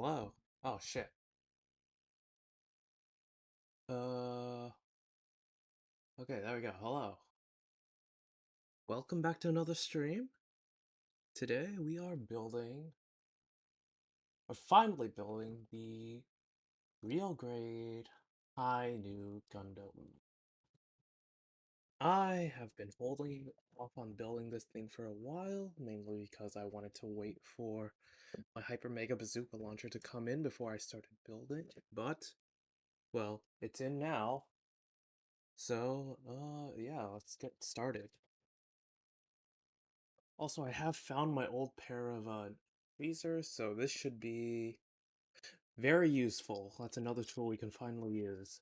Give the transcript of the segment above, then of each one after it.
Hello. Oh shit. Uh, okay, there we go. Hello. Welcome back to another stream. Today we are finally building the real grade high new Gundam. I have been holding off on building this thing for a while, mainly because I wanted to wait for my Hyper Mega Bazooka launcher to come in before I started building, but, well, it's in now. So, yeah, let's get started. Also, I have found my old pair of tweezers, so this should be very useful. That's another tool we can finally use.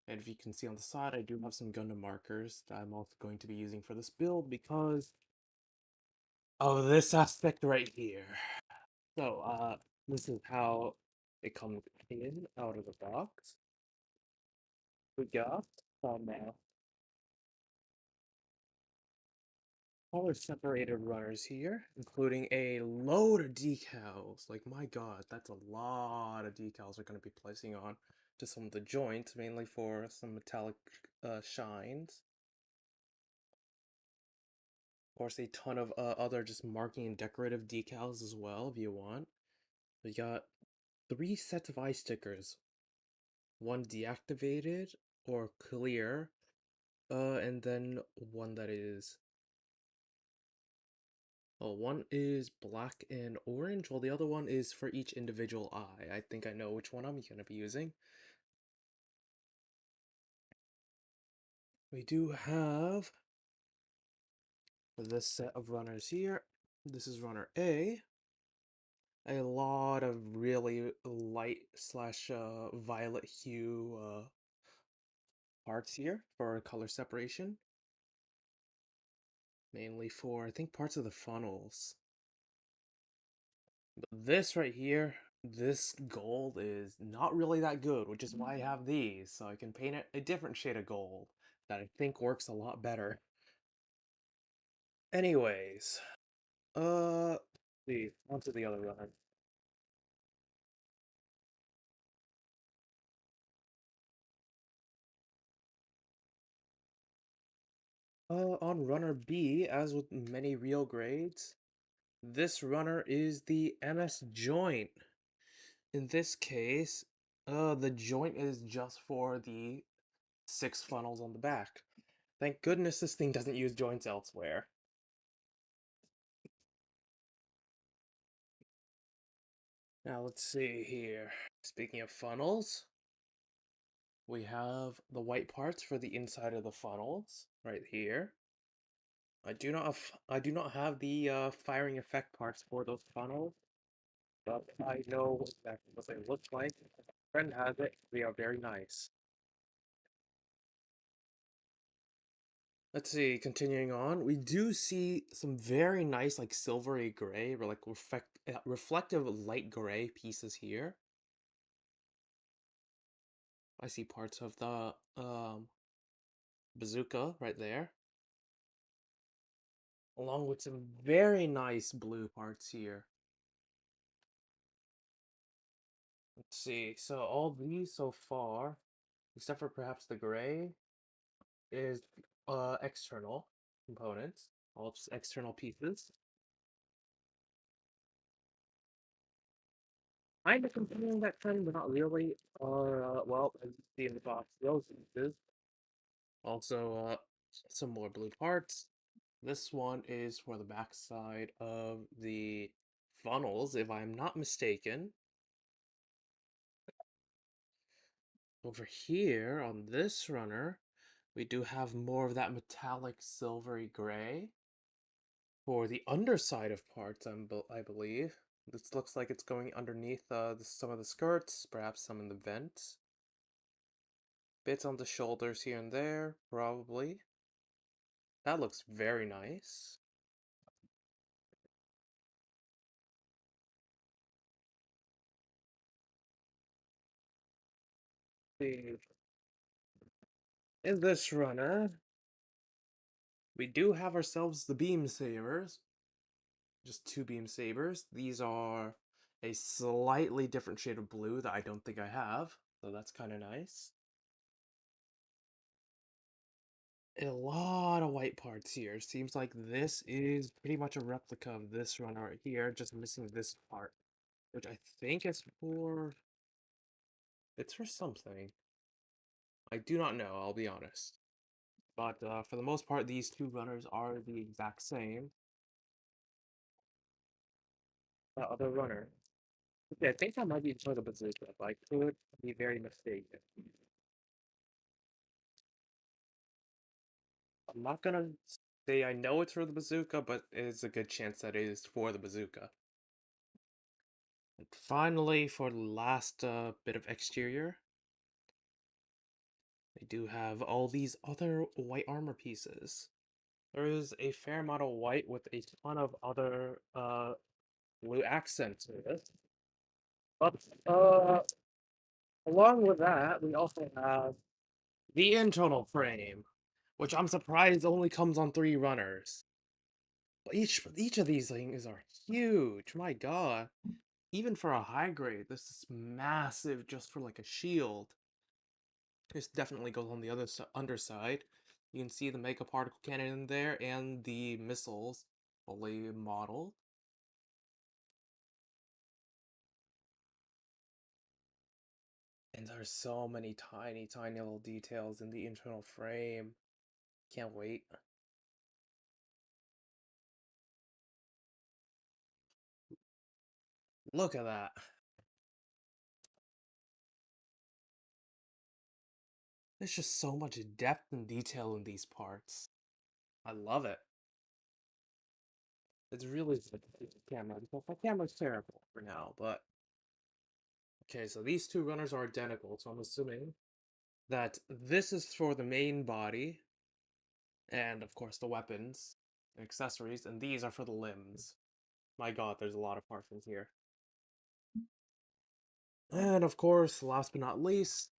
And if you can see on the side, I do have some Gundam markers that I'm also going to be using for this build because of this aspect right here. So, this is how it comes in out of the box. We got some color separated runners here, including a load of decals. Like, my god, that's a lot of decals we're going to be placing on to some of the joints, mainly for some metallic shines. Of course, a ton of other just marking and decorative decals as well, if you want. We got 3 sets of eye stickers. One deactivated or clear, and then one that is one is black and orange, while the other one is for each individual eye. I think I know which one I'm going to be using. We do have this set of runners here. This is runner A. A lot of really light slash violet hue parts here for color separation. Mainly for, I think, parts of the funnels. But this right here, this gold is not really that good, which is why I have these, so I can paint it a different shade of gold that I think works a lot better. Anyways, see, onto the other runner. On runner B, as with many real grades, this runner is the MS joint. In this case, the joint is just for the 6 funnels on the back. Thank goodness this thing doesn't use joints elsewhere. Now let's see here. Speaking of funnels, we have the white parts for the inside of the funnels right here. I do not have the firing effect parts for those funnels, but I know exactly what they look like. My friend has it. They are very nice. Let's see, continuing on, we do see some very nice, like silvery gray, or like reflective light gray pieces here. I see parts of the bazooka right there, along with some very nice blue parts here. Let's see, so all these so far, except for perhaps the gray, is external components, all just external pieces. Kind of continuing that trend, but not really. Well, as you see in the box, those pieces. Also, some more blue parts. This one is for the backside of the funnels, if I'm not mistaken. Over here on this runner, we do have more of that metallic silvery gray. For the underside of parts, I believe. This looks like it's going underneath some of the skirts, perhaps some in the vents. Bits on the shoulders here and there, probably. That looks very nice. See, in this runner, we do have ourselves the beam sabers. Just 2 beam sabers. These are a slightly different shade of blue that I don't think I have, so that's kind of nice. A lot of white parts here. Seems like this is pretty much a replica of this runner right here, just missing this part, which I think is for... It's for something. I do not know, I'll be honest. But for the most part, these two runners are the exact same. The other runner. Okay, I think that might be for the bazooka, but I could be very mistaken. I'm not gonna say I know it's for the bazooka, but it's a good chance that it is for the bazooka. And finally, for the last bit of exterior, they do have all these other white armor pieces. There is a fair amount of white with a ton of other blue accents to it. But along with that, we also have the internal frame, which I'm surprised only comes on 3 runners. But each of these things are huge. My God. Even for a high grade, this is massive just for like a shield. This definitely goes on the other underside. You can see the mega particle cannon in there and the missiles fully modeled. And there's so many tiny, tiny little details in the internal frame. Can't wait. Look at that. There's just so much depth and detail in these parts. I love it. It's really good camera because my camera's terrible for now, but okay, so these two runners are identical, so I'm assuming that this is for the main body, and of course the weapons and accessories, and these are for the limbs. My God, there's a lot of parts in here. And of course, last but not least,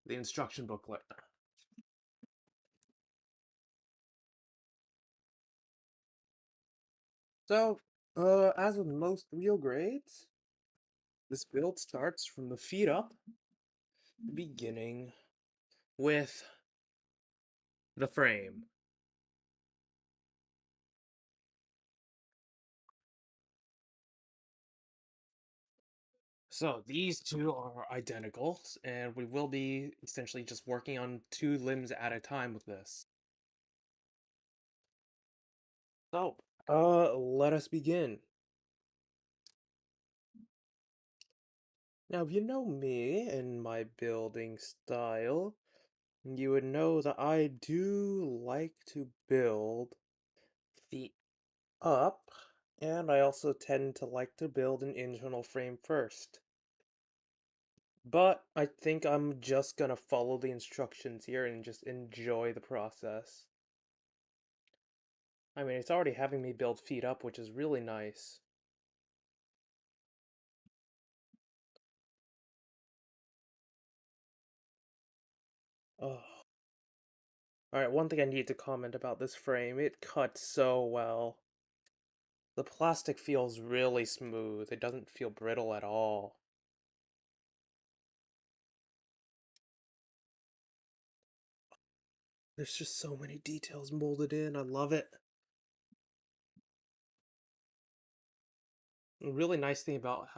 the instruction booklet. So, as with most real grades, this build starts from the feet up, beginning with the frame. So these two are identical, and we will be essentially just working on 2 limbs at a time with this. So, let us begin. Now, if you know me and my building style, you would know that I do like to build feet up, and I also tend to like to build an internal frame first. But I think I'm just gonna follow the instructions here and just enjoy the process. I mean, it's already having me build feet up, which is really nice. Oh. Alright, one thing I need to comment about this frame, it cuts so well. The plastic feels really smooth, it doesn't feel brittle at all. There's just so many details molded in, I love it. A really nice thing about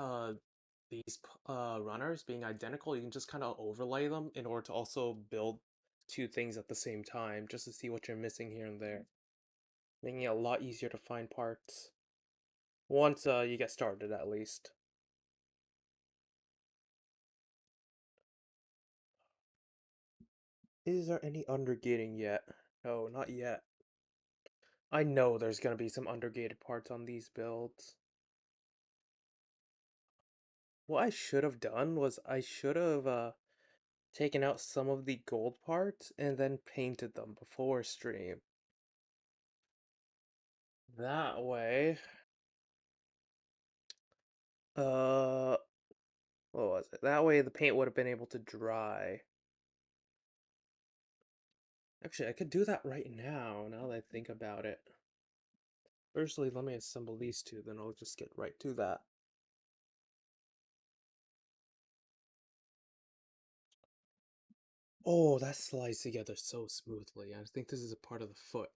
these runners being identical, you can just kind of overlay them in order to also build 2 things at the same time, just to see what you're missing here and there. Making it a lot easier to find parts. Once you get started, at least. Is there any undergating yet? No, not yet. I know there's gonna be some undergated parts on these builds. What I should have done was I should have taken out some of the gold parts and then painted them before stream. That way, uh, what was it? That way the paint would have been able to dry. Actually, I could do that right now that I think about it. Firstly, let me assemble these two, then I'll just get right to that. Oh, that slides together so smoothly. I think this is a part of the foot.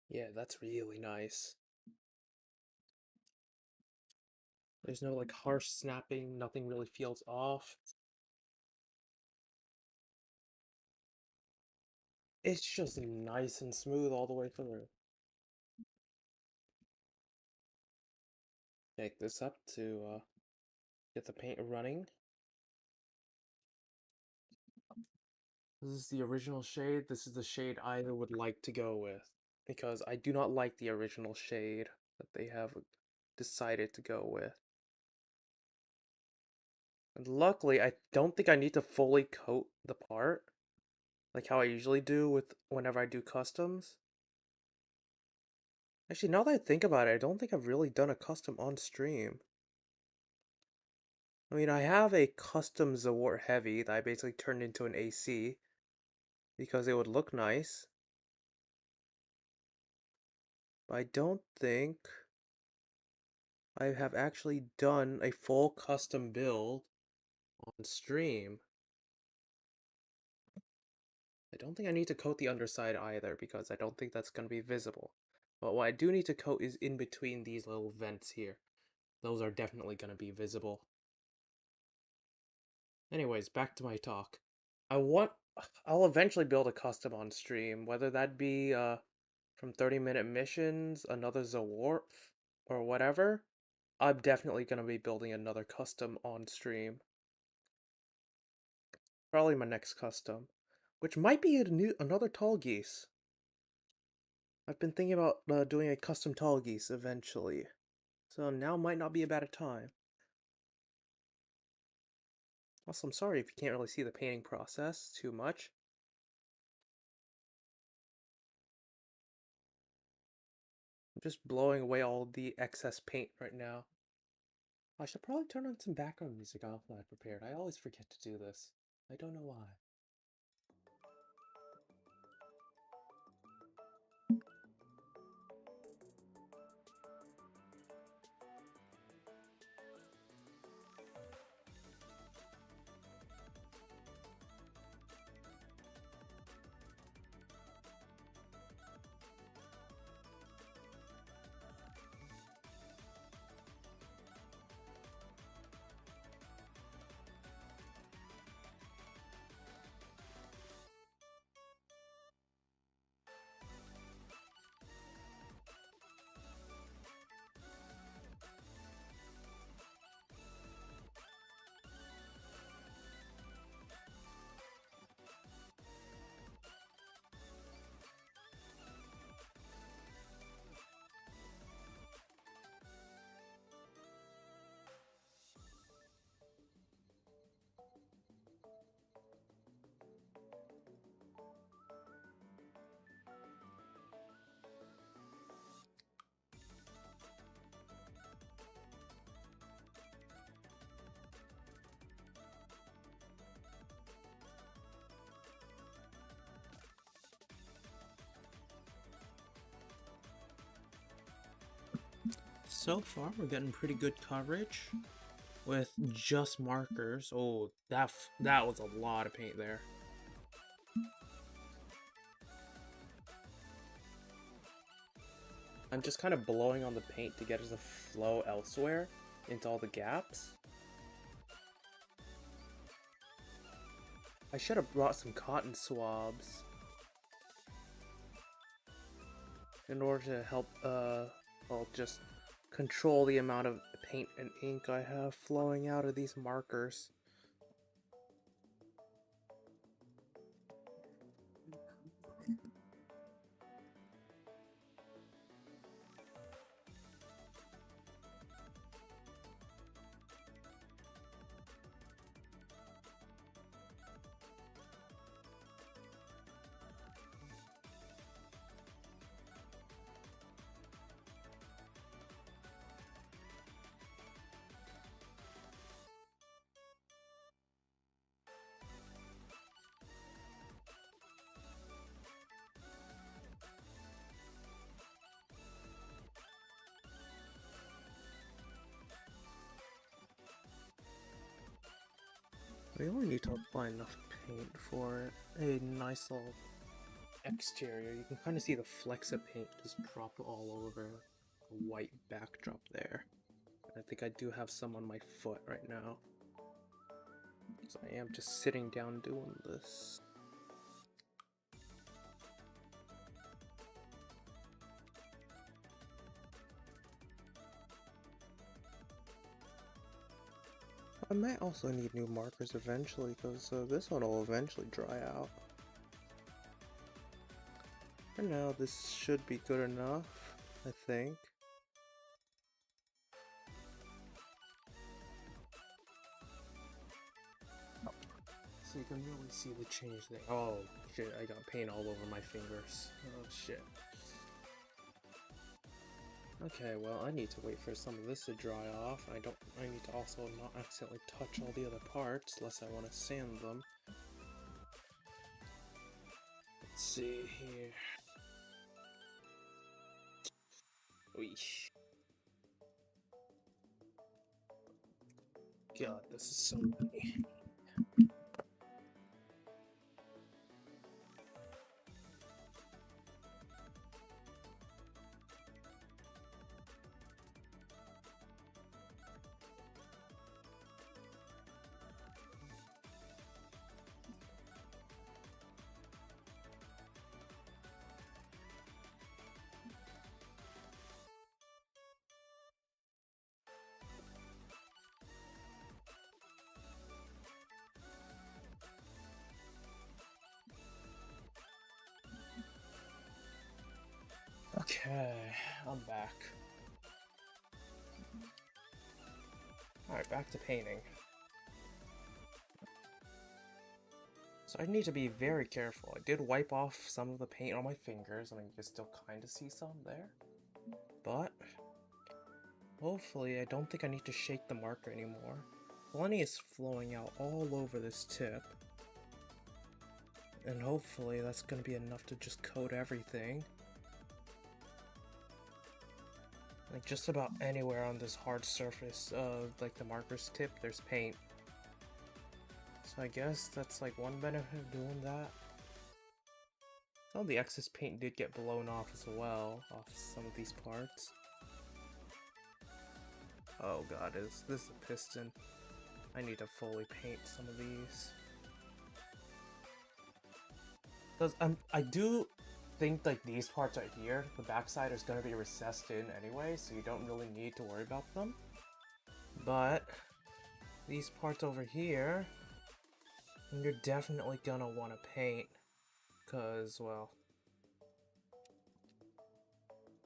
Yeah, that's really nice. There's no like harsh snapping, nothing really feels off. It's just nice and smooth all the way through. Take this up to get the paint running. This is the original shade. This is the shade I would like to go with because I do not like the original shade that they have decided to go with. And luckily, I don't think I need to fully coat the part like how I usually do with whenever I do customs. Actually, now that I think about it, I don't think I've really done a custom on stream. I mean, I have a custom Zawart Heavy that I basically turned into an AC because it would look nice. But I don't think I have actually done a full custom build on stream. I don't think I need to coat the underside either because I don't think that's going to be visible. But what I do need to coat is in between these little vents here. Those are definitely going to be visible. Anyways, back to my talk. I want I'll eventually build a custom on stream, whether that be from 30-minute missions, another Zawart, or whatever. I'm definitely going to be building another custom on stream. Probably my next custom, which might be another tall geese. I've been thinking about doing a custom tall geese eventually, so now might not be a bad time. Also, I'm sorry if you can't really see the painting process too much. I'm just blowing away all the excess paint right now. I should probably turn on some background music off that I prepared. I always forget to do this. I don't know why. So far, we're getting pretty good coverage with just markers. Oh, that was a lot of paint there. I'm just kind of blowing on the paint to get it to flow elsewhere into all the gaps. I should have brought some cotton swabs in order to help, well, just control the amount of paint and ink I have flowing out of these markers. We only need to apply enough paint for a nice little exterior. You can kind of see the flecks of paint just drop all over the white backdrop there. I think I do have some on my foot right now. So I am just sitting down doing this. I might also need new markers eventually, because this one will eventually dry out. For now, this should be good enough, I think. So you can really see the change there. Oh shit, I got paint all over my fingers. Oh shit. Okay, well, I need to wait for some of this to dry off. I need to also not accidentally touch all the other parts, unless I want to sand them. Let's see here. Weesh. God, this is so many. Okay, I'm back. Alright, back to painting. So I need to be very careful. I did wipe off some of the paint on my fingers, and you can still kind of see some there. But hopefully I don't think I need to shake the marker anymore. Plenty is flowing out all over this tip. And hopefully that's going to be enough to just coat everything. Like just about anywhere on this hard surface of like the marker's tip, there's paint. So I guess that's like one benefit of doing that. Some of the excess paint did get blown off as well, off some of these parts. Oh god, is this a piston? I need to fully paint some of these. Because I do think like these parts right here, the backside is going to be recessed in anyway, so you don't really need to worry about them. But these parts over here, you're definitely going to want to paint, because, well,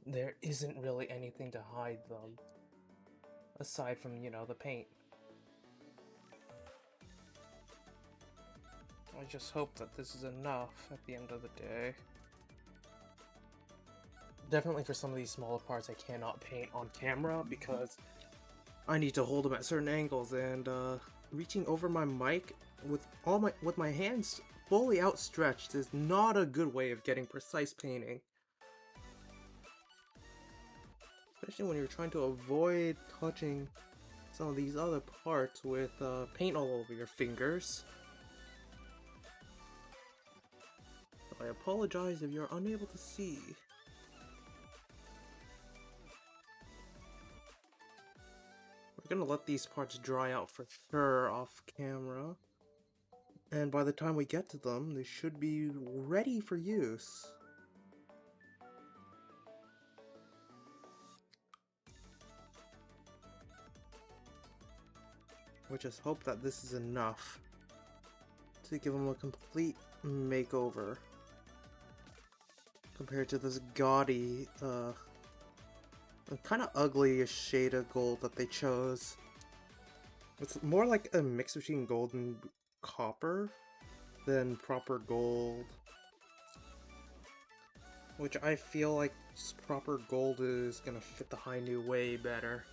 there isn't really anything to hide them, aside from, you know, the paint. I just hope that this is enough at the end of the day. Definitely for some of these smaller parts I cannot paint on camera because I need to hold them at certain angles, and reaching over my mic with my hands fully outstretched is not a good way of getting precise painting. Especially when you're trying to avoid touching some of these other parts with paint all over your fingers. I apologize if you're unable to see. We're gonna let these parts dry out for sure off camera. And by the time we get to them, they should be ready for use. We just hope that this is enough to give them a complete makeover compared to this gaudy, kind of ugly shade of gold that they chose. It's more like a mix between gold and copper than proper gold, which I feel like proper gold is gonna fit the High-Nu way better.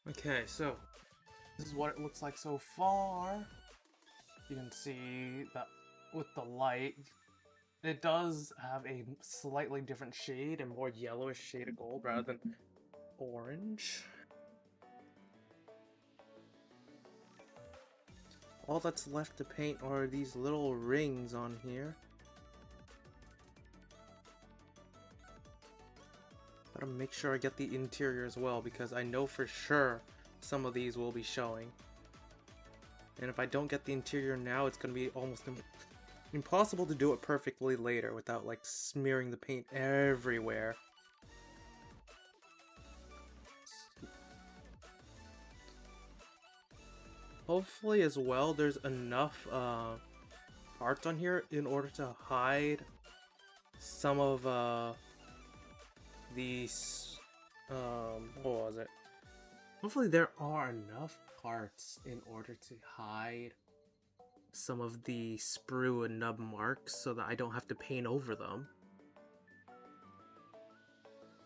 Okay, so this is what it looks like so far. You can see that with the light, It does have a slightly different shade and more yellowish shade of gold rather than orange. All that's left to paint are these little rings on here. Gotta make sure I get the interior as well, because I know for sure some of these will be showing. And if I don't get the interior now, it's gonna be almost impossible to do it perfectly later without like smearing the paint everywhere. Hopefully as well there's enough parts on here in order to hide some of these what was it? Hopefully there are enough parts in order to hide some of the sprue and nub marks so that I don't have to paint over them.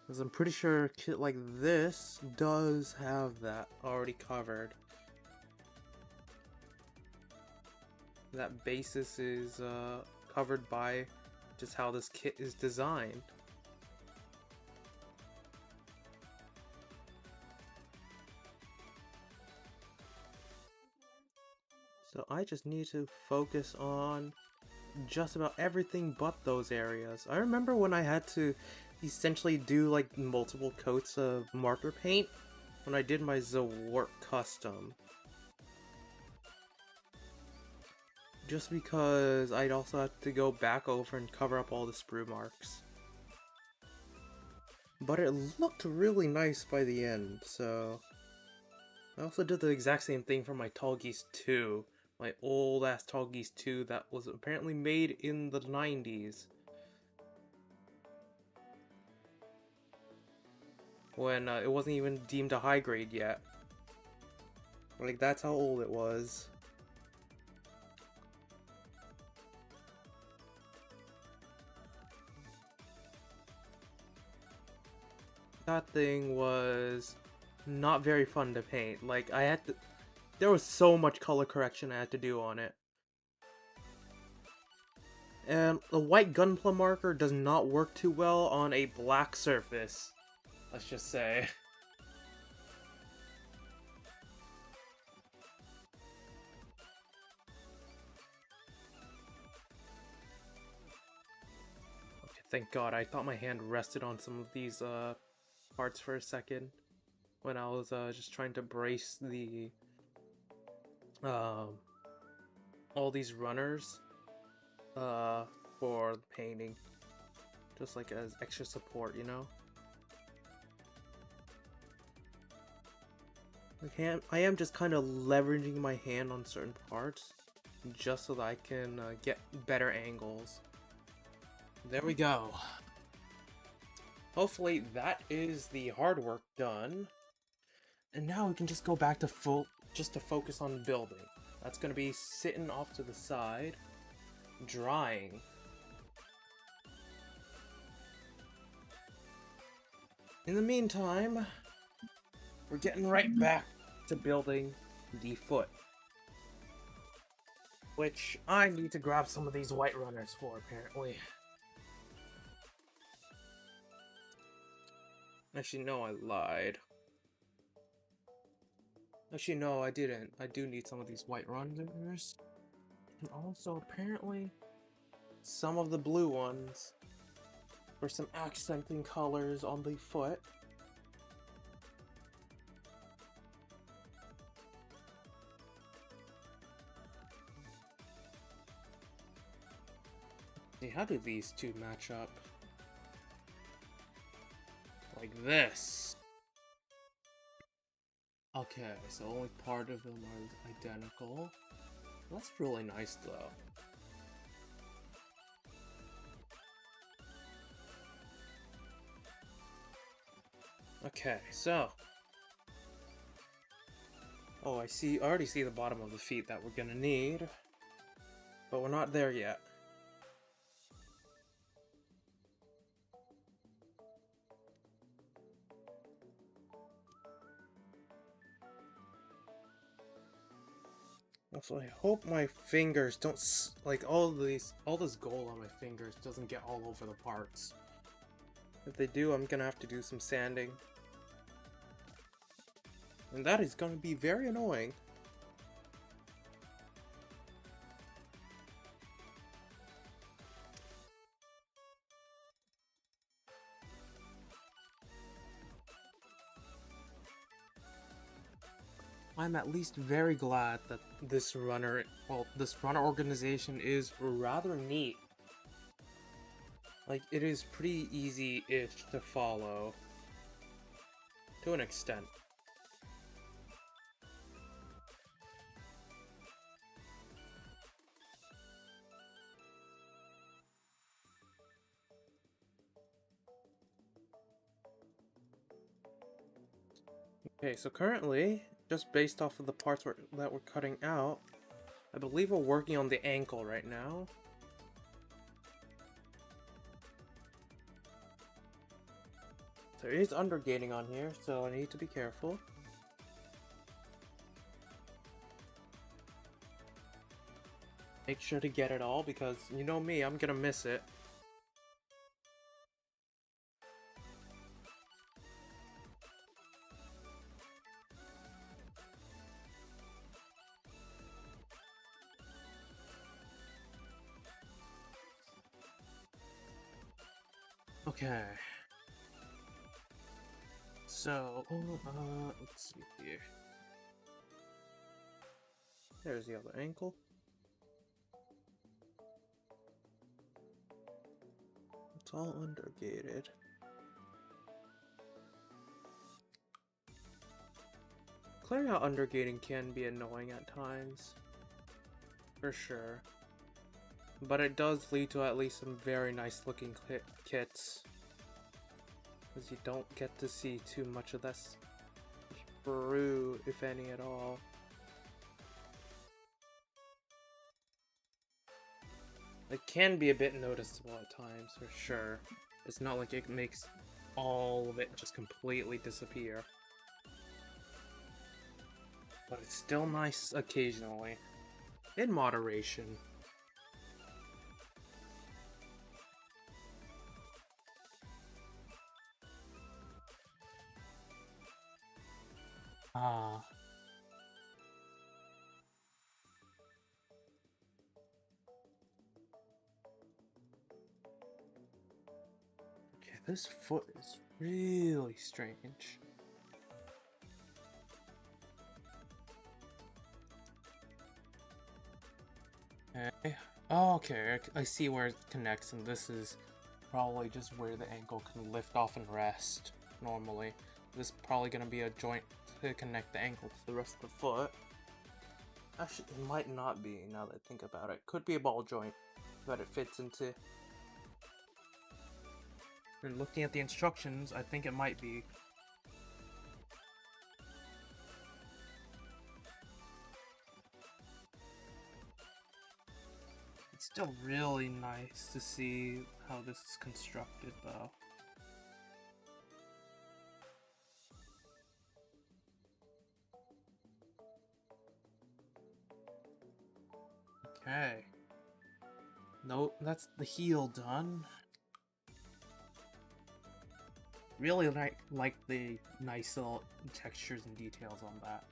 Because I'm pretty sure a kit like this does have that already covered. That basis is covered by just how this kit is designed. So I just need to focus on just about everything but those areas. I remember when I had to essentially do like multiple coats of marker paint when I did my Zawart custom. Just because I'd also have to go back over and cover up all the sprue marks. But it looked really nice by the end, so... I also did the exact same thing for my Tall Geese 2. My old ass Tall Geese 2 that was apparently made in the 90s. When it wasn't even deemed a high grade yet. Like, that's how old it was. That thing was not very fun to paint. Like, I had to... There was so much color correction I had to do on it. And the white gunpla marker does not work too well on a black surface. Let's just say. Okay, thank God. I thought my hand rested on some of these parts for a second when I was just trying to brace the all these runners for painting, just like as extra support, you know. I am just kind of leveraging my hand on certain parts just so that I can get better angles. There we go. Hopefully that is the hard work done. And now we can just go back to focus on building. That's gonna be sitting off to the side, drying. In the meantime, we're getting right back to building the foot. Which I need to grab some of these white runners for, apparently. Actually, no, I lied. Actually, no, I didn't. I do need some of these white runners. And also, apparently, some of the blue ones for some accenting colors on the foot. See, how do these two match up? Like this. Okay, so only part of them are identical. That's really nice, though. Okay, so... Oh, I already see the bottom of the feet that we're gonna need. But we're not there yet. Also, I hope my fingers don't like all this gold on my fingers doesn't get all over the parts. If they do, I'm gonna have to do some sanding. And that is gonna be very annoying. I'm at least very glad that this runner organization is rather neat. Like, it is pretty easy-ish to follow. To an extent. Okay, so currently, just based off of the parts that we're cutting out, I believe we're working on the ankle right now. There is undergating on here, so I need to be careful. Make sure to get it all, because you know me, I'm gonna miss it. Okay. So, let's see here. There's the other ankle. It's all undergated. Clearing out undergating can be annoying at times. For sure. But it does lead to at least some very nice looking kits. Because you don't get to see too much of this sprue, if any at all. It can be a bit noticeable at times, for sure. It's not like it makes all of it just completely disappear. But it's still nice occasionally. In moderation. Ah. Okay, this foot is really strange. Okay. Oh, okay, I see where it connects, and this is probably just where the ankle can lift off and rest normally. This is probably going to be a joint to connect the ankle to the rest of the foot. Actually, it might not be, now that I think about it. Could be a ball joint that it fits into. And looking at the instructions, I think it might be. It's still really nice to see how this is constructed, though. Okay. Nope, that's the heel done. Really like the nice little textures and details on that.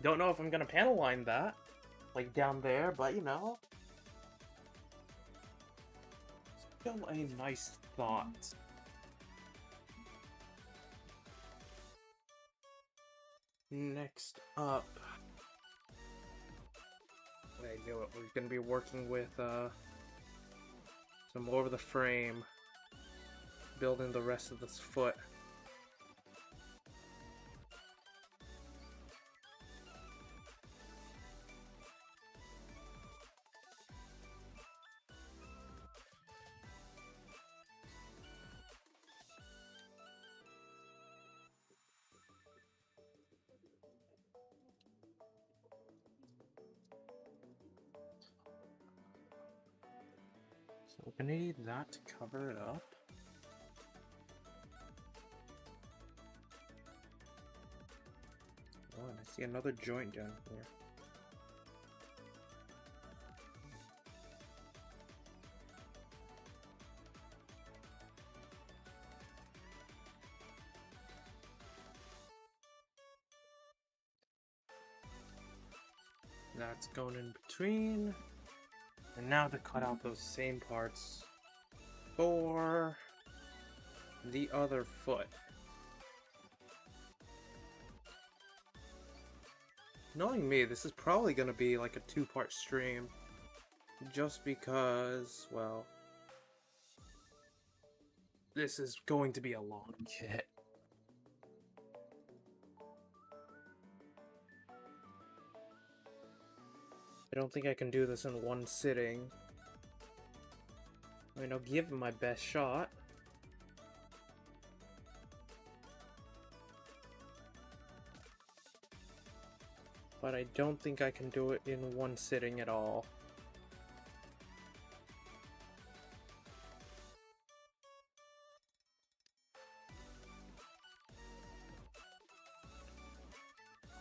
Don't know if I'm gonna panel line that, like down there, but you know. Still a nice thought. Next up. I knew it. We're gonna be working with some more of the frame, building the rest of this foot. So we're gonna need that to cover it up. Oh, and I see another joint down here. That's going in between. And now to cut out those same parts for the other foot. Knowing me, this is probably going to be like a two-part stream. Just because, well, this is going to be a long kit. I don't think I can do this in one sitting. I mean, I'll give it my best shot. But I don't think I can do it in one sitting at all.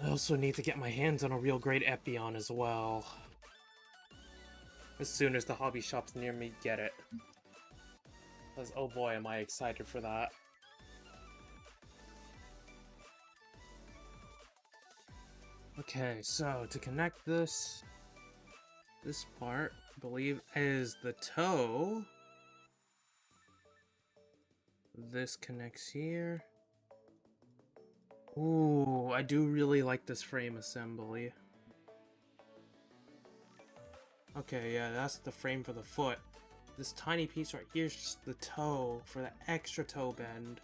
I also need to get my hands on a real great Epion as well. As soon as the hobby shops near me get it. Because oh boy am I excited for that. Okay, so to connect this part, I believe, is the toe. This connects here. Ooh, I do really like this frame assembly. Okay, yeah, that's the frame for the foot. This tiny piece right here is just the toe for the extra toe bend.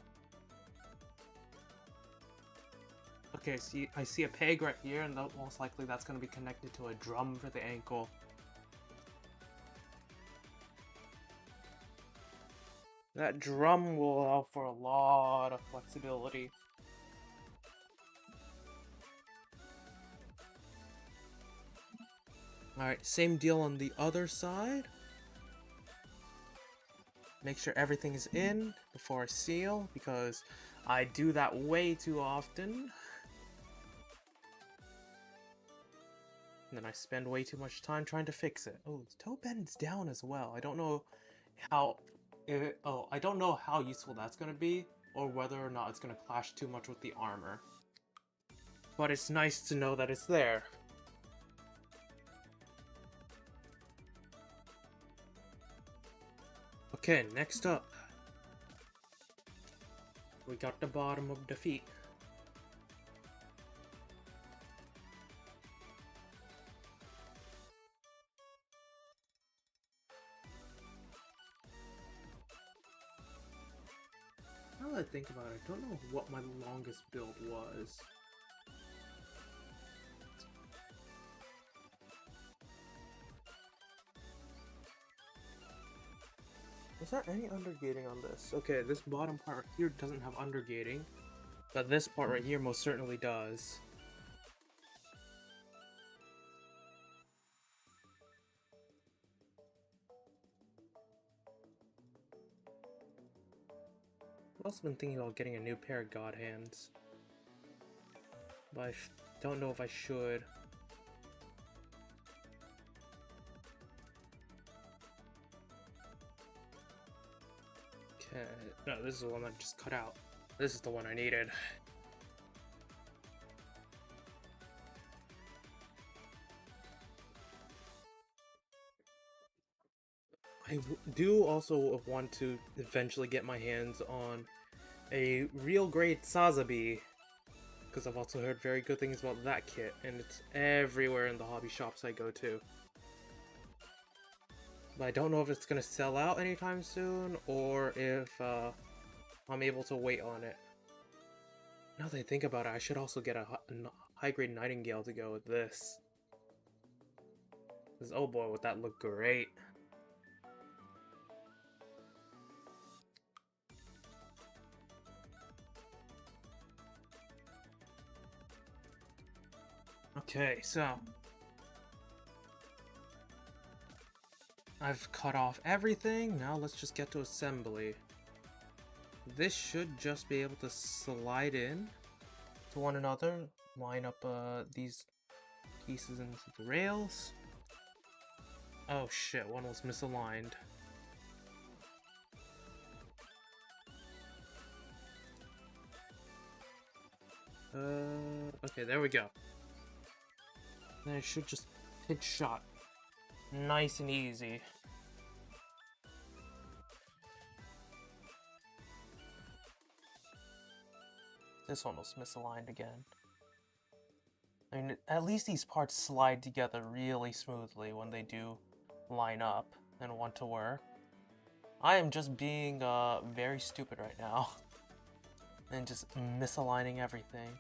Okay, see, I see a peg right here, and most likely that's going to be connected to a drum for the ankle. That drum will allow for a lot of flexibility. Alright, same deal on the other side. Make sure everything is in before I seal, because I do that way too often. And then I spend way too much time trying to fix it. Oh, the toe bends down as well. I don't know how... I don't know how useful that's going to be, or whether or not it's going to clash too much with the armor. But it's nice to know that it's there. Okay, next up, we got the bottom of the feet. Now that I think about it, I don't know what my longest build was. Is there any undergating on this? Okay, this bottom part right here doesn't have undergating, but this part right here most certainly does. I've also been thinking about getting a new pair of God Hands, but I don't know if I should. Okay, no, this is the one I just cut out. This is the one I needed. I do also want to eventually get my hands on a real great Sazabi, because I've also heard very good things about that kit, and it's everywhere in the hobby shops I go to. But I don't know if it's going to sell out anytime soon, or if I'm able to wait on it. Now that I think about it, I should also get a high-grade Nightingale to go with this. Because, oh boy, would that look great. Okay, so I've cut off everything. Now let's just get to assembly. This should just be able to slide in to one another, line up these pieces into the rails. Oh shit, one was misaligned. Okay, there we go. Then I should just Pinch shot. Nice and easy. This one was misaligned again. I mean, at least these parts slide together really smoothly when they do line up and want to work. I am just being very stupid right now and just misaligning everything.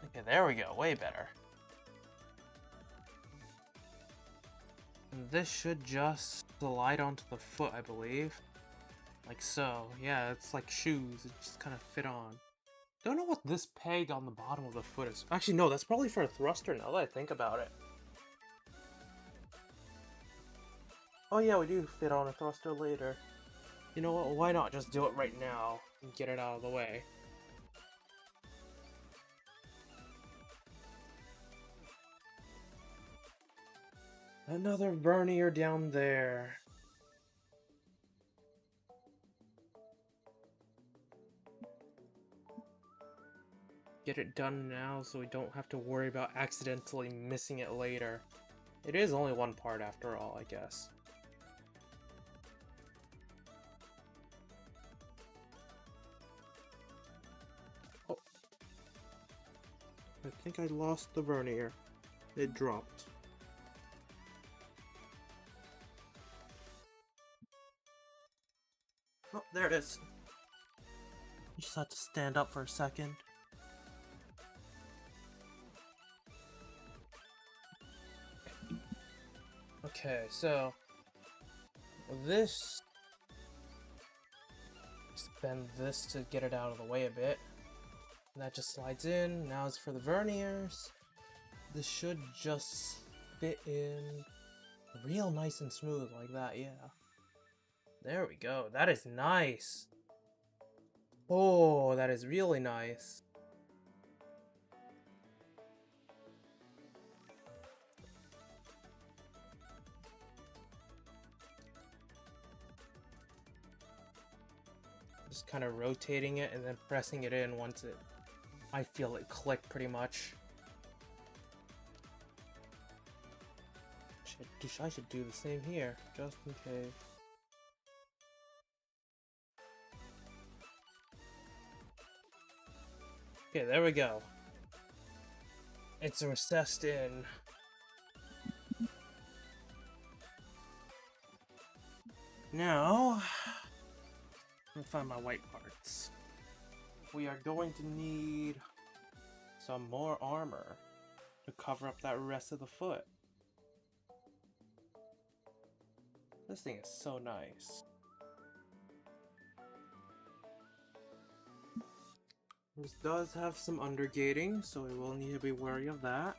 Okay, there we go, way better. And this should just slide onto the foot, I believe. Like so. Yeah, it's like shoes, it just kind of fit on. Don't know what this peg on the bottom of the foot is. Actually, no, that's probably for a thruster now that I think about it. Oh yeah, we do fit on a thruster later. You know what, why not just do it right now and get it out of the way. Another vernier down there. Get it done now so we don't have to worry about accidentally missing it later. It is only one part after all, I guess. Oh. I think I lost the vernier. It dropped. Oh, there it is. You just had to stand up for a second. Okay, so this, just bend this to get it out of the way a bit. And that just slides in. Now as for the verniers, this should just fit in real nice and smooth like that, yeah. There we go. That is nice. Oh, that is really nice. Just kind of rotating it and then pressing it in once I feel it click pretty much. I should do the same here, just in case. Okay, there we go. It's recessed in. Now, let me find my white parts. We are going to need some more armor to cover up that rest of the foot. This thing is so nice. This does have some undergating, so we will need to be wary of that.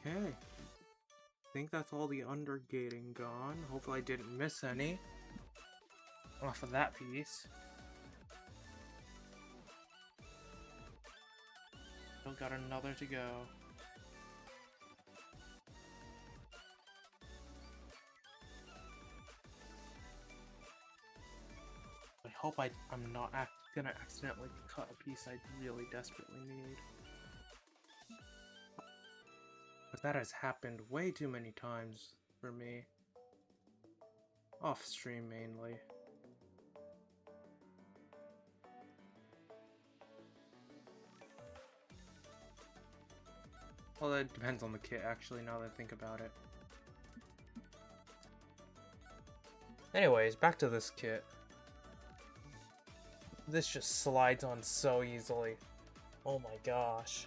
Okay. I think that's all the undergating gone. Hopefully I didn't miss any off of that piece. Still got another to go. I hope I'm not gonna accidentally cut a piece I really desperately need. But that has happened way too many times for me. Off stream mainly. Well, that depends on the kit actually, now that I think about it. Anyways, back to this kit. This just slides on so easily. Oh my gosh.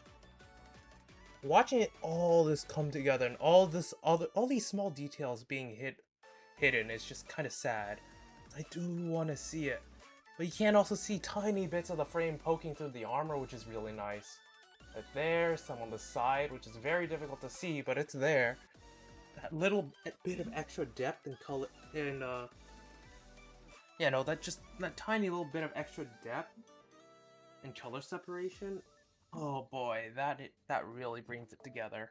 Watching it all this come together and all these small details being hidden is just kind of sad. I do want to see it, but you can also see tiny bits of the frame poking through the armor, which is really nice. Right there, some on the side, which is very difficult to see, but it's there. That little bit of extra depth and color, and yeah, no, that tiny little bit of extra depth and color separation Oh boy, that really brings it together.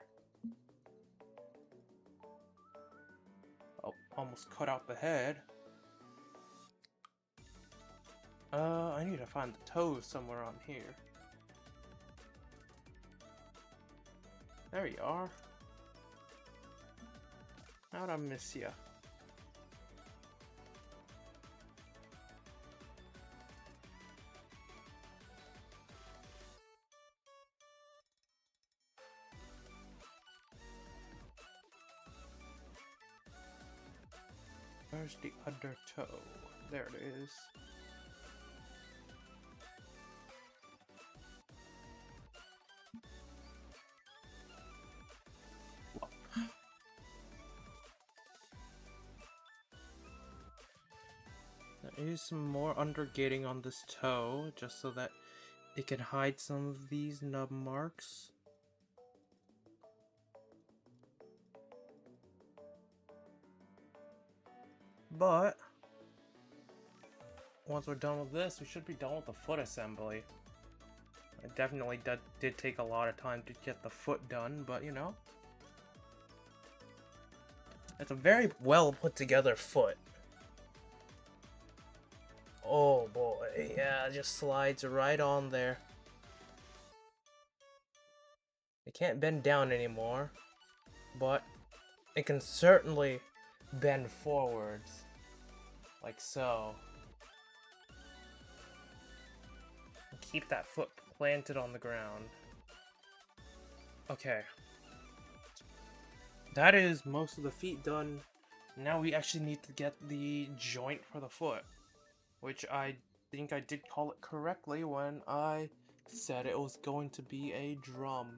Oh, almost cut out the head. I need to find the toes somewhere on here. There you are. How'd I miss ya? Where's the other toe? There it is. There is some more undergating on this toe, just so that it can hide some of these nub marks. But once we're done with this, we should be done with the foot assembly. It definitely did take a lot of time to get the foot done, but you know. It's a very well put together foot. Oh boy, yeah, it just slides right on there. It can't bend down anymore, but it can certainly bend forwards, like so. And keep that foot planted on the ground. Okay. That is most of the feet done. Now we actually need to get the joint for the foot, which I think I did call it correctly when I said it was going to be a drum.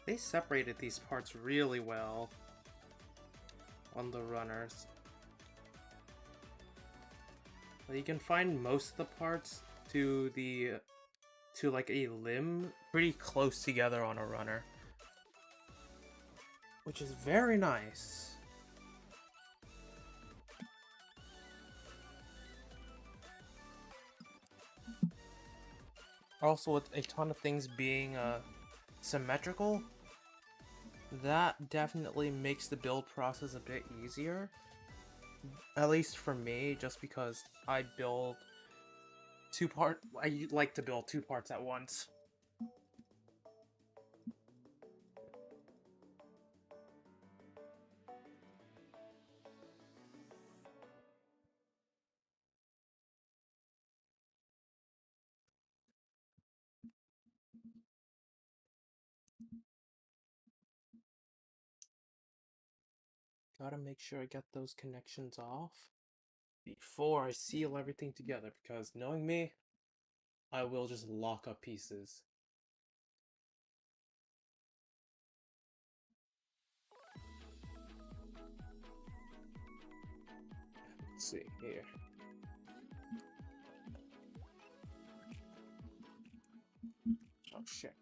They separated these parts really well on the runners. You can find most of the parts to like a limb pretty close together on a runner, which is very nice. Also, with a ton of things being symmetrical, that definitely makes the build process a bit easier. At least for me, just because I like to build two parts at once. Gotta make sure I get those connections off before I seal everything together, because knowing me, I will just lock up pieces. Let's see here. Oh shit.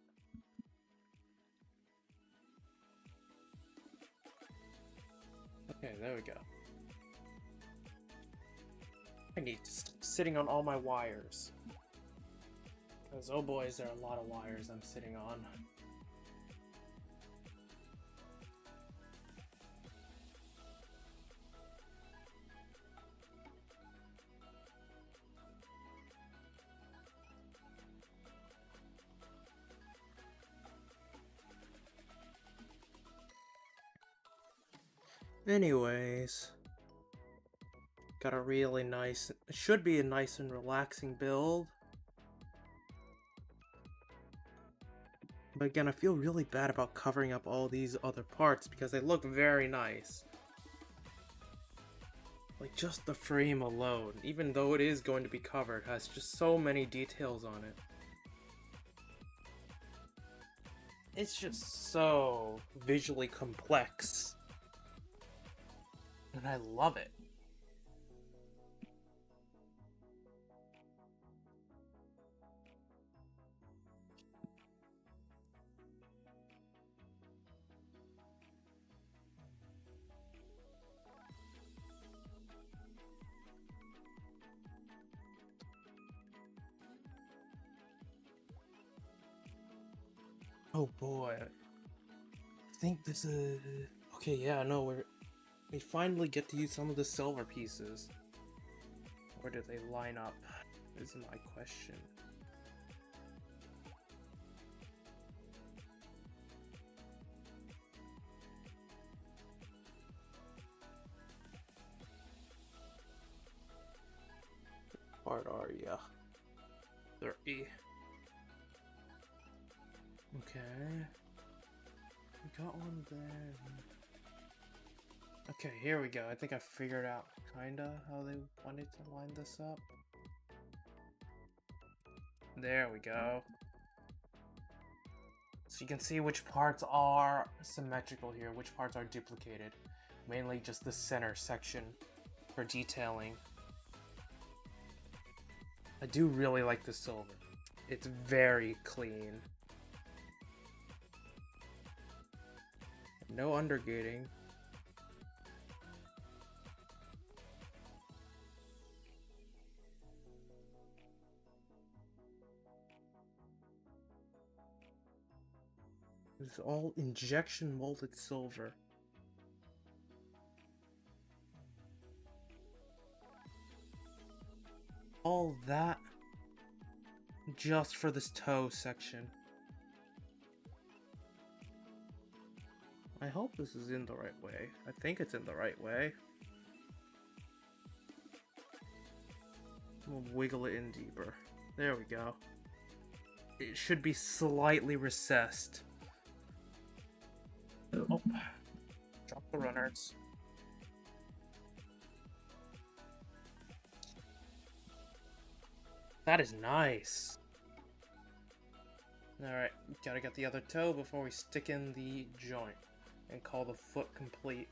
Okay, there we go. I need to stop sitting on all my wires. Because oh boy, is there a lot of wires I'm sitting on. Anyways, got a really nice, it should be a nice and relaxing build. But again, I feel really bad about covering up all these other parts because they look very nice. Like, just the frame alone, even though it is going to be covered, has just so many details on it. It's just so visually complex. And I love it. Oh boy. I think this is... Okay, yeah, no, we finally get to use some of the silver pieces. Where do they line up? Is my question. What are ya? 30. Okay. We got one there. Okay, here we go. I think I figured out kinda how they wanted to line this up. There we go. So you can see which parts are symmetrical here, which parts are duplicated. Mainly just the center section for detailing. I do really like the silver. It's very clean. No undergating. It's all injection molded silver. All that just for this toe section. I hope this is in the right way. I think it's in the right way. We'll wiggle it in deeper. There we go. It should be slightly recessed. Oh, drop the runners. That is nice. Alright, gotta get the other toe before we stick in the joint and call the foot complete.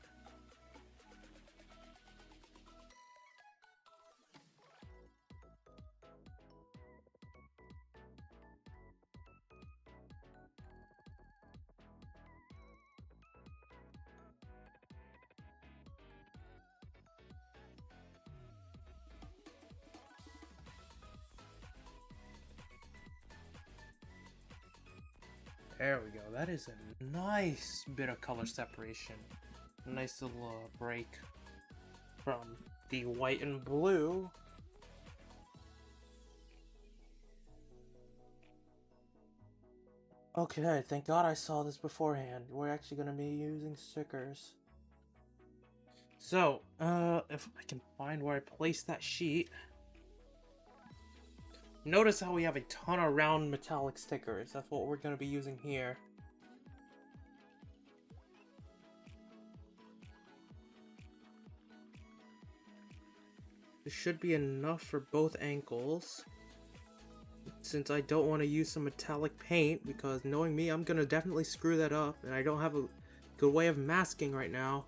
There we go. That is a nice bit of color separation. A nice little break from the white and blue. Okay, thank God I saw this beforehand. We're actually going to be using stickers. So, if I can find where I placed that sheet. Notice how we have a ton of round metallic stickers. That's what we're going to be using here. This should be enough for both ankles. Since I don't want to use some metallic paint, because knowing me, I'm going to definitely screw that up, and I don't have a good way of masking right now.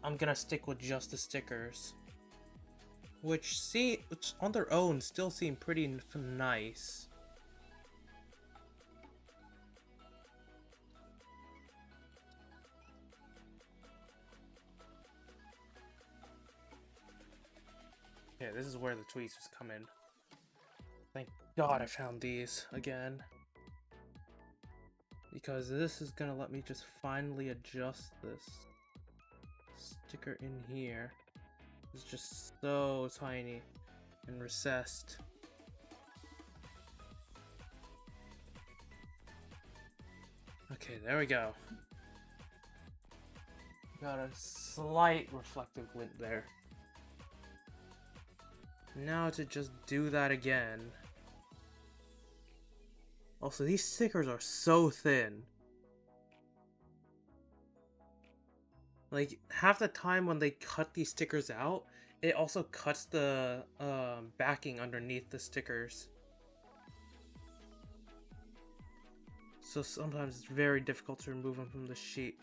I'm going to stick with just the stickers. Which on their own still seem pretty nice. Yeah, this is where the tweezers come in. Thank God I found these again. Because this is gonna let me just finally adjust this sticker in here. It's just so tiny and recessed. Okay, there we go. Got a slight reflective glint there. Now to just do that again. Also, these stickers are so thin. Like, half the time when they cut these stickers out, it also cuts the backing underneath the stickers. So sometimes it's very difficult to remove them from the sheet.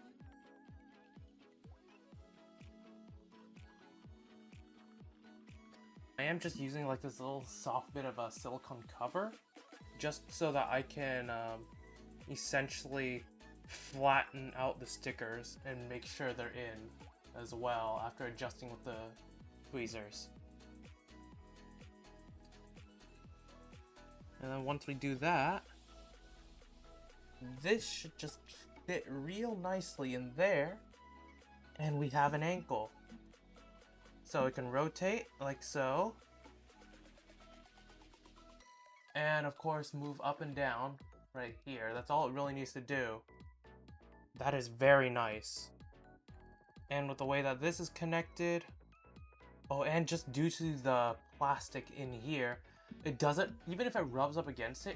I am just using like this little soft bit of a silicone cover, just so that I can essentially flatten out the stickers and make sure they're in as well after adjusting with the tweezers. And then once we do that, this should just fit real nicely in there, and we have an ankle. So it can rotate like so, and of course move up and down right here. That's all it really needs to do. That is very nice. And with the way that this is connected, oh, and just due to the plastic in here, it doesn't, even if it rubs up against it,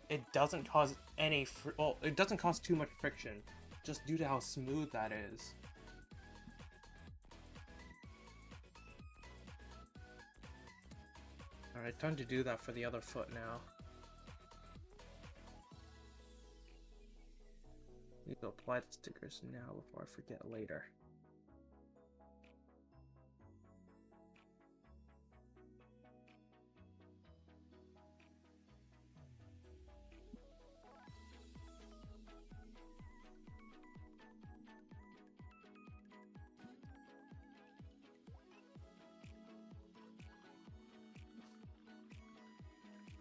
it doesn't cause any, well, it doesn't cause too much friction, just due to how smooth that is. Alright, time to do that for the other foot now. Need to apply the stickers now before I forget later.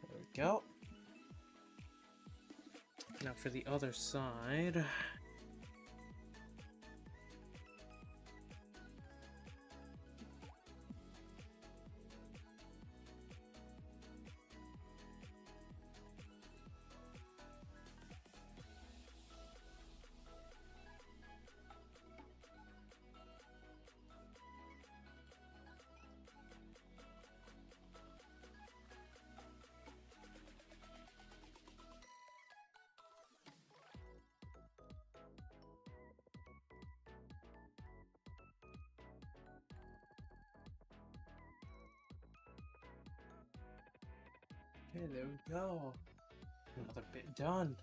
There we go. Now for the other side. Okay, there we go. Another bit done.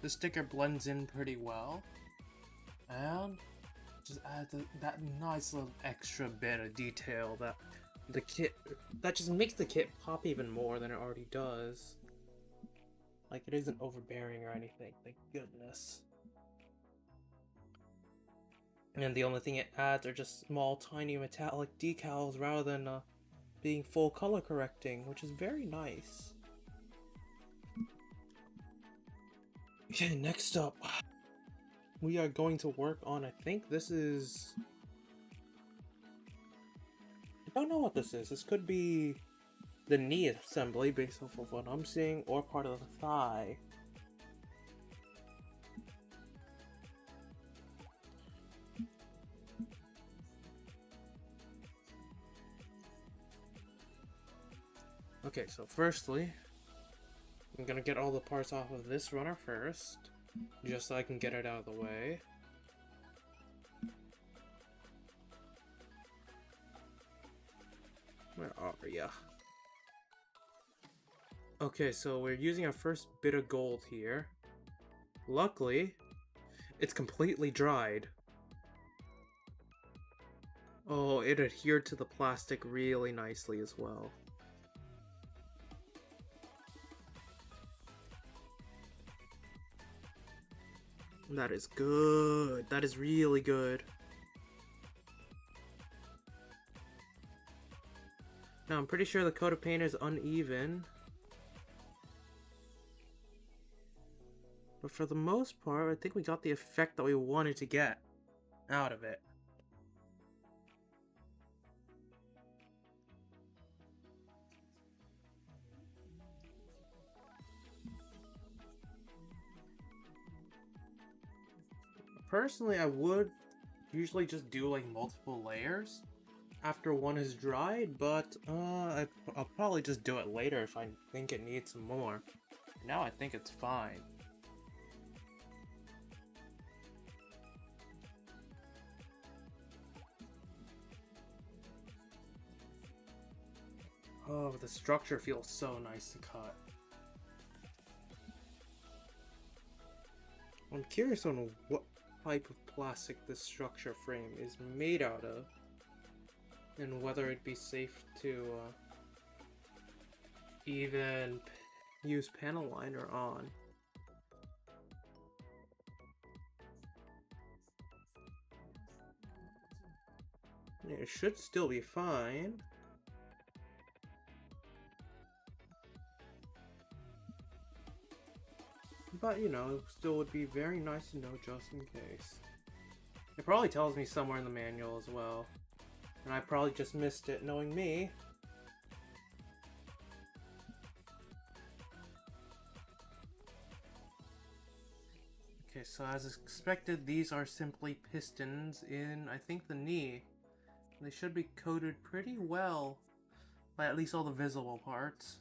The sticker blends in pretty well, and just adds that nice little extra bit of detail that the kit, that just makes the kit pop even more than it already does. Like, it isn't overbearing or anything, thank goodness. And the only thing it adds are just small, tiny metallic decals rather than being full color correcting, which is very nice. Okay, next up, we are going to work on, I think this is... I don't know what this is. This could be the knee assembly based off of what I'm seeing, or part of the thigh. Okay, so firstly, I'm gonna get all the parts off of this runner first, just so I can get it out of the way. Where are ya? Okay, so we're using our first bit of gold here. Luckily, it's completely dried. Oh, it adhered to the plastic really nicely as well. That is good. That is really good. Now, I'm pretty sure the coat of paint is uneven. But for the most part, I think we got the effect that we wanted to get out of it. Personally, I would usually just do like multiple layers after one is dried, but I'll probably just do it later if I think it needs some more. Now I think it's fine. Oh, the structure feels so nice to cut. I'm curious on what type of plastic this structure frame is made out of, and whether it'd be safe to even use panel liner on. Yeah, it should still be fine. but you know, it still would be very nice to know just in case. It probably tells me somewhere in the manual as well. And I probably just missed it, knowing me. Okay, so as expected, these are simply pistons in, I think, the knee. They should be coated pretty well by at least all the visible parts.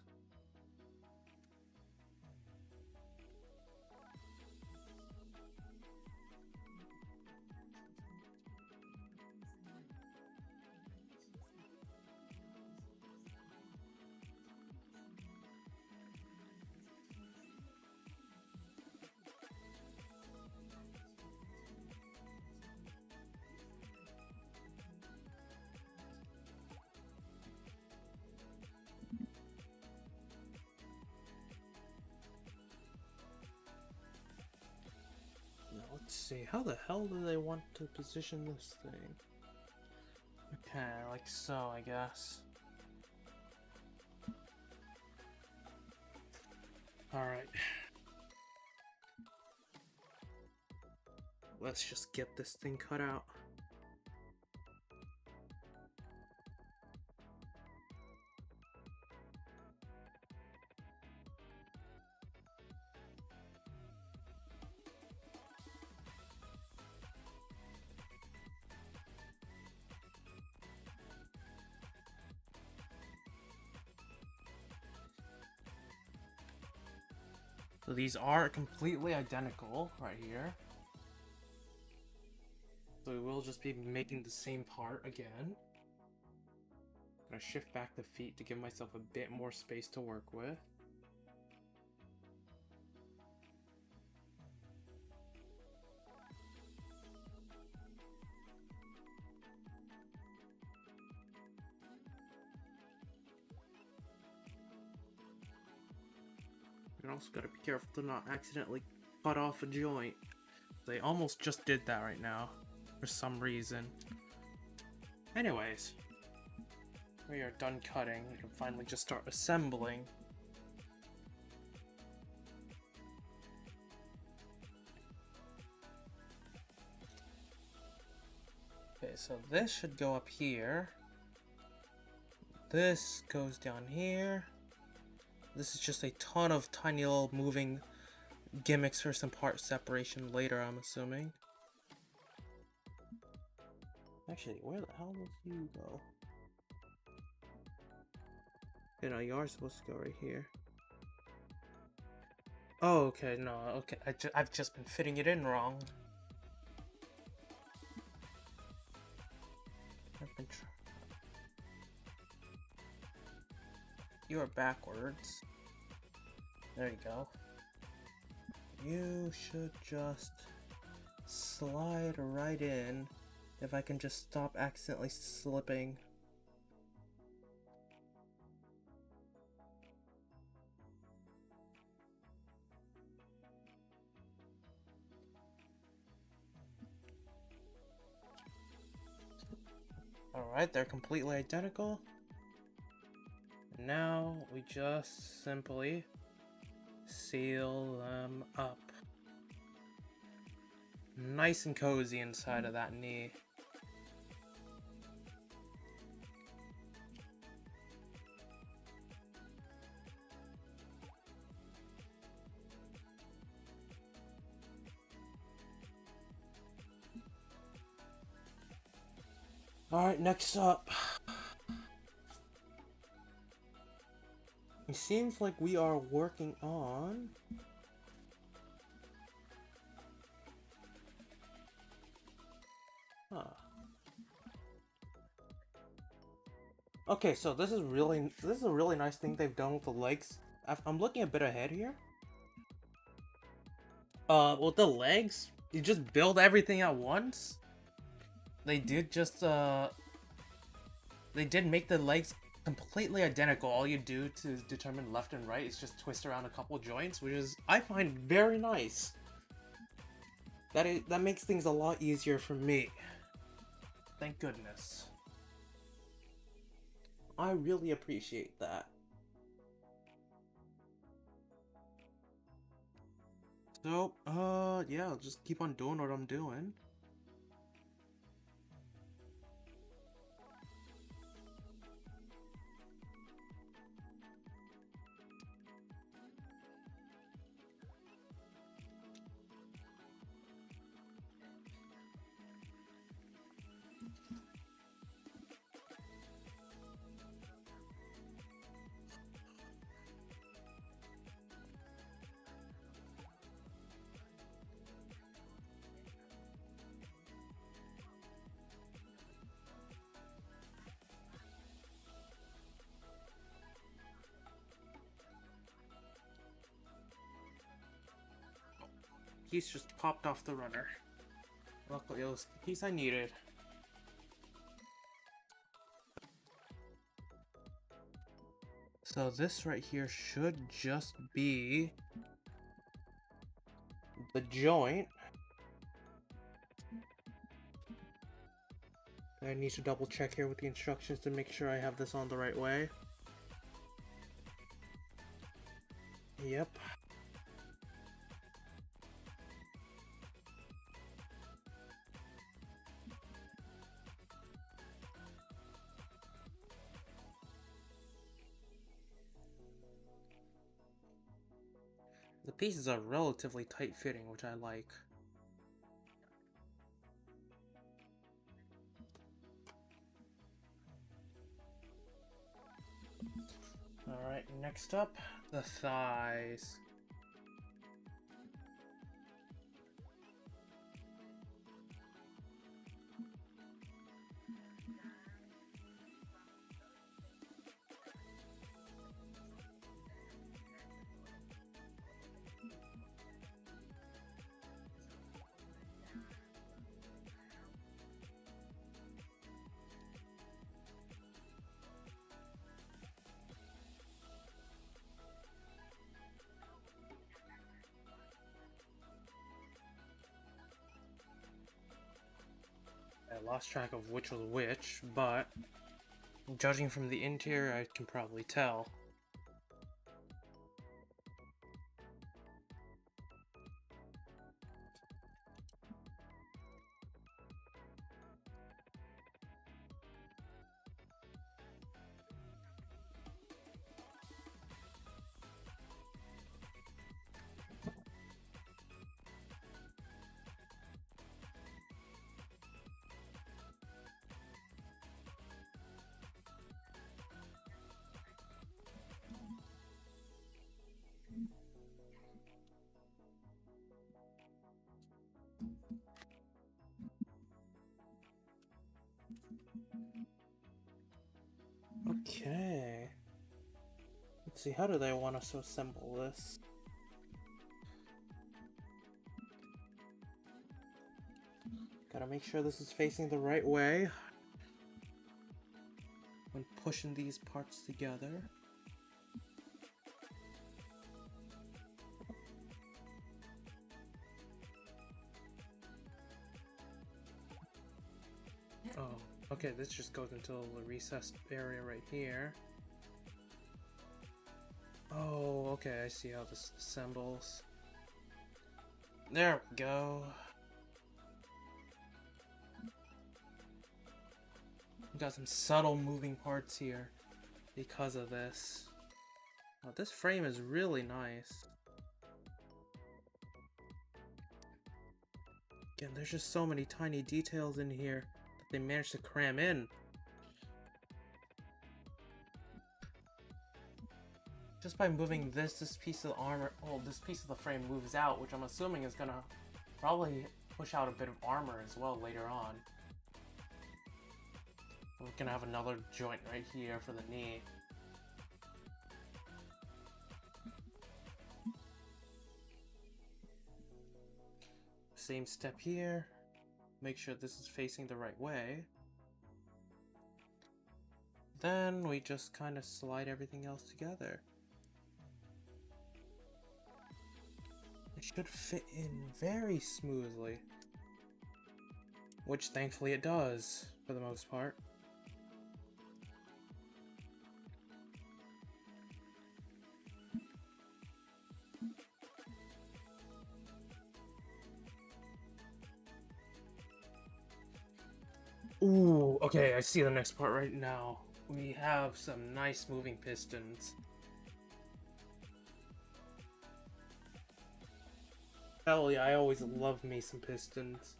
Let's see, how the hell do they want to position this thing? Okay, like so, I guess. Alright. Let's just get this thing cut out. So these are completely identical right here. So we will just be making the same part again. I'm gonna shift back the feet to give myself a bit more space to work with. You also gotta be careful to not accidentally cut off a joint. They almost just did that right now, for some reason. Anyways, we are done cutting. We can finally just start assembling. Okay, so this should go up here. This goes down here. This is just a ton of tiny little moving gimmicks for some part separation later, I'm assuming. Actually, where the hell does you go? You know, you are supposed to go right here. Oh, okay, no, okay. I've just been fitting it in wrong. You are backwards. There you go. You should just slide right in if I can just stop accidentally slipping. Alright, they're completely identical. Now we just simply seal them up. Nice and cozy inside of that knee. Alright, next up. It seems like we are working on... Huh. Okay, so this is a really nice thing they've done with the legs. I'm looking a bit ahead here. With the legs, you just build everything at once. They did just they did make the legs completely identical. All you do to determine left and right is just twist around a couple joints, which is, I find, very nice. That makes things a lot easier for me. Thank goodness. I really appreciate that. So, yeah, I'll just keep on doing what I'm doing. Piece just popped off the runner. Luckily, it was the piece I needed. So this right here should just be the joint. I need to double check here with the instructions to make sure I have this on the right way. Yep. The pieces are relatively tight fitting, which I like. Alright, next up, the thighs. I lost track of which was which, but judging from the interior, I can probably tell. Okay. Let's see, how do they want us to assemble this? Gotta make sure this is facing the right way when pushing these parts together. Oh, okay, this just goes into the recessed area right here. Oh, okay, I see how this assembles. There we go. We got some subtle moving parts here because of this. Oh, this frame is really nice. Again, there's just so many tiny details in here that they managed to cram in. Just by moving this piece of the armor, well, this piece of the frame moves out, which I'm assuming is gonna probably push out a bit of armor as well later on. We're gonna have another joint right here for the knee. Same step here. Make sure this is facing the right way. Then we just kind of slide everything else together. It should fit in very smoothly. Which thankfully it does, for the most part. Ooh, okay, I see the next part right now. We have some nice moving pistons. Hell yeah, I always love me some pistons.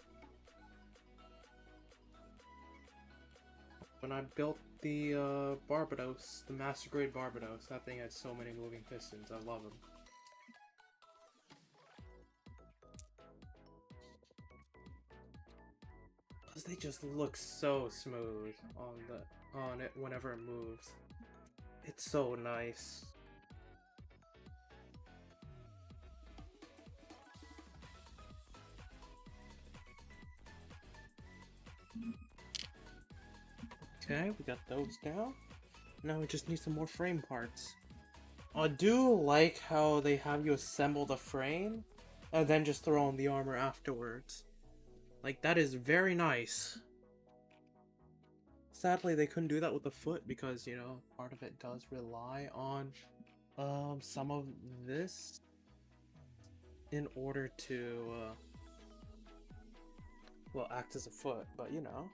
When I built the Barbados, the Master Grade Barbados, that thing had so many moving pistons. I love them. Because they just look so smooth on it whenever it moves. It's so nice. Okay, we got those down. Now we just need some more frame parts. I do like how they have you assemble the frame and then just throw on the armor afterwards. Like, that is very nice. Sadly, they couldn't do that with the foot because, you know, part of it does rely on some of this in order to well, act as a foot, but you know.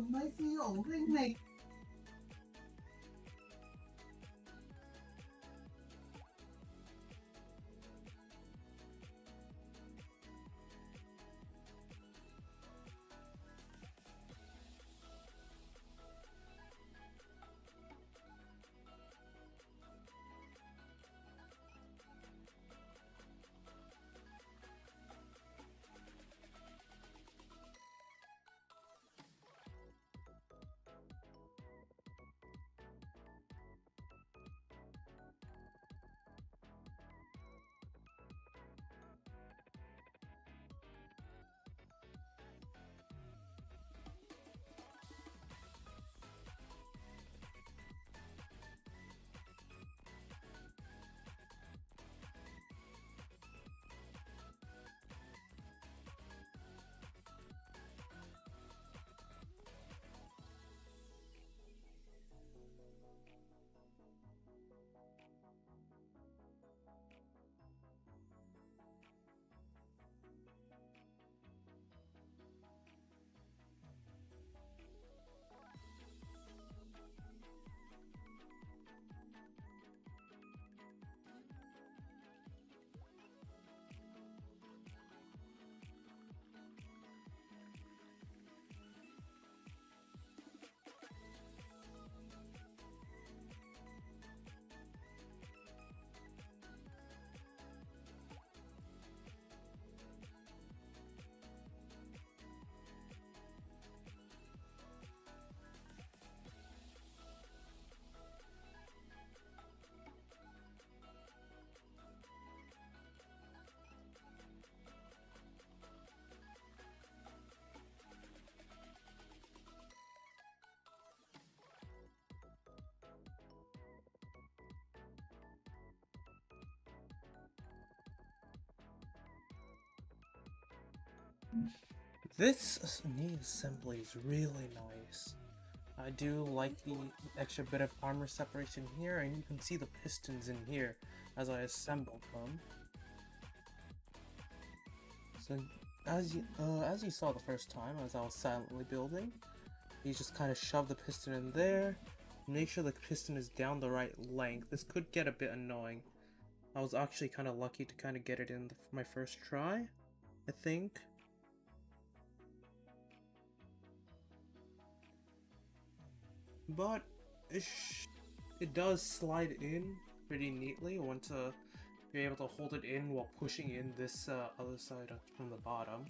Mấy cái ổ cái này This knee assembly is really nice. I do like the extra bit of armor separation here, and you can see the pistons in here as I assemble them. So, as you saw the first time, as I was silently building, you just kind of shove the piston in there, make sure the piston is down the right length. This could get a bit annoying. I was actually kind of lucky to kind of get it in my first try, I think. But it does slide in pretty neatly once you're able to hold it in while pushing in this other side from the bottom.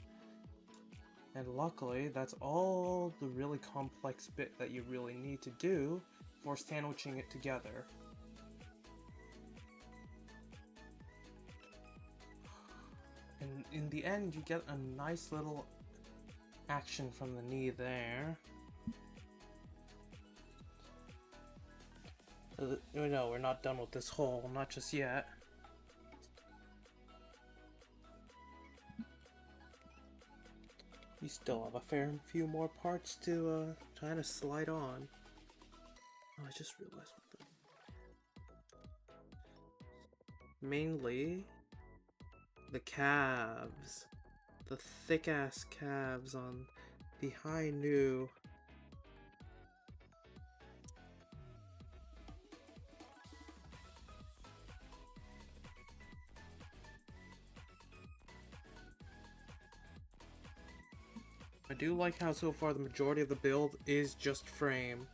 And luckily, that's all the really complex bit that you really need to do for sandwiching it together. And in the end, you get a nice little action from the knee there. No, we're not done with this hole, not just yet. We still have a fair few more parts to try to slide on. Oh, I just realized what mainly the calves. The thick ass calves on the high new. I do like how so far the majority of the build is just frame.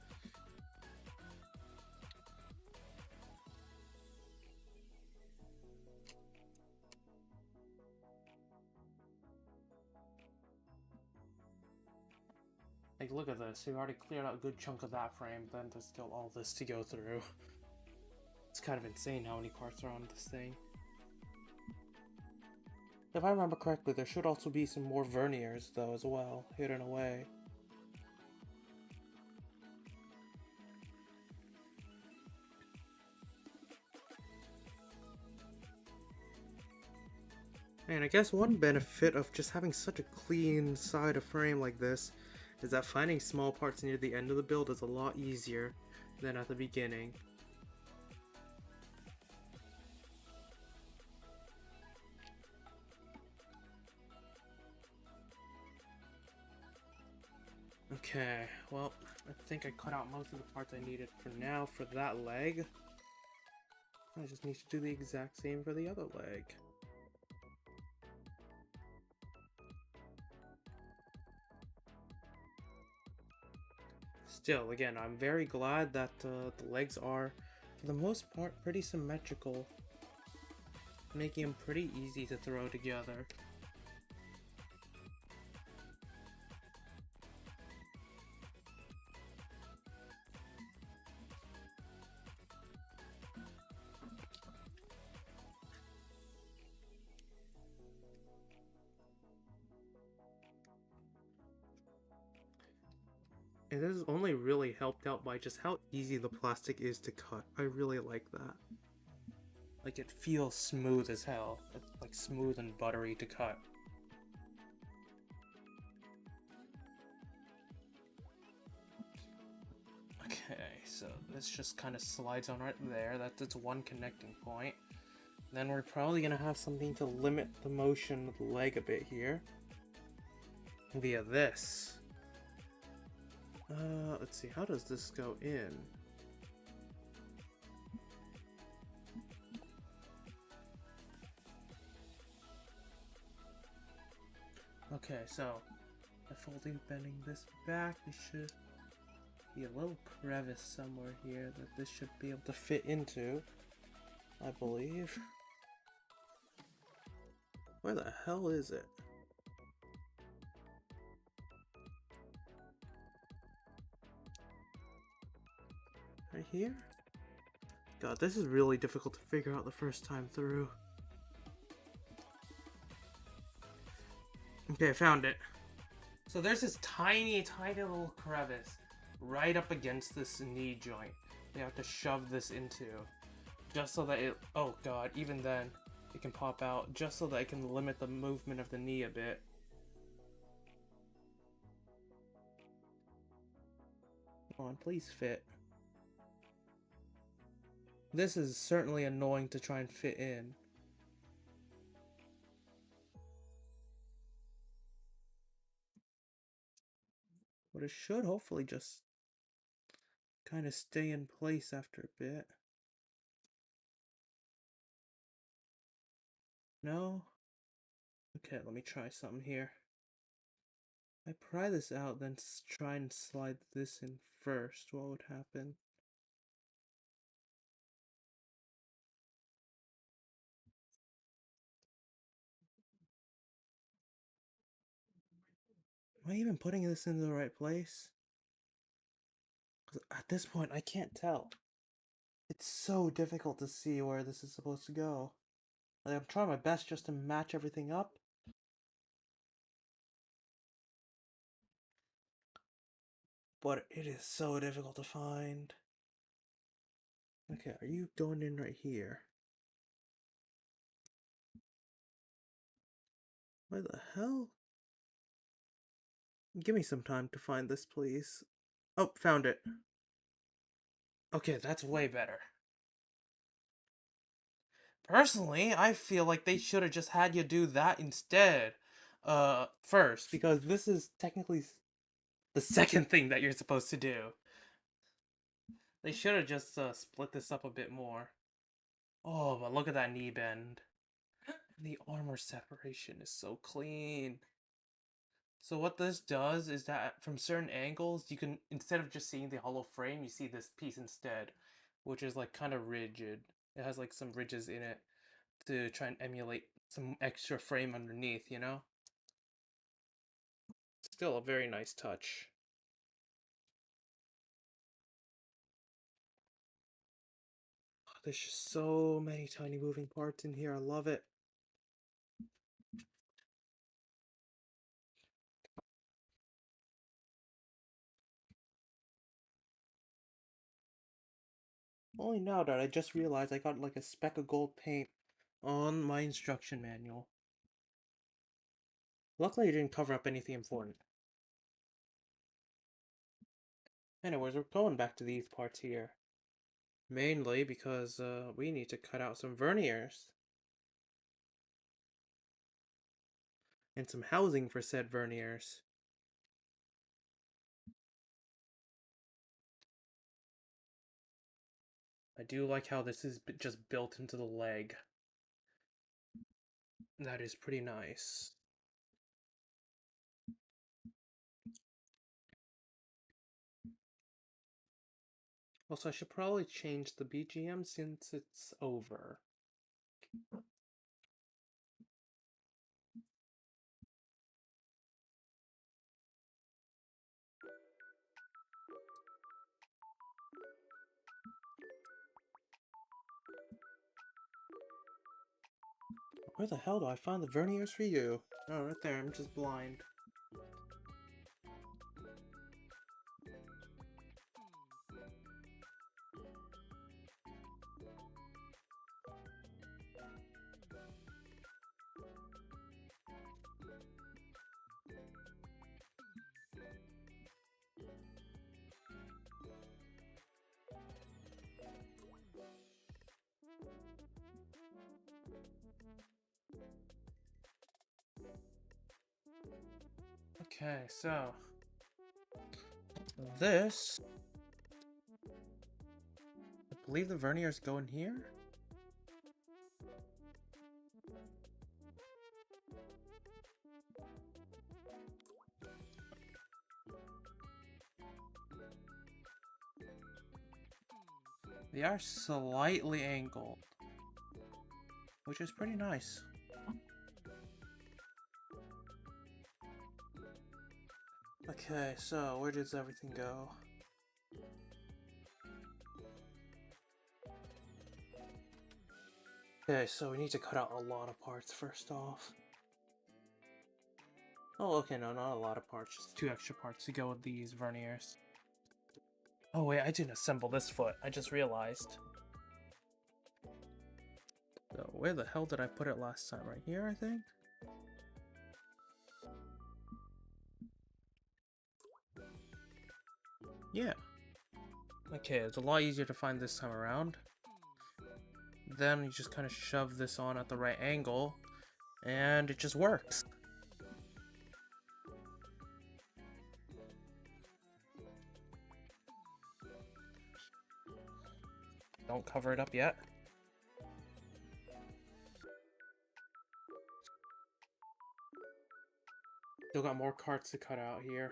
Like, look at this. We already cleared out a good chunk of that frame, then there's still all this to go through. It's kind of insane how many parts are on this thing. If I remember correctly, there should also be some more verniers, though, as well, hidden away. And I guess one benefit of just having such a clean side of frame like this is that finding small parts near the end of the build is a lot easier than at the beginning. Okay, well, I think I cut out most of the parts I needed for now for that leg. I just need to do the exact same for the other leg. Still, again, I'm very glad that the legs are, for the most part, pretty symmetrical, making them pretty easy to throw together. And this is only really helped out by just how easy the plastic is to cut. I really like that. Like, it feels smooth as hell. It's like smooth and buttery to cut. Okay, so this just kind of slides on right there. That's one connecting point. Then we're probably gonna have something to limit the motion of the leg a bit here. Via this. Let's see, how does this go in? Okay, so if only bending this back, there should be a little crevice somewhere here that this should be able to fit into, I believe. Where the hell is it? Right here? God, this is really difficult to figure out the first time through. Okay, I found it. So there's this tiny, tiny little crevice right up against this knee joint. They have to shove this into, just so that it, oh god, even then, it can pop out, just so that it can limit the movement of the knee a bit. Come on, please fit. This is certainly annoying to try and fit in. But it should hopefully just kind of stay in place after a bit. No? Okay, let me try something here. I pry this out, then try and slide this in first. What would happen? Am I even putting this into the right place? 'Cause at this point, I can't tell. It's so difficult to see where this is supposed to go. Like, I'm trying my best just to match everything up. But it is so difficult to find. Okay, are you going in right here? Where the hell? Give me some time to find this, please. Oh, found it. Okay, that's way better. Personally, I feel like they should have just had you do that instead. First, because this is technically the second thing that you're supposed to do. They should have just split this up a bit more. Oh, but look at that knee bend. The armor separation is so clean. So what this does is that from certain angles, you can, instead of just seeing the hollow frame, you see this piece instead, which is like kind of rigid. It has like some ridges in it to try and emulate some extra frame underneath, you know? Still a very nice touch. There's just so many tiny moving parts in here. I love it. Only now that I just realized I got like a speck of gold paint on my instruction manual. Luckily, it didn't cover up anything important. Anyways, we're going back to these parts here. Mainly because we need to cut out some verniers. And some housing for said verniers. I do like how this is just built into the leg. That is pretty nice. Also, I should probably change the BGM since it's over. Where the hell do I find the verniers for you? Oh, right there, I'm just blind. Okay, so this, I believe the verniers go in here. They are slightly angled, which is pretty nice. Okay, so where does everything go? Okay, so we need to cut out a lot of parts first off. Oh, okay, no, not a lot of parts, just 2 extra parts to go with these verniers. Oh wait, I didn't assemble this foot, I just realized. So where the hell did I put it last time? Right here, I think? Yeah. Okay, it's a lot easier to find this time around. Then you just kind of shove this on at the right angle, and it just works. Don't cover it up yet. Still got more carts to cut out here.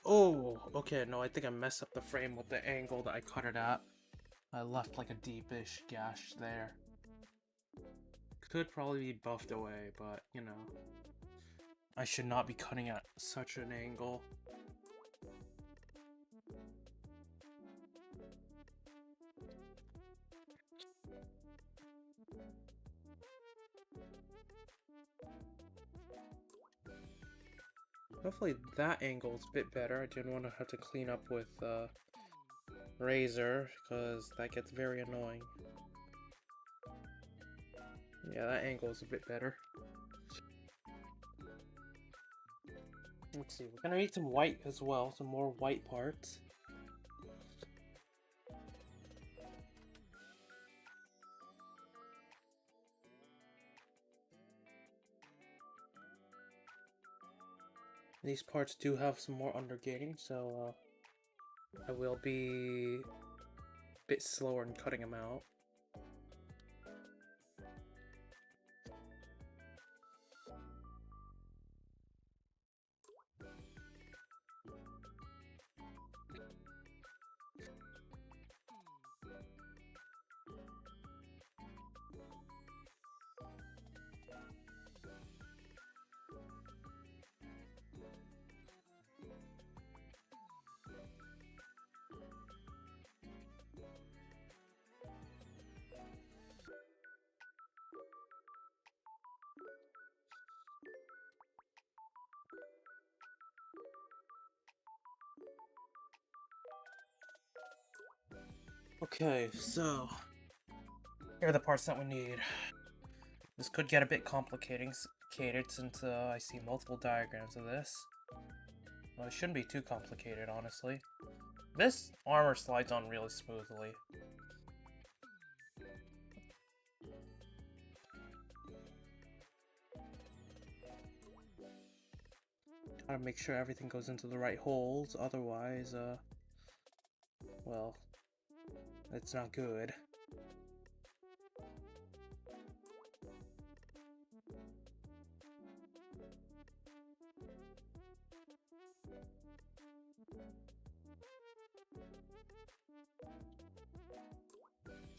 Oh, okay, no, I think I messed up the frame with the angle that I cut it at. I left like a deepish gash there. Could probably be buffed away, but, you know. I should not be cutting at such an angle. Hopefully that angle's a bit better. I didn't want to have to clean up with razor, because that gets very annoying. Yeah, that angle is a bit better. Let's see, we're gonna need some white as well, some more white parts. These parts do have some more undergating, so I will be a bit slower in cutting them out. Okay, so here are the parts that we need. This could get a bit complicated since I see multiple diagrams of this. Well, it shouldn't be too complicated, honestly. This armor slides on really smoothly. Gotta make sure everything goes into the right holes, otherwise, well, it's not good.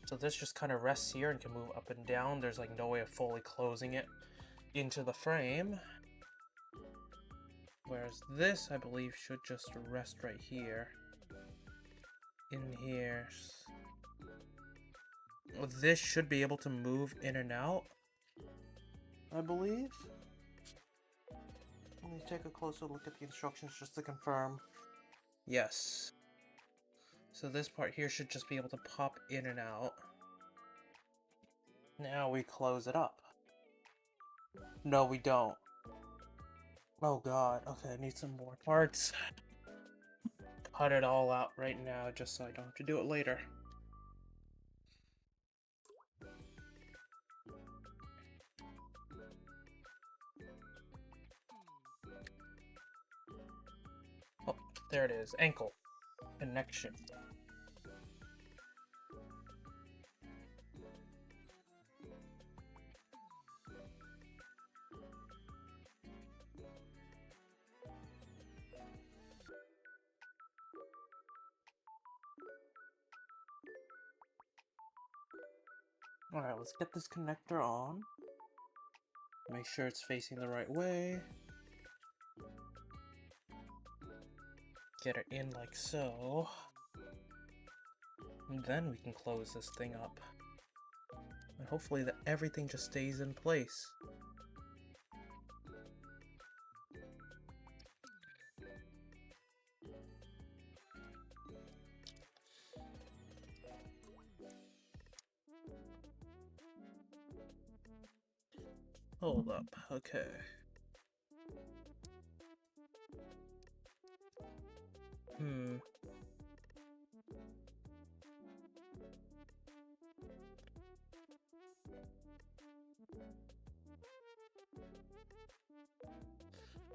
So this just kind of rests here and can move up and down. There's like no way of fully closing it into the frame. Whereas this, I believe, should just rest right here. In here. This should be able to move in and out, I believe. Let me take a closer look at the instructions just to confirm. Yes. So this part here should just be able to pop in and out. Now we close it up. No, we don't. Oh god, okay, I need some more parts. Cut it all out right now just so I don't have to do it later. Oh, there it is. Ankle. Connection. Alright, let's get this connector on. Make sure it's facing the right way. Get it in like so. And then we can close this thing up. And hopefully that everything just stays in place. Hold up, okay.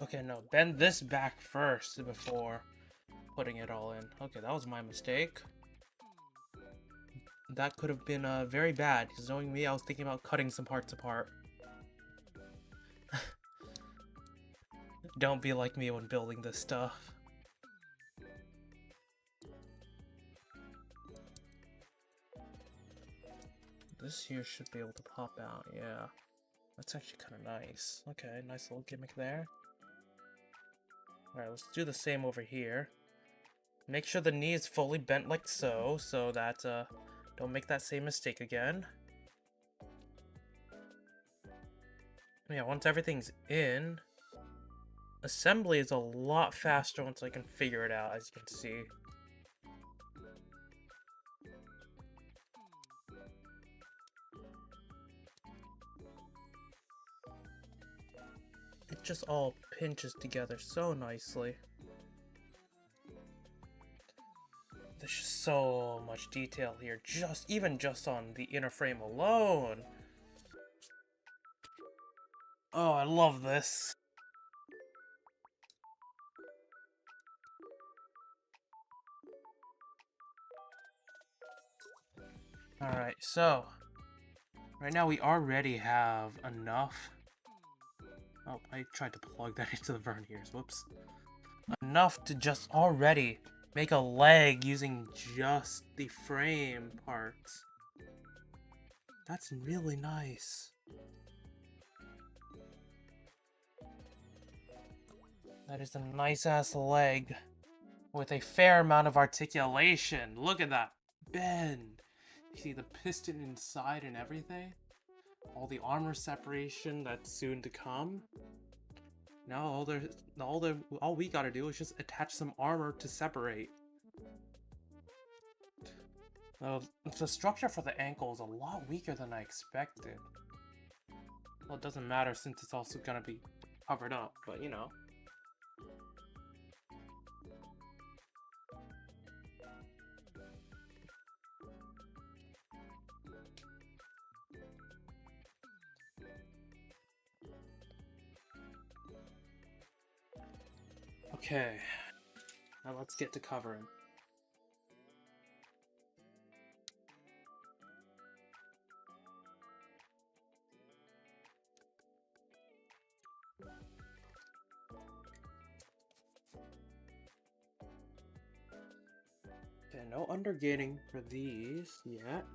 Okay, no, bend this back first before putting it all in. Okay, that was my mistake. That could have been very bad, because knowing me, I was thinking about cutting some parts apart. Don't be like me when building this stuff. This here should be able to pop out, yeah. That's actually kind of nice. Okay, nice little gimmick there. Alright, let's do the same over here. Make sure the knee is fully bent like so, so that, don't make that same mistake again. Yeah, once everything's in, assembly is a lot faster once I can figure it out, as you can see. It just all pinches together so nicely. There's just so much detail here, even just on the inner frame alone. Oh, I love this. Alright, so right now we already have enough. Oh, I tried to plug that into the verniers, whoops. Enough to just already make a leg using just the frame parts. That's really nice. That is a nice-ass leg with a fair amount of articulation. Look at that bend. You see the piston inside and everything? All the armor separation that's soon to come. Now all we gotta do is just attach some armor to separate. The structure for the ankle is a lot weaker than I expected. Well, it doesn't matter since it's also gonna be covered up, but you know. Okay, now let's get to covering. Okay, no undergating for these yet.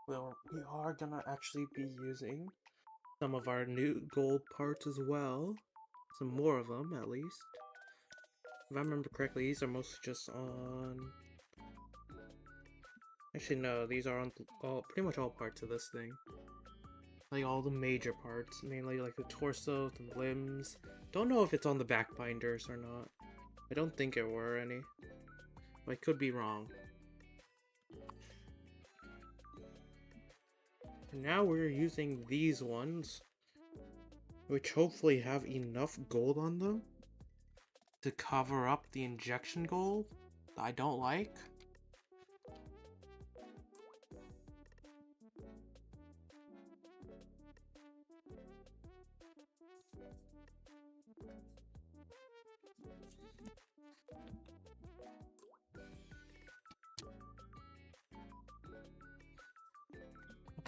Well, we are gonna actually be using some of our new gold parts as well. Some more of them, at least. If I remember correctly, these are mostly just on... Actually, no, these are on pretty much all parts of this thing. Like all the major parts, mainly like the torso, the limbs. Don't know if it's on the back binders or not. I don't think there were any. But I could be wrong. Now we're using these ones, which hopefully have enough gold on them to cover up the injection gold that I don't like.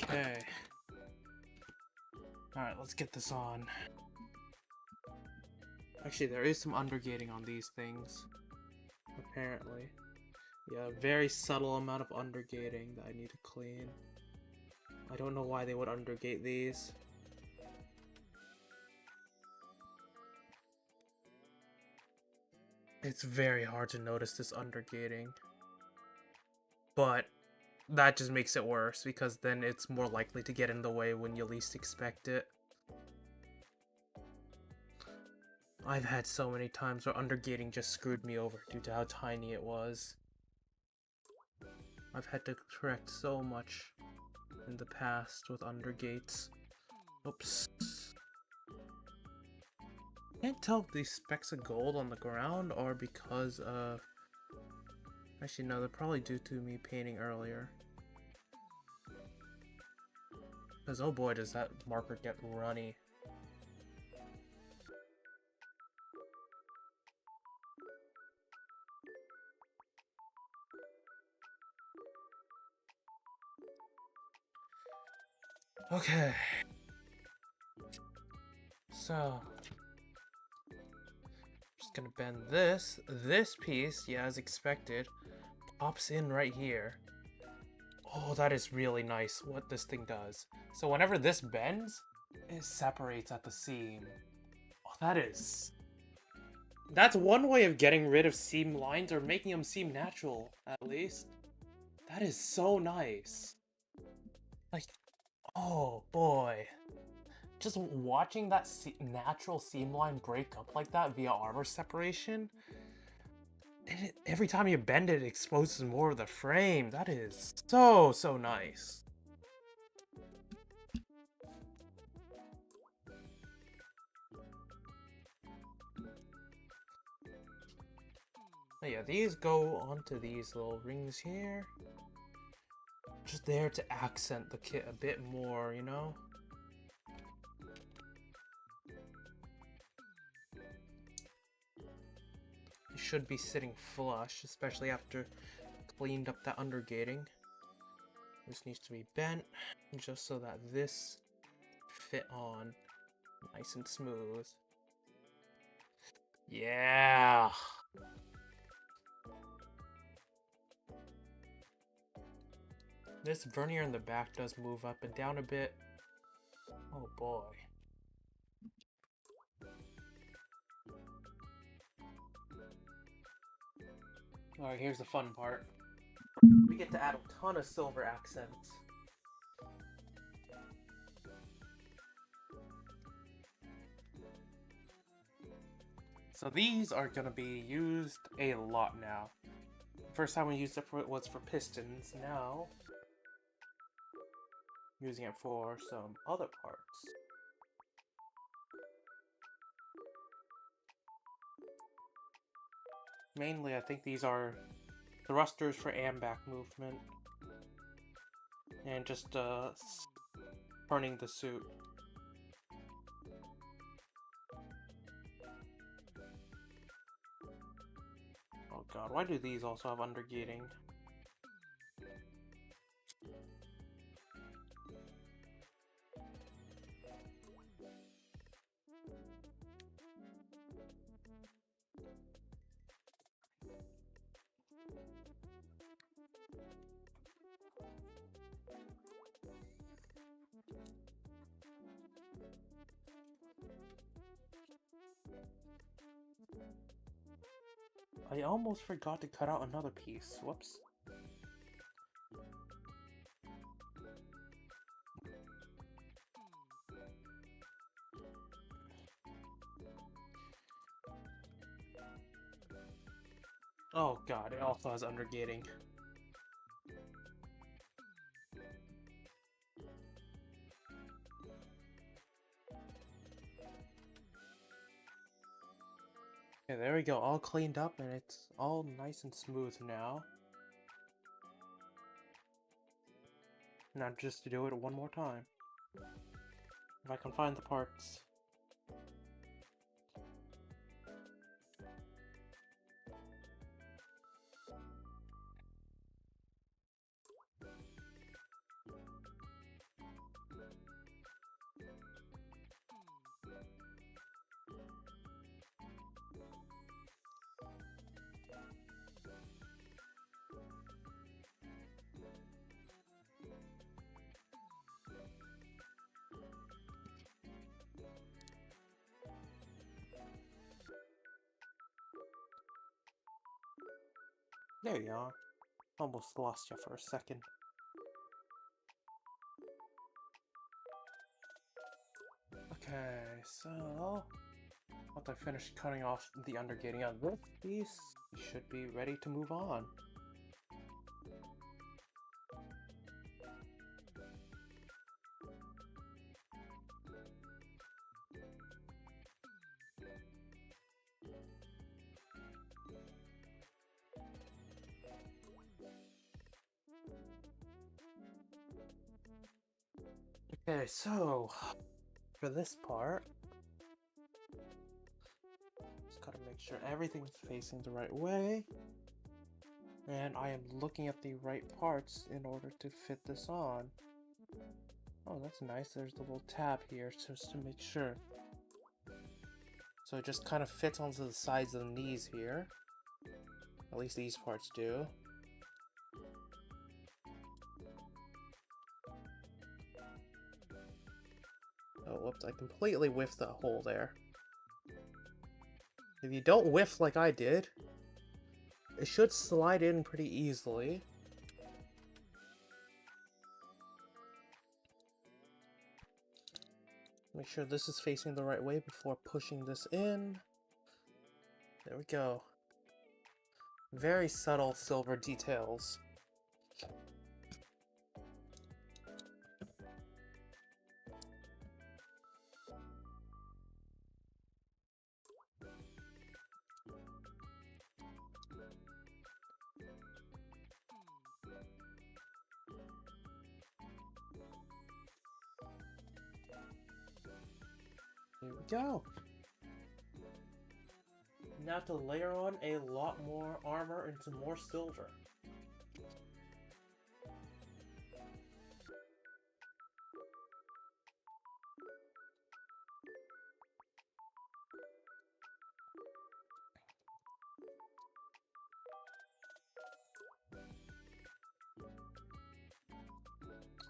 Okay. Alright, let's get this on. Actually, there is some undergating on these things. Apparently. Yeah, very subtle amount of undergating that I need to clean. I don't know why they would undergate these. It's very hard to notice this undergating. But that just makes it worse, because then it's more likely to get in the way when you least expect it. I've had so many times where undergating just screwed me over due to how tiny it was. I've had to correct so much in the past with undergates. Oops. Can't tell if these specks of gold on the ground are because of... Actually, no, they're probably due to me painting earlier. Because, oh boy, does that marker get runny. Okay. So... just gonna bend this. This piece, yeah, as expected, pops in right here. Oh, that is really nice what this thing does. So whenever this bends, it separates at the seam. Oh, that is... That's one way of getting rid of seam lines, or making them seem natural, at least. That is so nice. Like, oh boy. Just watching that natural seam line break up like that via armor separation, and every time you bend it, it exposes more of the frame. That is so, so nice. Oh yeah, these go onto these little rings here. Just there to accent the kit a bit more, you know? It should be sitting flush, especially after cleaned up that undergating. This needs to be bent, just so that this fit on nice and smooth. Yeah! This vernier in the back does move up and down a bit. Oh boy. Alright, here's the fun part. We get to add a ton of silver accents. So these are gonna be used a lot now. First time we used it was for pistons, now using it for some other parts. Mainly, I think these are thrusters for back movement, and just turning the suit. Oh god, why do these also have undergating? I almost forgot to cut out another piece. Whoops. Oh god, it also has undergating. Okay, there we go, all cleaned up and it's all nice and smooth now. Now just to do it one more time. If I can find the parts. There you are. Almost lost you for a second. Okay, so once I finish cutting off the undergating on this piece, we should be ready to move on. Okay, so for this part, just gotta make sure everything's facing the right way, and I am looking at the right parts in order to fit this on. Oh, that's nice. There's the little tab here just to make sure. So it just kind of fits onto the sides of the knees here. At least these parts do. Oh, whoops, I completely whiffed the hole there. If you don't whiff like I did, it should slide in pretty easily. Make sure this is facing the right way before pushing this in. There we go. Very subtle silver details. There we go. Now to layer on a lot more armor and some more silver.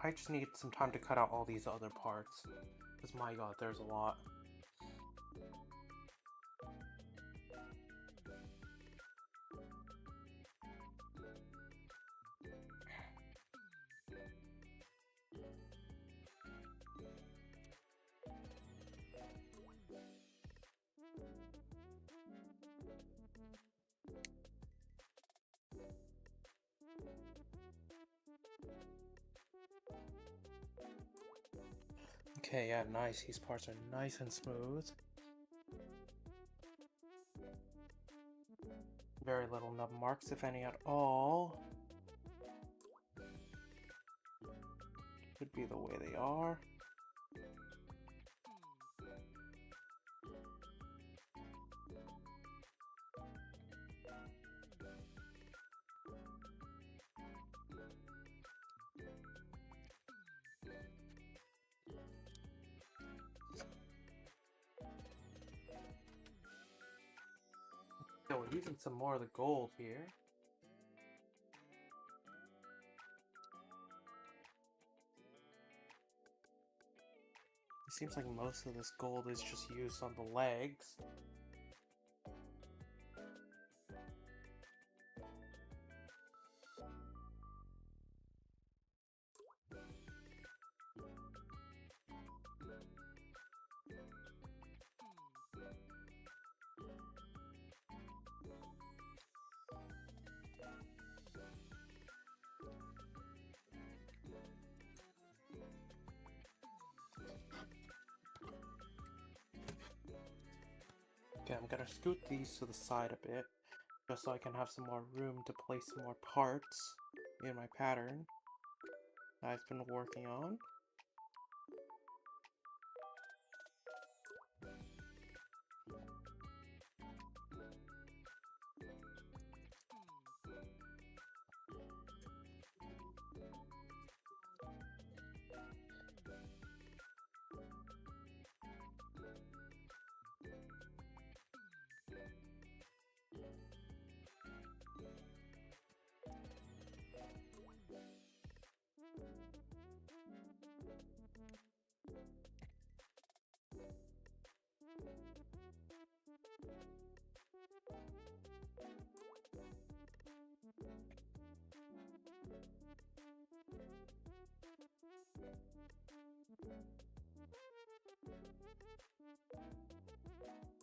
I just need some time to cut out all these other parts. Because my god, there's a lot. Okay, yeah, nice. These parts are nice and smooth. Very little nub marks, if any at all. Could be the way they are. So we're using some more of the gold here. It seems like most of this gold is just used on the legs. Okay, I'm gonna scoot these to the side a bit, just so I can have some more room to place some more parts in my pattern that I've been working on.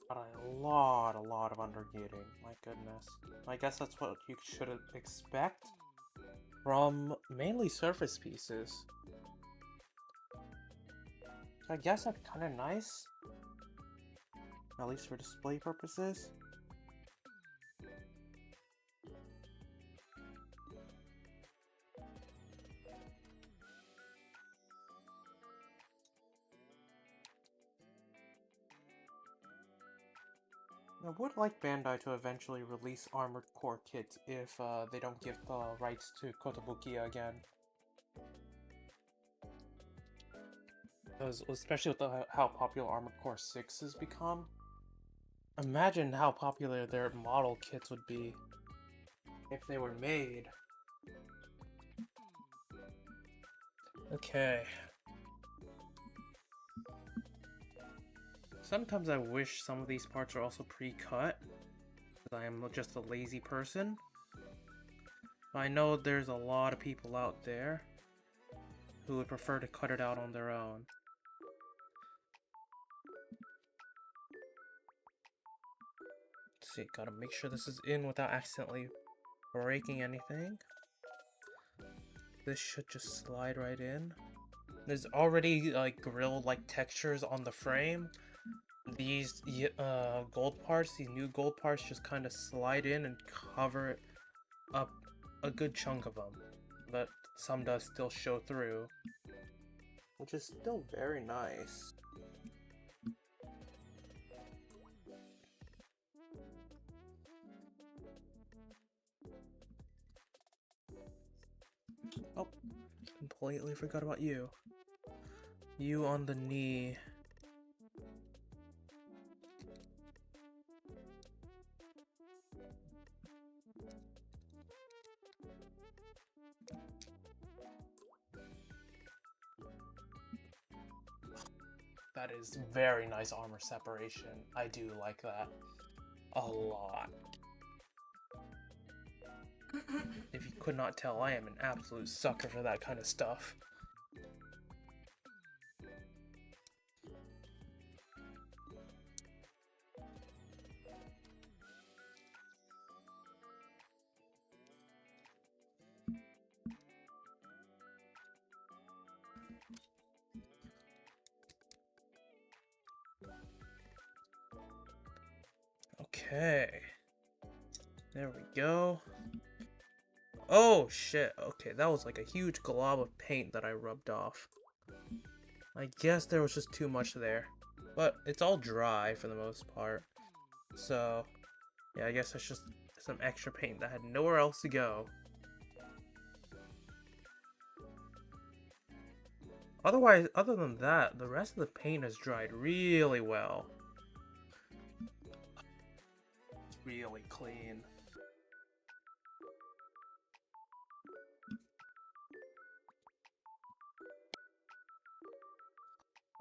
Got a lot of undergating, my goodness. I guess that's what you should expect from mainly surface pieces. I guess that's kind of nice, at least for display purposes. I would like Bandai to eventually release Armored Core kits if they don't give the rights to Kotobukiya again. Because, especially with how popular Armored Core 6 has become, Imagine how popular their model kits would be if they were made. Okay. Sometimes I wish some of these parts are also pre-cut, because I am just a lazy person. But I know there's a lot of people out there who would prefer to cut it out on their own. Let's see, gotta make sure this is in without accidentally breaking anything. This should just slide right in. There's already like grill-like textures on the frame. These gold parts, these new gold parts, just kind of slide in and cover up a good chunk of them. But some does still show through, which is still very nice. Oh, completely forgot about you. You on the knee. That is very nice armor separation. I do like that a lot. If you could not tell, I am an absolute sucker for that kind of stuff. Okay. There we go. Oh shit, okay, that was like a huge glob of paint that I rubbed off. I guess there was just too much there. But it's all dry for the most part. So, yeah, I guess that's just some extra paint that had nowhere else to go. Otherwise, other than that, the rest of the paint has dried really well. It's really clean.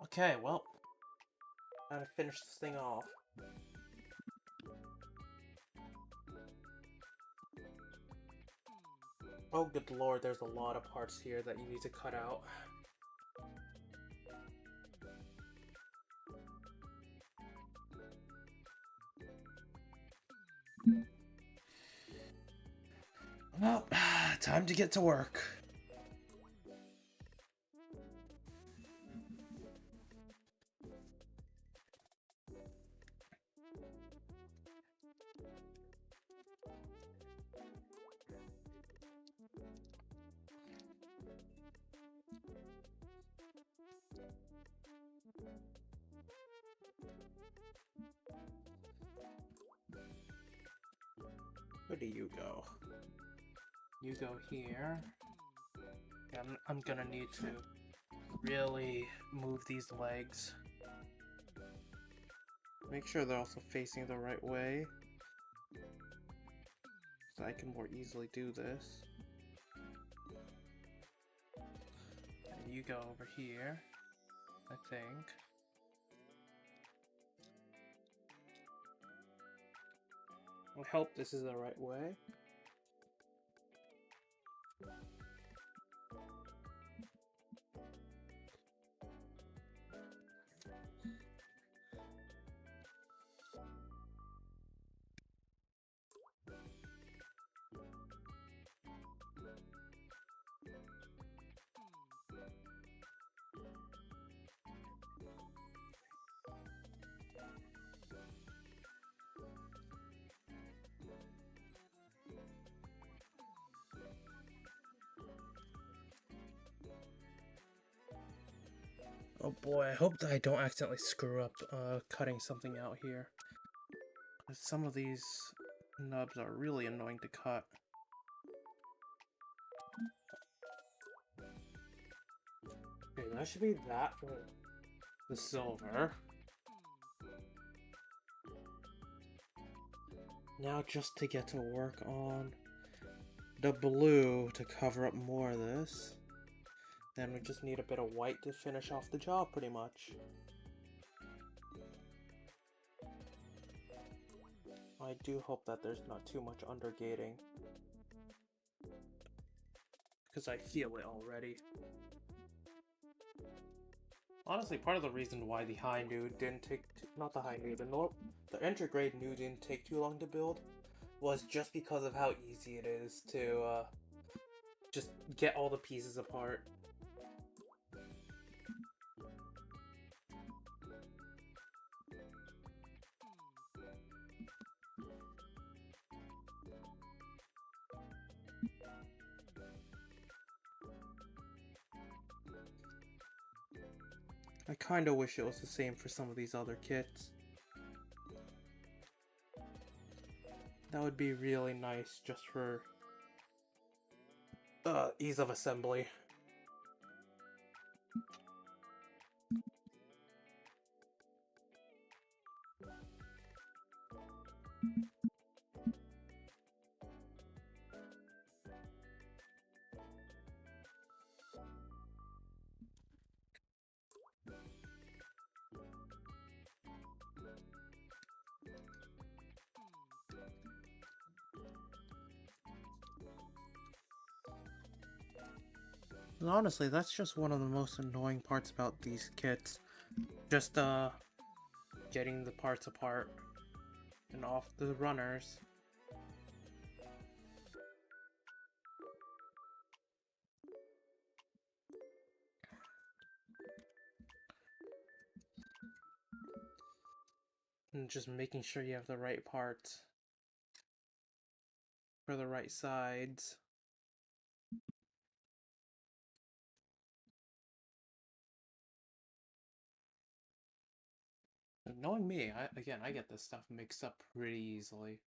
Okay, well, gotta finish this thing off. Oh, good lord, there's a lot of parts here that you need to cut out. Well, time to get to work. Where do you go? You go here. Yeah, I'm gonna need to really move these legs. Make sure they're also facing the right way, so I can more easily do this. And you go over here, I think. I hope this is the right way. Oh boy, I hope that I don't accidentally screw up cutting something out here. Some of these nubs are really annoying to cut. Okay, that should be that for the silver. Now just to get to work on the blue to cover up more of this. Then we just need a bit of white to finish off the job, pretty much. I do hope that there's not too much undergating, because I feel it already. Honestly, part of the reason why the high new didn't take, not the high new, the intergrade new didn't take too long to build, was just because of how easy it is to just get all the pieces apart. I kinda wish it was the same for some of these other kits. That would be really nice just for ease of assembly. And honestly, that's just one of the most annoying parts about these kits. Just, getting the parts apart and off the runners. And just making sure you have the right parts for the right sides. And knowing me, I get this stuff mixed up pretty easily.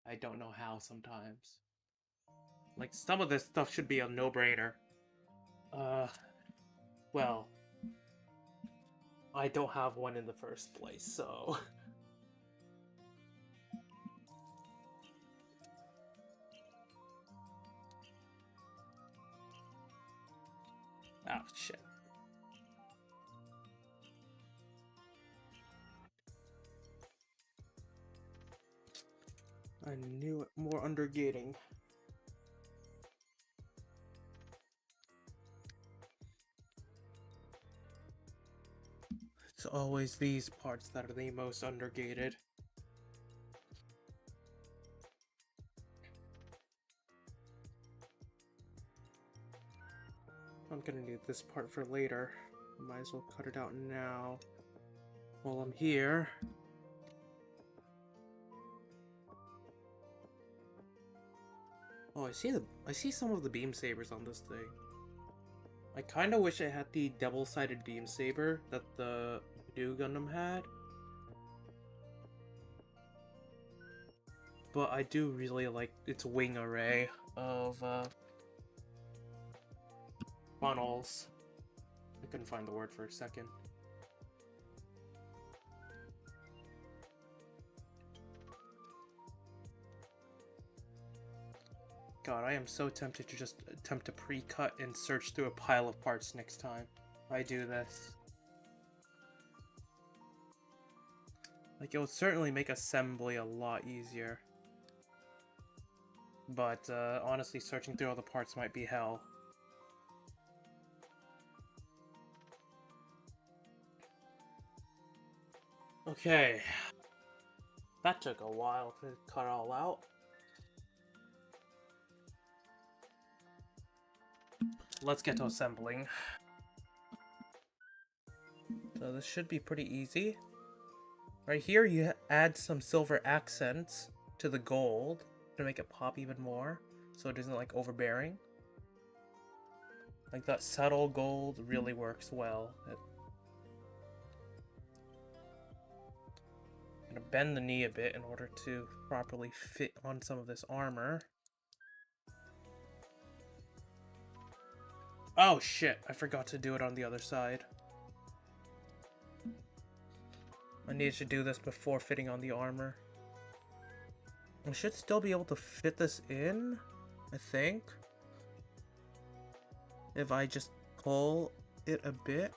I don't know how sometimes. Like, some of this stuff should be a no-brainer. Well, I don't have one in the first place, so... Oh, shit. I knew it. More undergating. It's always these parts that are the most undergated. I'm gonna need this part for later. Might as well cut it out now while I'm here. Oh, I see some of the beam sabers on this thing. I kinda wish I had the double-sided beam saber that the new Gundam had. But I do really like its wing array of funnels. I couldn't find the word for a second. God, I am so tempted to just attempt to pre-cut and search through a pile of parts next time I do this. Like, it would certainly make assembly a lot easier. But, honestly, searching through all the parts might be hell. Okay. That took a while to cut all out. Let's get to assembling. So this should be pretty easy. Right here, you add some silver accents to the gold to make it pop even more, so it isn't like overbearing. Like that subtle gold really works well. I'm gonna bend the knee a bit in order to properly fit on some of this armor. Oh shit, I forgot to do it on the other side. I needed to do this before fitting on the armor. I should still be able to fit this in, I think. If I just pull it a bit.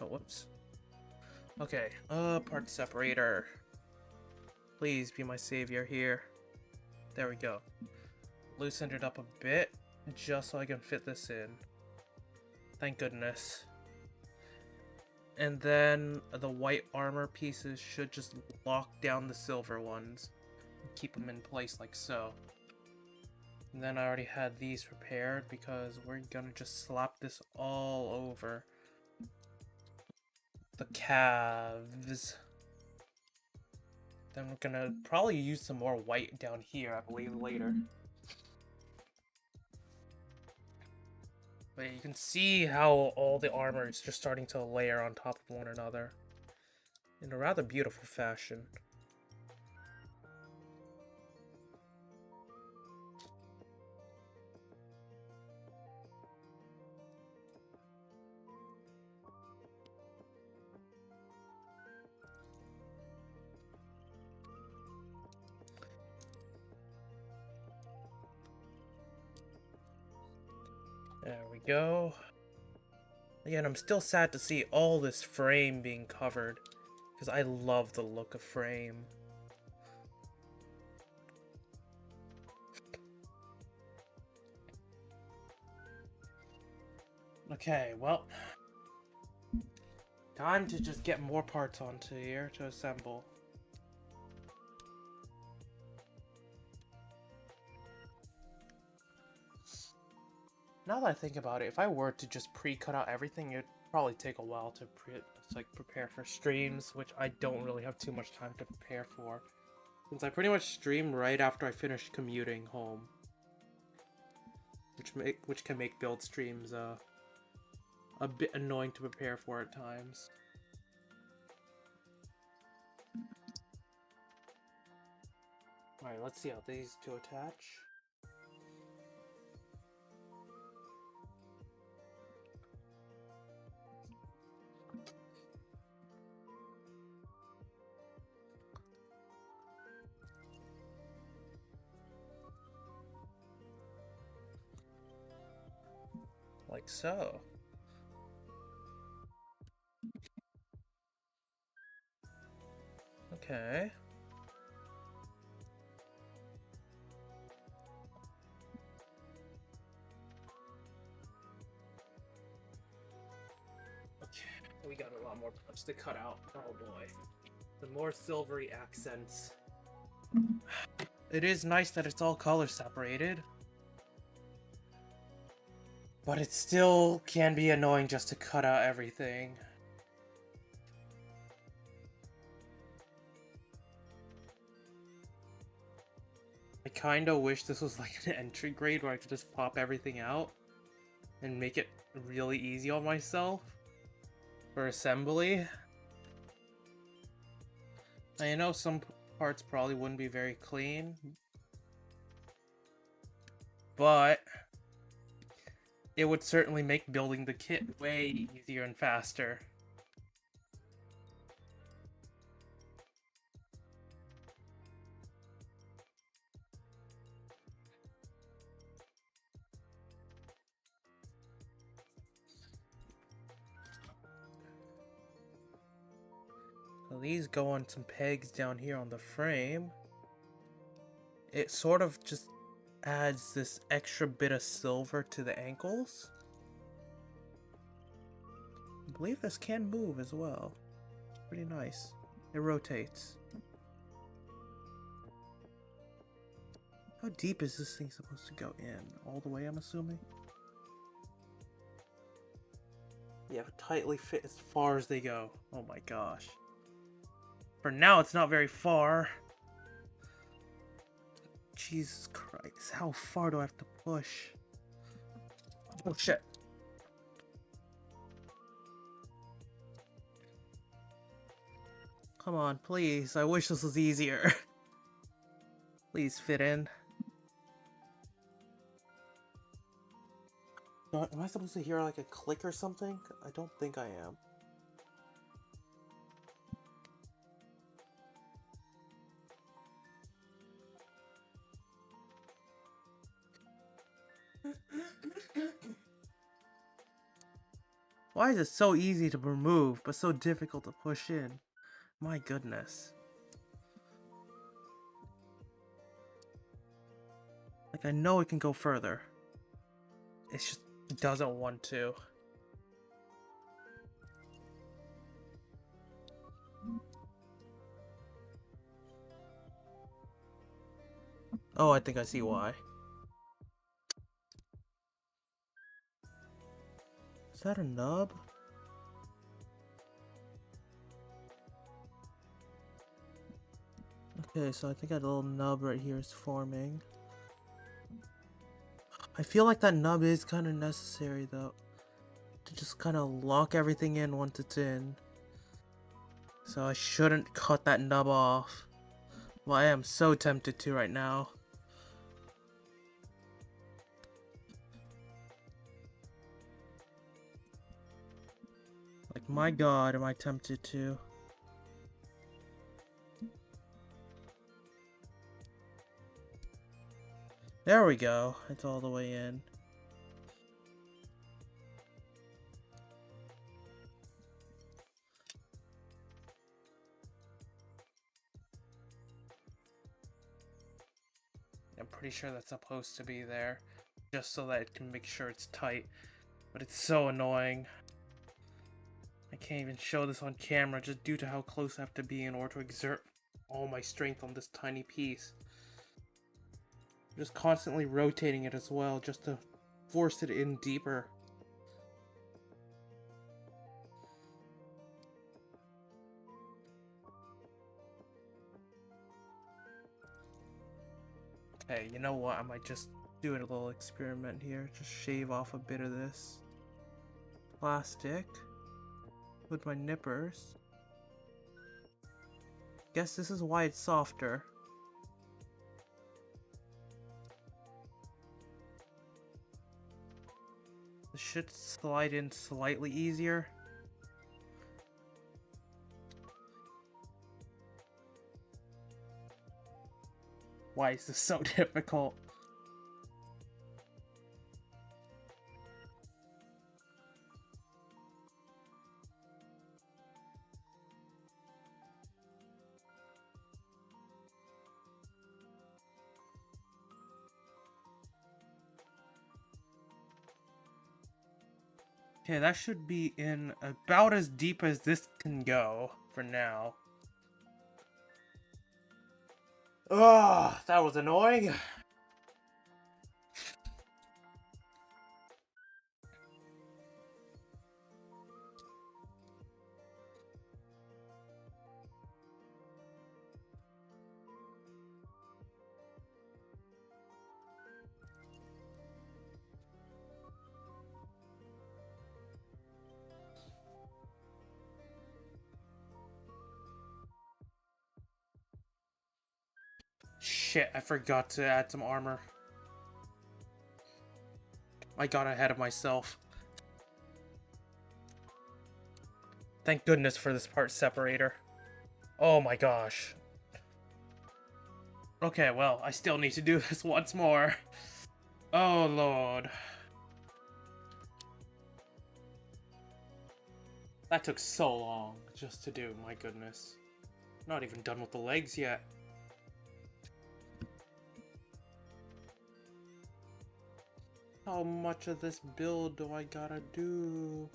Oh, whoops. Okay, part separator. Please be my savior here. There we go. Loosened it up a bit, just so I can fit this in. Thank goodness. And then the white armor pieces should just lock down the silver ones. And keep them in place like so. And then I already had these prepared because we're gonna just slap this all over the calves. Then we're gonna probably use some more white down here, I believe, later. But you can see how all the armor is just starting to layer on top of one another in a rather beautiful fashion. There we go. Again, I'm still sad to see all this frame being covered, because I love the look of frame. Okay, well, time to just get more parts onto here to assemble. Now that I think about it, if I were to just pre-cut out everything, it'd probably take a while to prepare for streams, which I don't really have too much time to prepare for, since I pretty much stream right after I finish commuting home, which can make build streams a bit annoying to prepare for at times. Alright, let's see how these two attach. Like so. Okay. Okay, we got a lot more parts to cut out. Oh boy. The more silvery accents. It is nice that it's all color separated, but it still can be annoying just to cut out everything. I kinda wish this was like an entry grade where I could just pop everything out and make it really easy on myself for assembly. I know some parts probably wouldn't be very clean, but it would certainly make building the kit way easier and faster. So these go on some pegs down here on the frame. It sort of just adds this extra bit of silver to the ankles. I believe this can move as well. It's pretty nice. It rotates. How deep is this thing supposed to go in? All the way, I'm assuming? Yeah, tightly fit as far as they go. Oh my gosh. For now, it's not very far. Jesus Christ, how far do I have to push? Oh shit. Come on, please. I wish this was easier. Please fit in. Am I supposed to hear like a click or something? I don't think I am. Why is it so easy to remove, but so difficult to push in? My goodness. Like, I know it can go further. It's just, it doesn't want to. Oh, I think I see why. Is that a nub? Okay, so I think that little nub right here is forming. I feel like that nub is kind of necessary though, to just kind of lock everything in once it's in. So I shouldn't cut that nub off. Well, I am so tempted to right now. Like, my god, am I tempted to. There we go. It's all the way in. I'm pretty sure that's supposed to be there, just so that it can make sure it's tight. But it's so annoying. I can't even show this on camera just due to how close I have to be in order to exert all my strength on this tiny piece. I'm just constantly rotating it as well, just to force it in deeper. Okay, you know what? I might just do a little experiment here. Just shave off a bit of this plastic with my nippers. Guess this is why it's softer. This should slide in slightly easier. Why is this so difficult? Okay, that should be in about as deep as this can go for now. Ugh, that was annoying. Shit, I forgot to add some armor. I got ahead of myself. Thank goodness for this part separator. Oh my gosh. Okay, well, I still need to do this once more. Oh lord. That took so long just to do, my goodness. Not even done with the legs yet. How much of this build do I gotta do?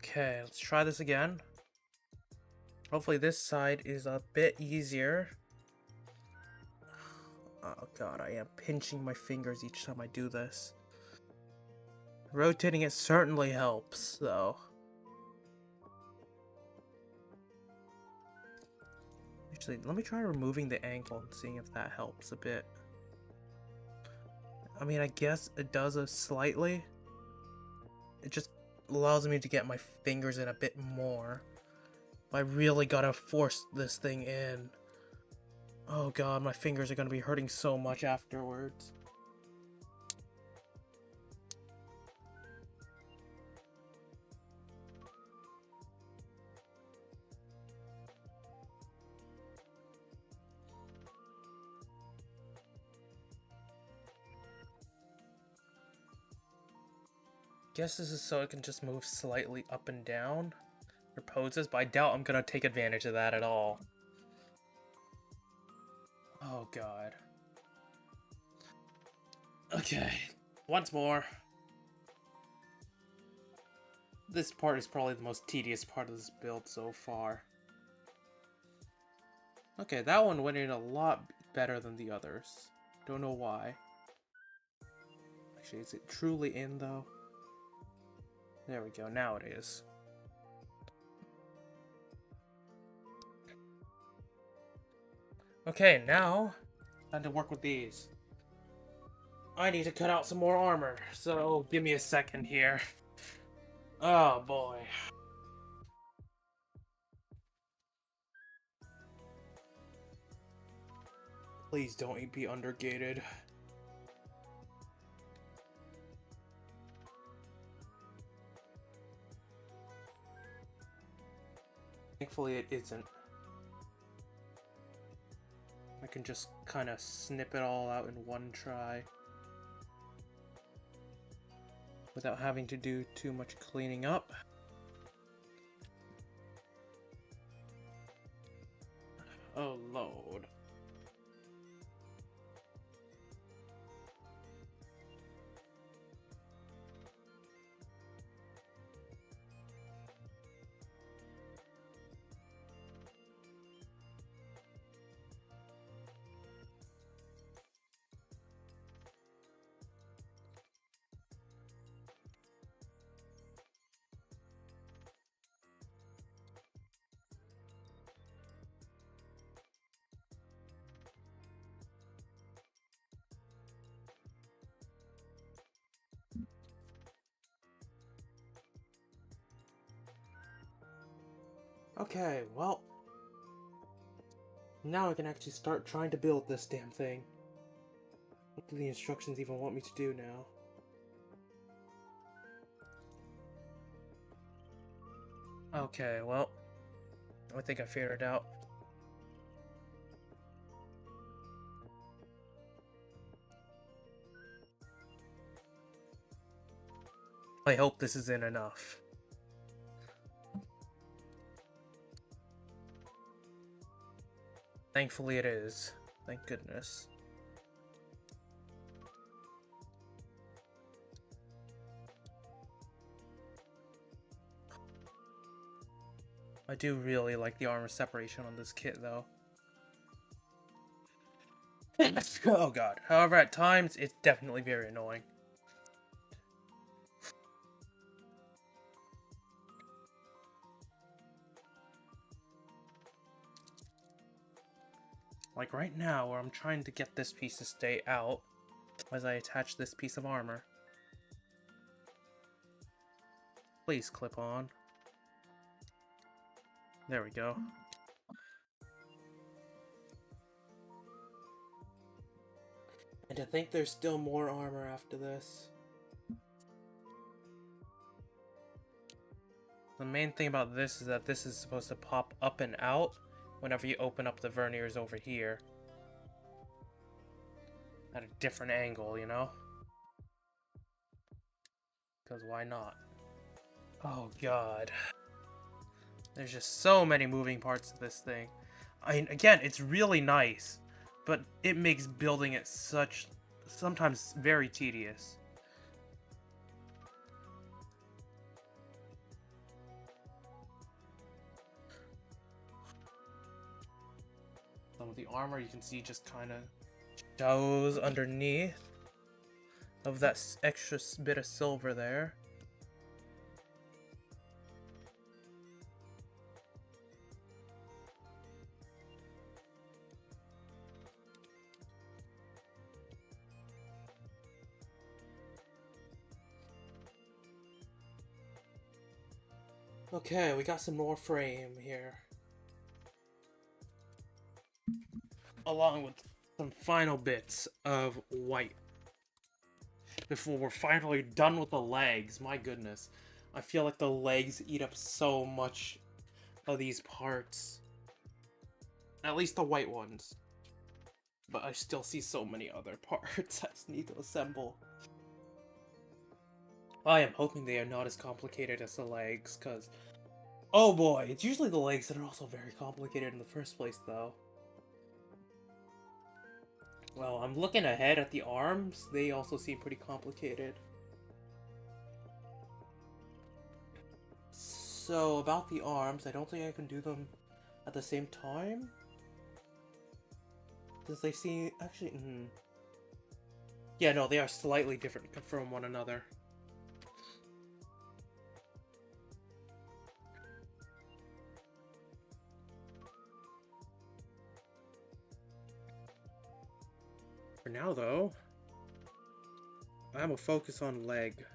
Okay, let's try this again. Hopefully this side is a bit easier. Oh god, I am pinching my fingers each time I do this. Rotating it certainly helps, though. Actually, let me try removing the ankle and seeing if that helps a bit. I mean, I guess it does a slightly. It just allows me to get my fingers in a bit more. But I really gotta force this thing in. Oh god, my fingers are gonna be hurting so much afterwards. Guess this is so it can just move slightly up and down for poses, but I doubt I'm gonna take advantage of that at all. Oh god. Okay, once more. This part is probably the most tedious part of this build so far. Okay, that one went in a lot better than the others. Don't know why. Actually, is it truly in though? There we go, now it is. Okay, now, time to work with these. I need to cut out some more armor, so give me a second here. Oh boy. Please don't be undergated. Thankfully it isn't. I can just kind of snip it all out in one try. Without having to do too much cleaning up. Oh, load. Okay, well, now I can actually start trying to build this damn thing. What do the instructions even want me to do now? Okay, well, I think I figured it out. I hope this isn't enough. Thankfully it is. Thank goodness. I do really like the armor separation on this kit, though. Oh god. However, at times, it's definitely very annoying. Like right now, where I'm trying to get this piece to stay out as I attach this piece of armor. Please clip on. There we go. And to think there's still more armor after this. The main thing about this is that this is supposed to pop up and out whenever you open up the verniers over here. At a different angle, you know? Because why not? Oh god. There's just so many moving parts to this thing. I mean, again, it's really nice, but it makes building it sometimes very tedious. Some of the armor you can see just kind of shows underneath of that extra bit of silver there. Okay, we got some more frame here. Along with some final bits of white. Before we're finally done with the legs. My goodness. I feel like the legs eat up so much of these parts. At least the white ones. But I still see so many other parts I just need to assemble. I am hoping they are not as complicated as the legs, because... Oh boy, it's usually the legs that are also very complicated in the first place, though. Well, I'm looking ahead at the arms. They also seem pretty complicated. So, about the arms, I don't think I can do them at the same time. Since they seem... Actually, yeah, no, they are slightly different from one another. For now, though, I'm a focus on leg.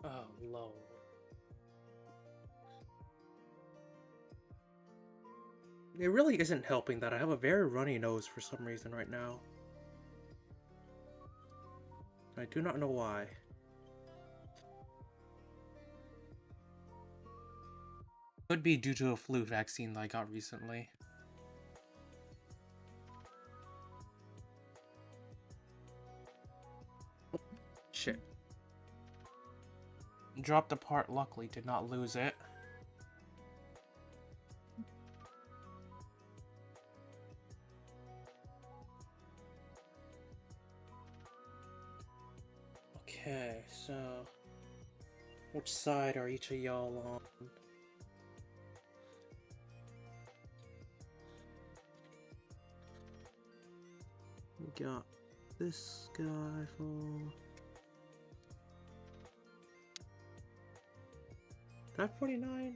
Oh, Lord. It really isn't helping that I have a very runny nose for some reason right now. I do not know why. Could be due to a flu vaccine that I got recently. Shit. Dropped the part, luckily did not lose it. Okay, so... Which side are each of y'all on? We got this guy for... 549?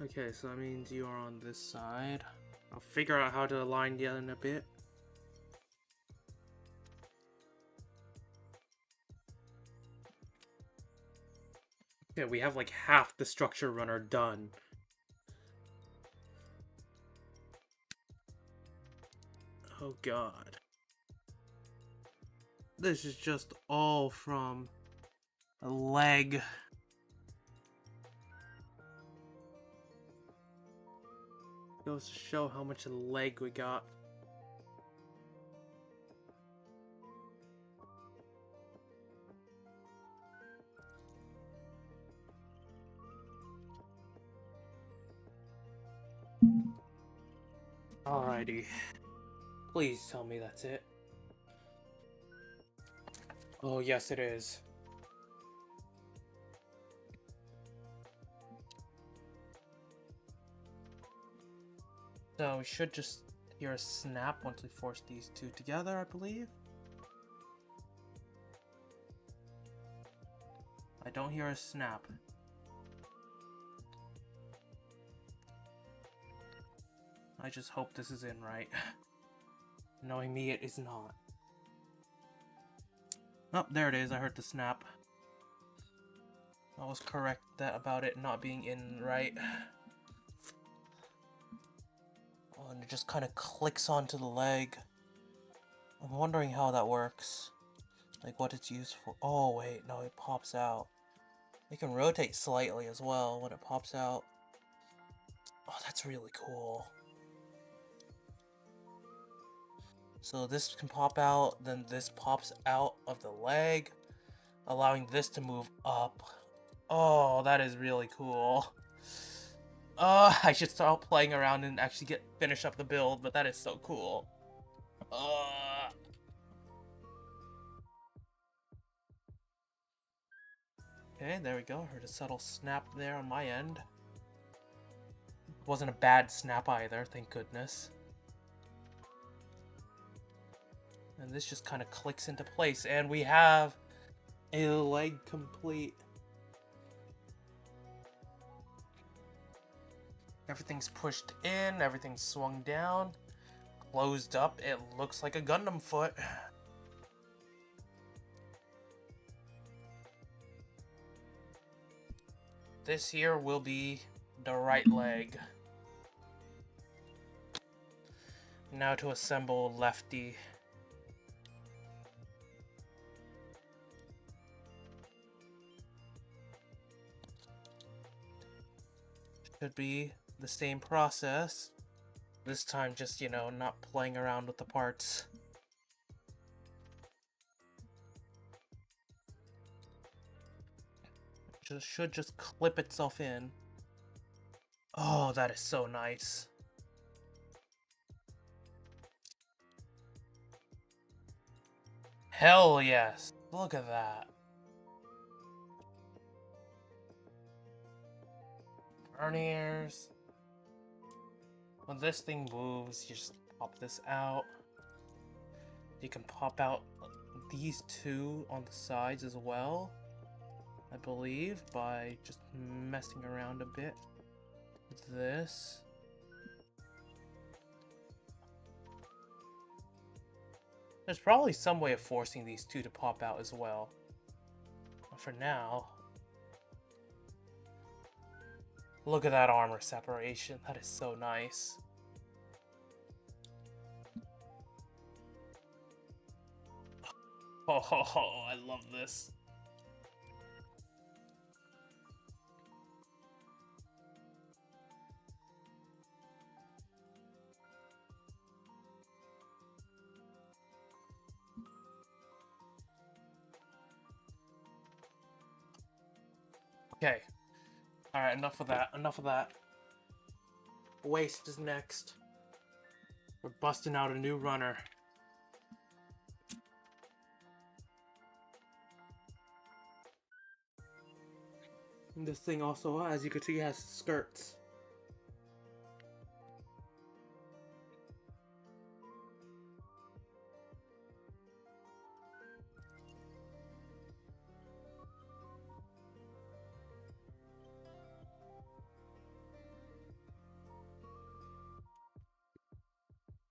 Okay, so that means you are on this side. I'll figure out how to align you in a bit. Yeah, we have like half the structure runner done. Oh god. This is just all from a leg. Goes to show how much leg we got. Alrighty. Please tell me that's it. Oh, yes it is. So we should just hear a snap once we force these two together, I believe. I don't hear a snap. I just hope this is in right. Knowing me, it is not. Oh, there it is. I heard the snap. I was correct about it not being in right. Oh, and it just kind of clicks onto the leg. I'm wondering how that works. Like, what it's used for. Oh, wait. No, it pops out. It can rotate slightly as well when it pops out. Oh, that's really cool. So this can pop out, then this pops out of the leg, allowing this to move up. Oh, that is really cool. I should start playing around and actually finish up the build, but that is so cool. Okay, there we go. Heard a subtle snap there on my end. Wasn't a bad snap either, thank goodness. And this just kind of clicks into place, and we have a leg complete. Everything's pushed in, everything's swung down, closed up. It looks like a Gundam foot. This here will be the right leg. Now to assemble lefty. Should be the same process. This time just, you know, not playing around with the parts. Should just clip itself in. Oh, that is so nice. Hell yes. Look at that. Verniers. When this thing moves, you just pop this out. You can pop out these two on the sides as well, I believe, by just messing around a bit with this. There's probably some way of forcing these two to pop out as well. But for now, look at that armor separation. That is so nice. Oh, I love this. Okay. Alright, enough of that. Enough of that. Waist is next. We're busting out a new runner. And this thing also, as you can see, has skirts.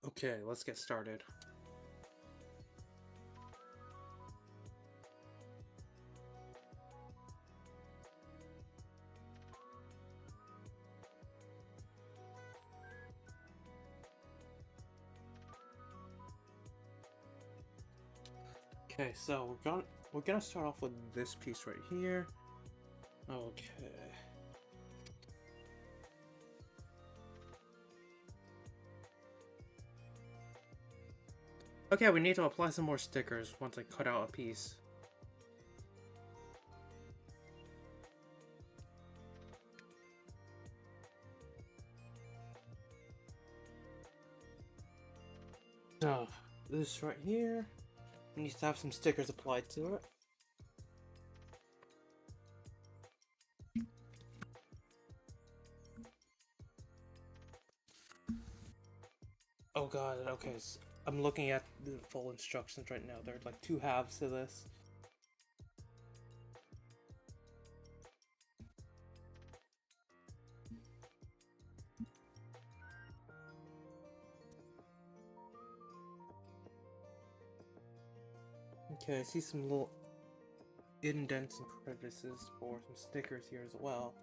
Okay, let's get started. Okay, so we're gonna start off with this piece right here. Okay. Okay, we need to apply some more stickers once I cut out a piece. So, this right here needs to have some stickers applied to it. Oh god, okay, so I'm looking at the full instructions right now. There are like two halves to this. Okay, I see some little indents and crevices for some stickers here as well.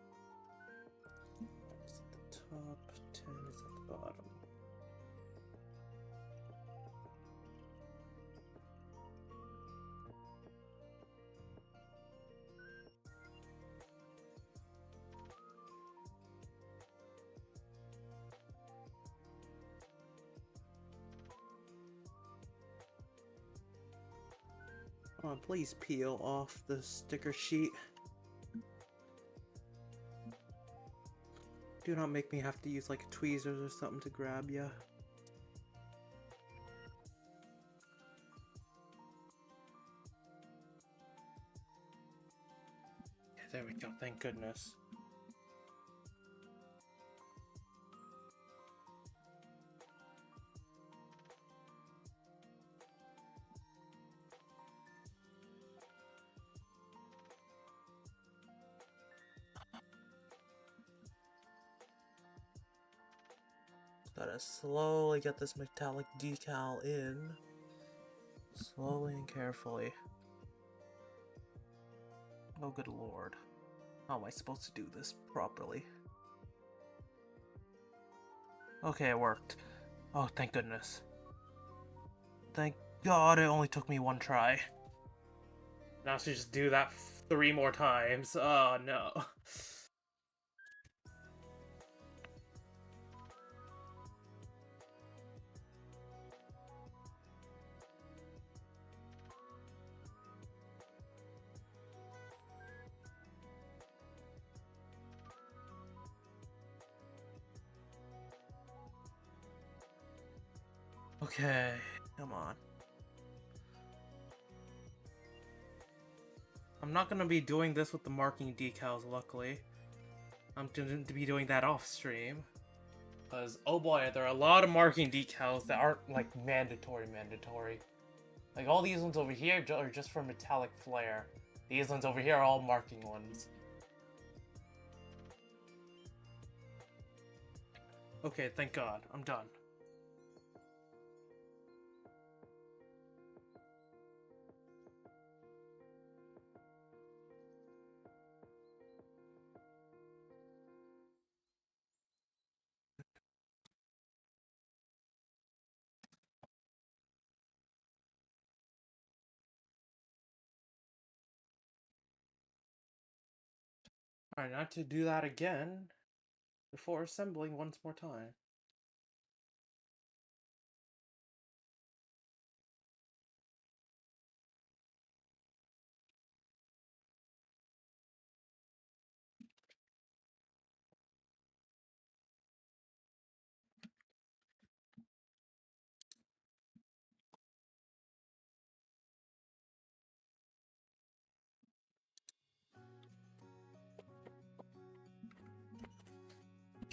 That's at the top, 10 is at the bottom. Come on, please peel off the sticker sheet. Do not make me have to use like tweezers or something to grab ya. there we go, thank goodness. Gotta slowly get this metallic decal in. Slowly and carefully. Oh, good lord. How am I supposed to do this properly? Okay, it worked. Oh, thank goodness. Thank God it only took me one try. Now I should just do that 3 more times. Oh, no. Okay, come on. I'm not gonna be doing this with the marking decals, luckily. I'm going to be doing that off stream. Because, oh boy, there are a lot of marking decals that aren't, like, mandatory. Like, all these ones over here are just for metallic flare. These ones over here are all marking ones. Okay, thank God. I'm done. Alright, not to do that again before assembling once more time.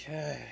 Okay.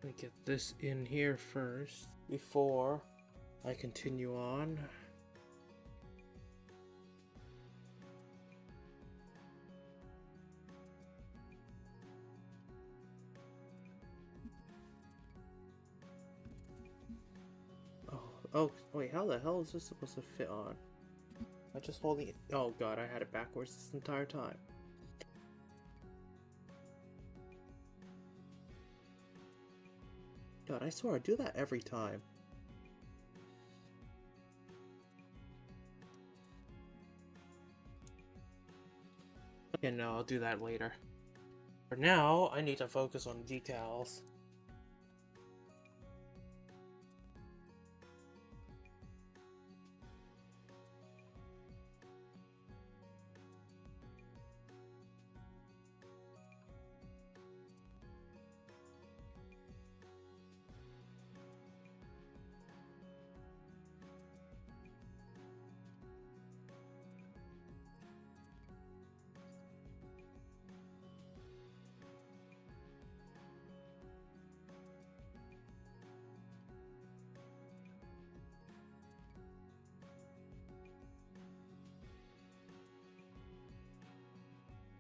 Let me get this in here first before I continue on. Oh, wait, how the hell is this supposed to fit on? I just holding it. Oh god, I had it backwards this entire time. God, I swear I do that every time. Okay, no, I'll do that later. For now, I need to focus on decals.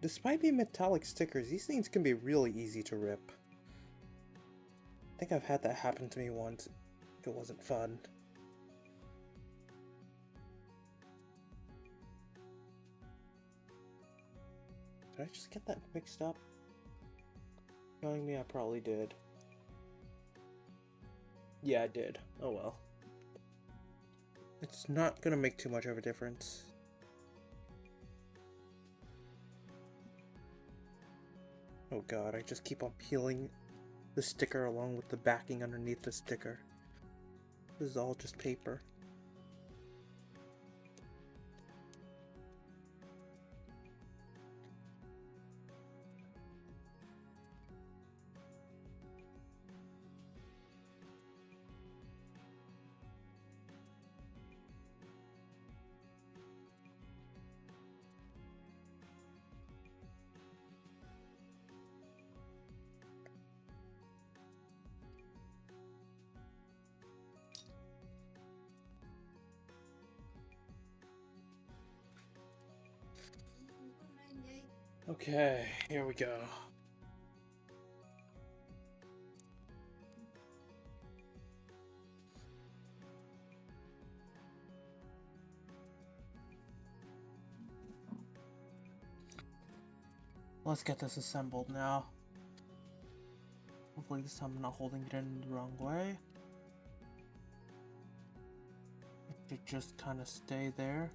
Despite being metallic stickers, these things can be really easy to rip. I think I've had that happen to me once. It wasn't fun. Did I just get that mixed up? Knowing me, I probably did. Yeah, I did. Oh well. It's not gonna make too much of a difference. Oh god, I just keep on peeling the sticker along with the backing underneath the sticker. This is all just paper. Okay, here we go. Let's get this assembled now. Hopefully this time I'm not holding it in the wrong way. It should just kind of stay there,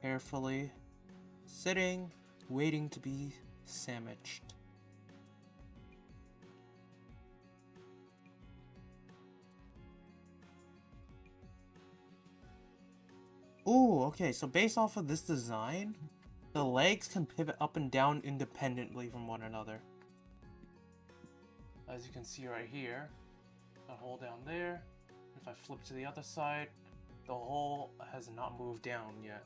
carefully sitting, waiting to be sandwiched. Ooh, okay, so based off of this design, the legs can pivot up and down independently from one another. As you can see right here, I hold down there. If I flip to the other side, the hole has not moved down yet.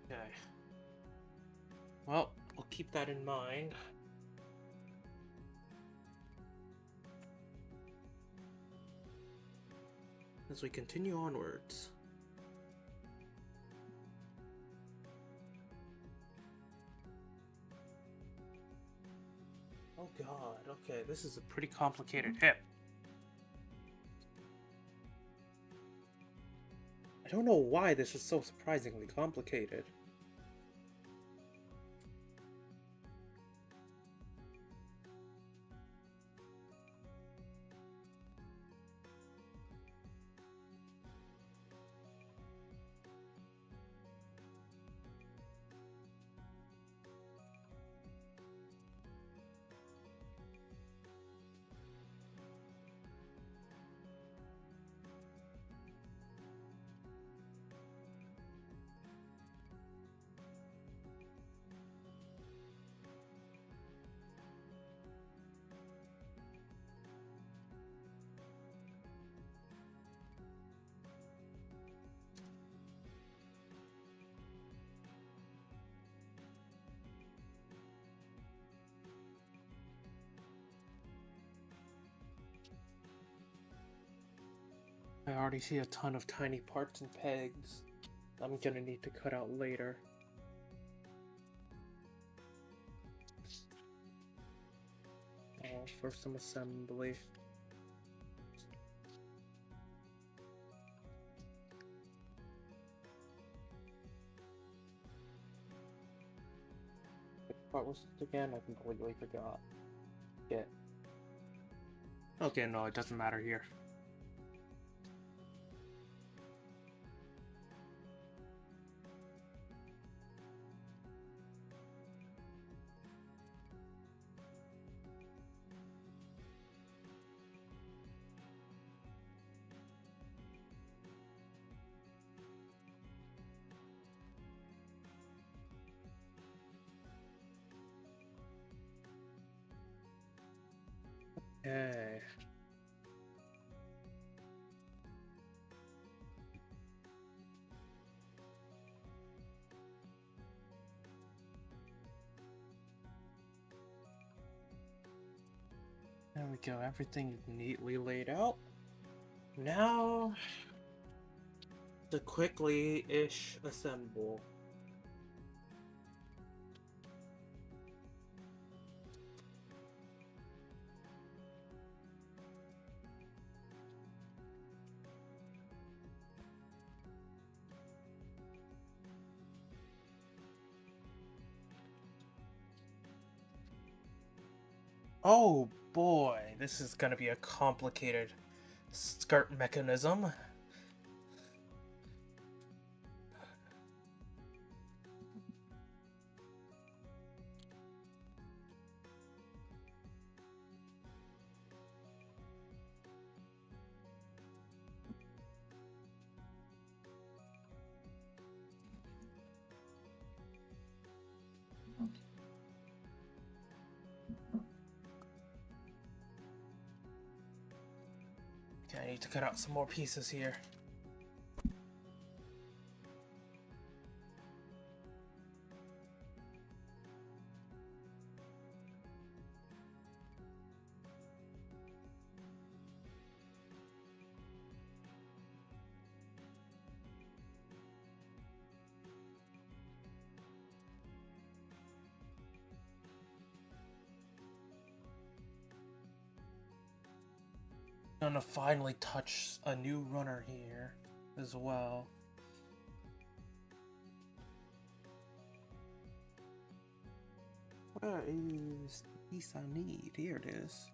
Okay. Well, I'll keep that in mind. As we continue onwards. Oh god, okay, this is a pretty complicated hip. I don't know why this is so surprisingly complicated. I already see a ton of tiny parts and pegs I'm gonna need to cut out later. For some assembly. What part was this again? I completely forgot. Yeah. Okay, no, it doesn't matter here. Okay. There we go, everything is neatly laid out. Now, to quickly-ish assemble. Oh boy, this is gonna be a complicated skirt mechanism. Okay, I need to cut out some more pieces here. I'm gonna finally touch a new runner here as well. Where is the piece I need? Here it is.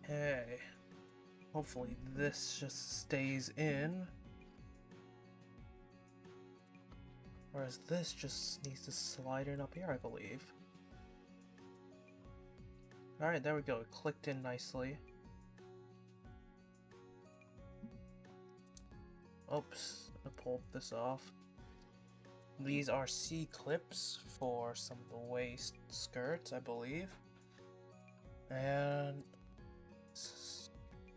Hey, hopefully this just stays in. Whereas this just needs to slide in up here, I believe. Alright, there we go. It clicked in nicely. Oops, I pulled this off. These are C-clips for some of the waist skirts, I believe. And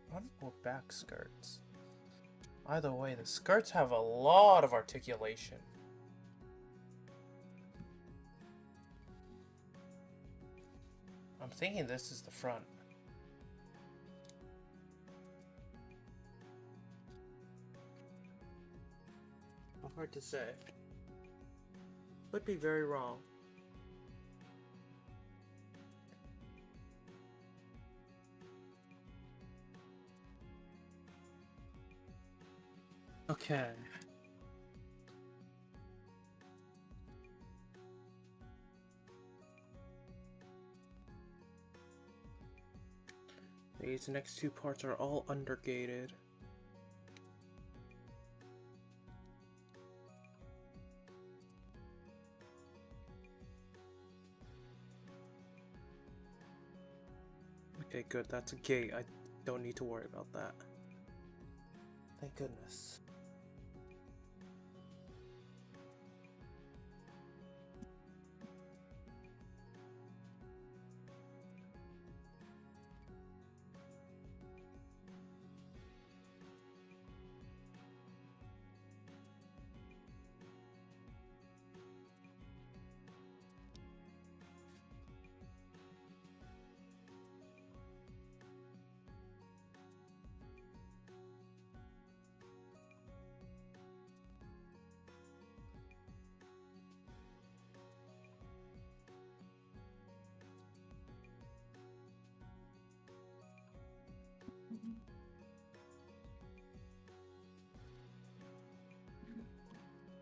front or back skirts. Either way, the skirts have a lot of articulation. I'm thinking this is the front. Hard to say. Could be very wrong. Okay. These next two parts are all undergated. Okay, good. That's a gate. I don't need to worry about that. Thank goodness.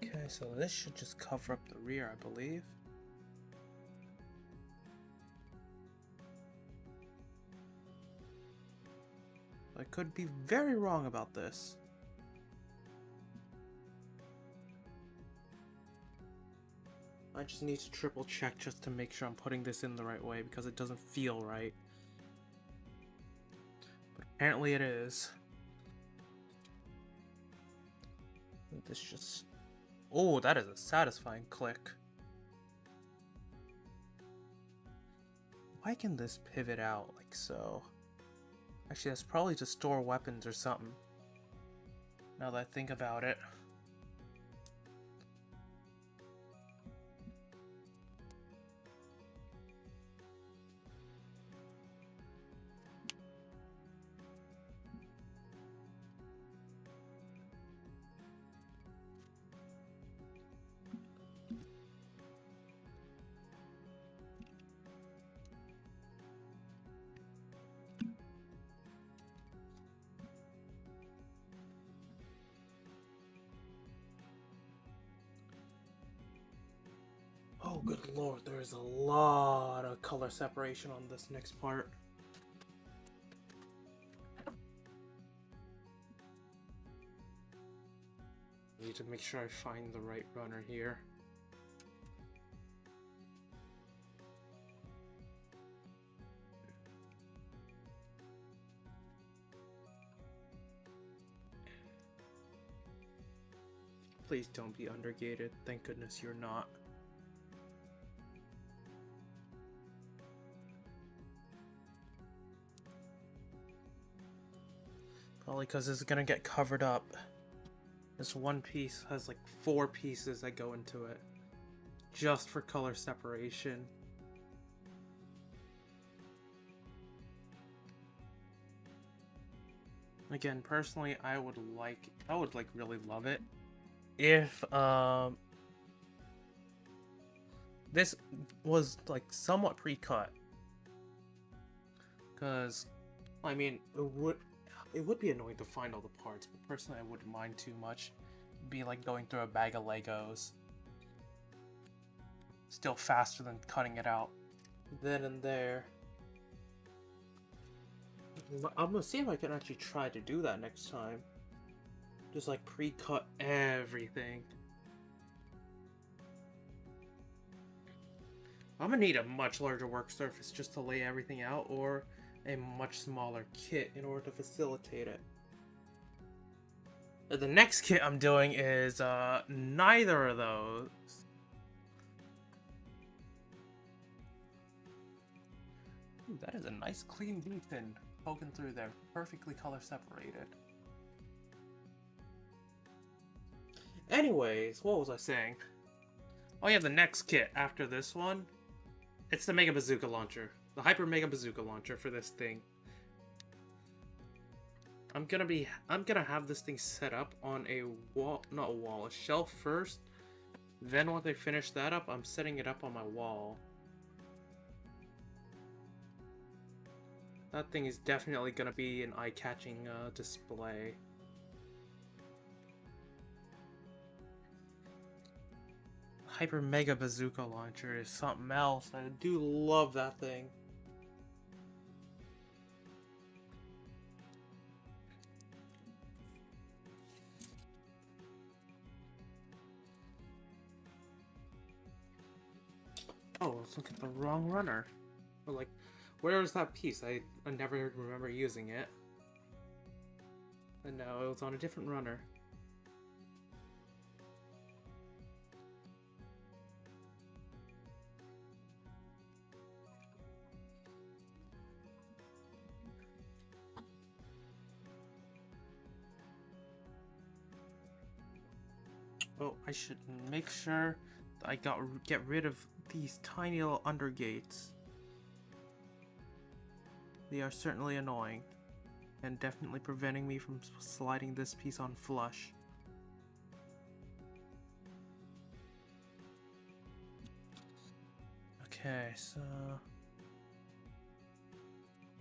Okay, so this should just cover up the rear, I believe. I could be very wrong about this. I just need to triple check just to make sure I'm putting this in the right way because it doesn't feel right. But apparently it is. This just... Oh, that is a satisfying click. Why can this pivot out like so? Actually, that's probably to store weapons or something. Now that I think about it. good lord, there is a lot of color separation on this next part. I need to make sure I find the right runner here. Please don't be undergated. Thank goodness you're not. Probably because it's gonna get covered up. This one piece has like 4 pieces that go into it. Just for color separation. Again, personally, I would really love it if this was like somewhat pre-cut, because I mean it would be annoying to find all the parts, but personally I wouldn't mind too much. It'd be like going through a bag of Legos. Still faster than cutting it out then and there. I'm gonna see if I can actually try to do that next time. Just like pre-cut everything. I'm gonna need a much larger work surface just to lay everything out, or a much smaller kit in order to facilitate it. The next kit I'm doing is neither of those. Ooh, that is a nice clean beacon poking through there, perfectly color separated. Anyways, what was I saying? Oh yeah, the next kit after this one, it's the Mega Bazooka launcher. The Hyper Mega Bazooka launcher for this thing. I'm gonna have this thing set up on a wall, not a wall, a shelf first. Then once I finish that up, I'm setting it up on my wall. That thing is definitely gonna be an eye-catching display. Hyper Mega Bazooka launcher is something else. I do love that thing. Oh, let's look at the wrong runner. Or like, where was that piece? I never remember using it. And no, it was on a different runner. Oh, I should make sure that I get rid of these tiny little undergates. They are certainly annoying, and definitely preventing me from sliding this piece on flush. Okay, so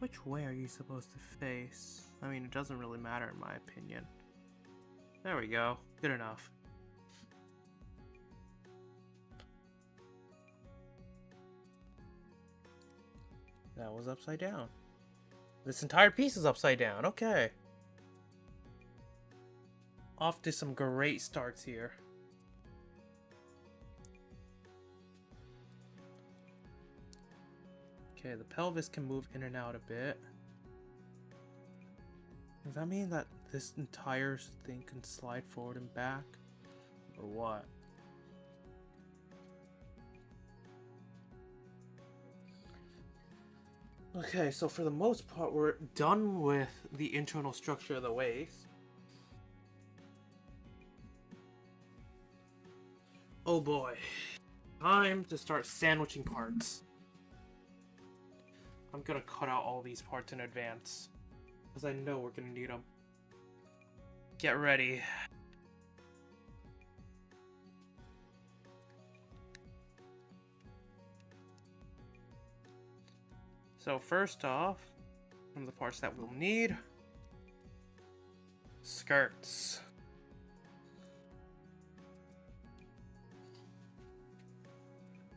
which way are you supposed to face? I mean, it doesn't really matter in my opinion. There we go. Good enough. That was upside down. This entire piece is upside down. Okay. Off to some great starts here. Okay, the pelvis can move in and out a bit. Does that mean that this entire thing can slide forward and back? Or what? Okay, so for the most part, we're done with the internal structure of the waist. Oh boy. Time to start sandwiching parts. I'm gonna cut out all these parts in advance, because I know we're gonna need them. Get ready. So first off, from the parts that we'll need, skirts.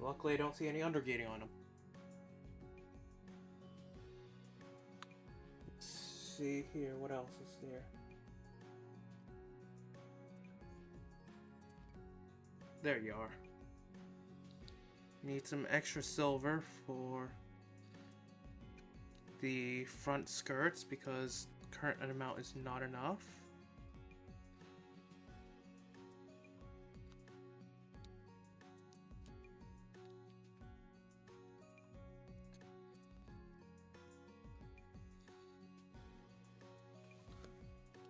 luckily I don't see any undergating on them. Let's see here, what else is there? There you are. Need some extra silver for the front skirts because current amount is not enough.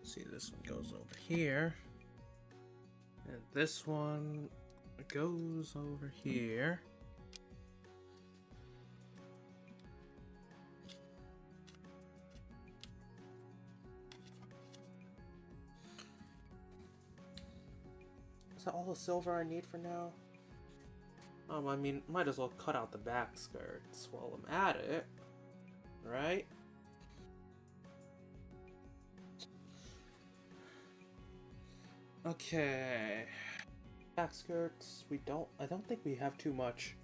See, this one goes over here, and this one goes over here. Is that all the silver I need for now? I mean, might as well cut out the back skirts while I'm at it, right? Okay. Back skirts, I don't think we have too much.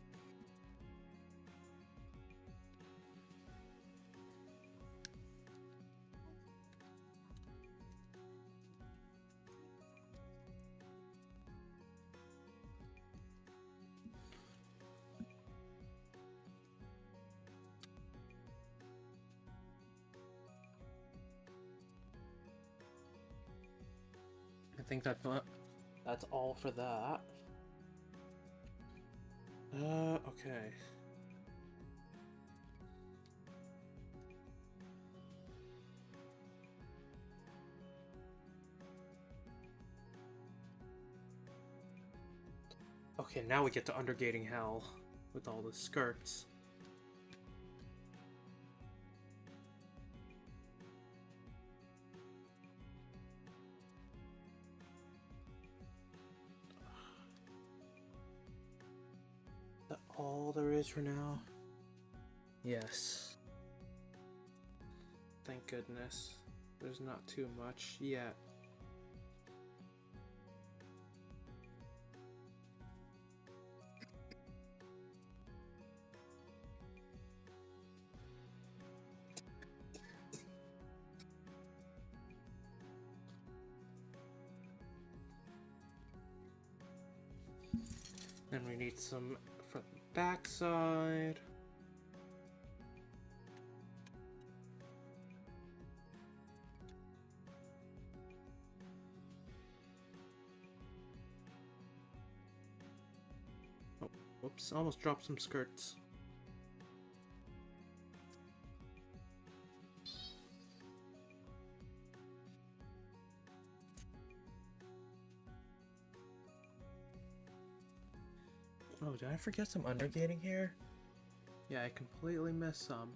I think that's all for that. Okay. Okay, now we get to undergating hell with all the skirts. Is that all there is for now? Yes. Thank goodness. There's not too much yet. Then we need some for the backside. Oh, whoops, almost dropped some skirts. Oh, did I forget some undergating here? Yeah, I completely missed some.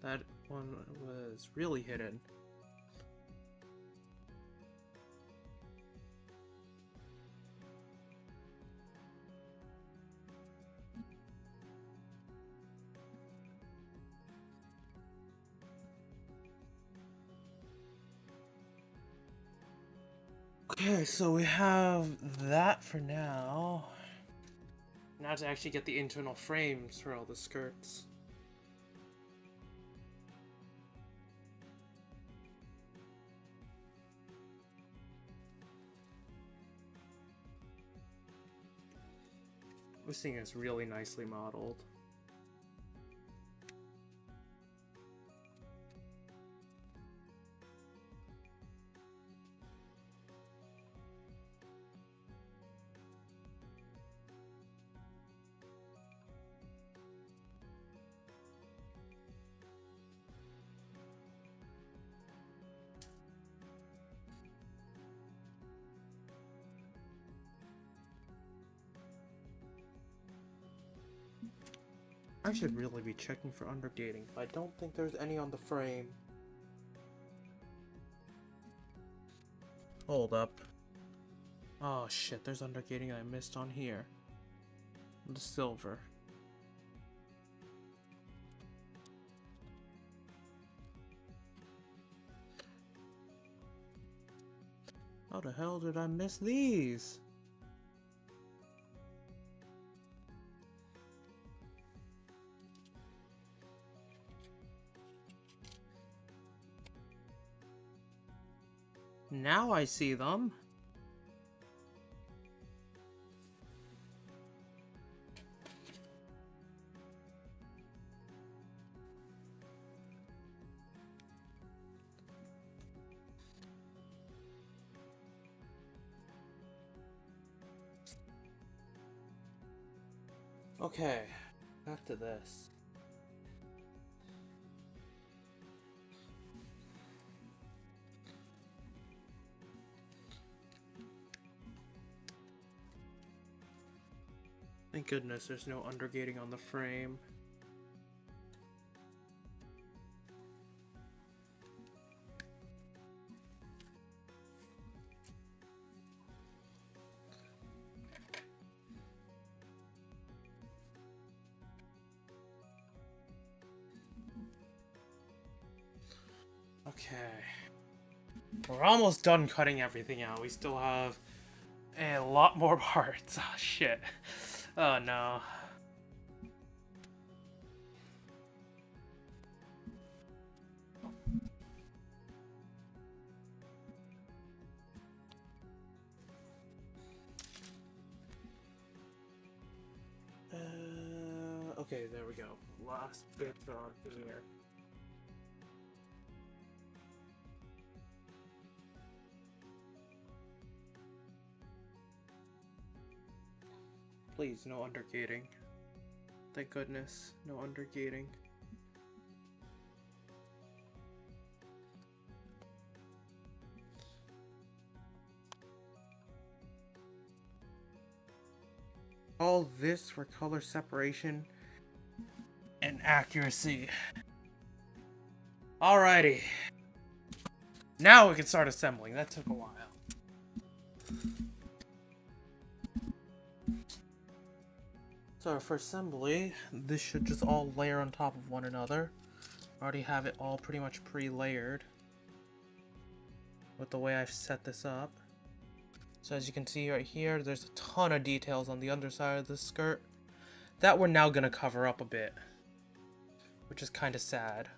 That one was really hidden. Okay, so we have that for now. Now to actually get the internal frames for all the skirts. This thing is really nicely modeled. I should really be checking for undergating. I don't think there's any on the frame. Hold up. Oh shit, there's undergating I missed on here. The silver. How the hell did I miss these? Now I see them. Okay, back to this. Thank goodness there's no undergating on the frame. Okay. We're almost done cutting everything out. We still have a lot more parts. Oh, shit. Oh, no. Okay, there we go. Last bit on here. Please, no undergating. Thank goodness, no undergating. All this for color separation and accuracy. Alrighty. Now we can start assembling. That took a while. So for assembly, this should just all layer on top of one another. I already have it all pretty much pre-layered with the way I've set this up. So as you can see right here, there's a ton of details on the underside of the skirt that we're now gonna cover up a bit, which is kind of sad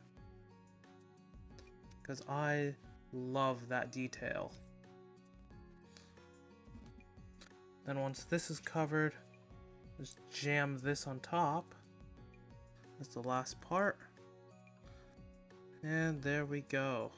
because I love that detail. Then once this is covered, just jam this on top. That's the last part. And there we go.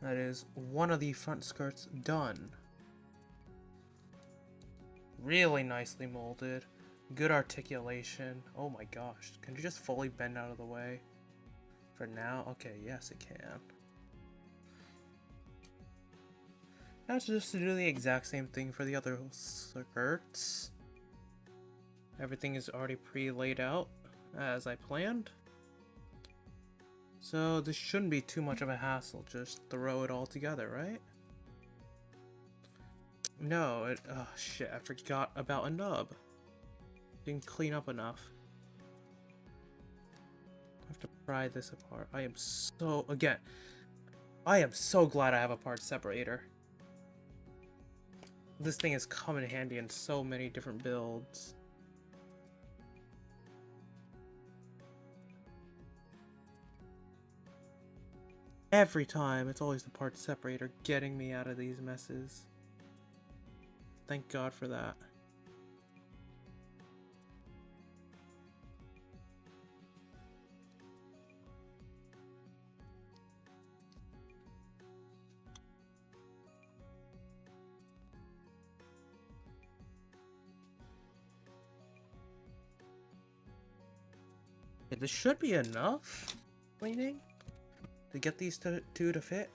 That is one of the front skirts done. Really nicely molded. Good articulation. Oh my gosh. Can you just fully bend out of the way? For now? Okay, yes it can. Now just to do the exact same thing for the other skirts. Everything is already pre-laid out as I planned. So this shouldn't be too much of a hassle. Just throw it all together, right? No, oh shit, I forgot about a nub. Didn't clean up enough. I have to pry this apart. I am so glad I have a part separator. This thing has come in handy in so many different builds. Every time, it's always the part separator getting me out of these messes. Thank God for that. Okay, this should be enough cleaning to get these two to fit.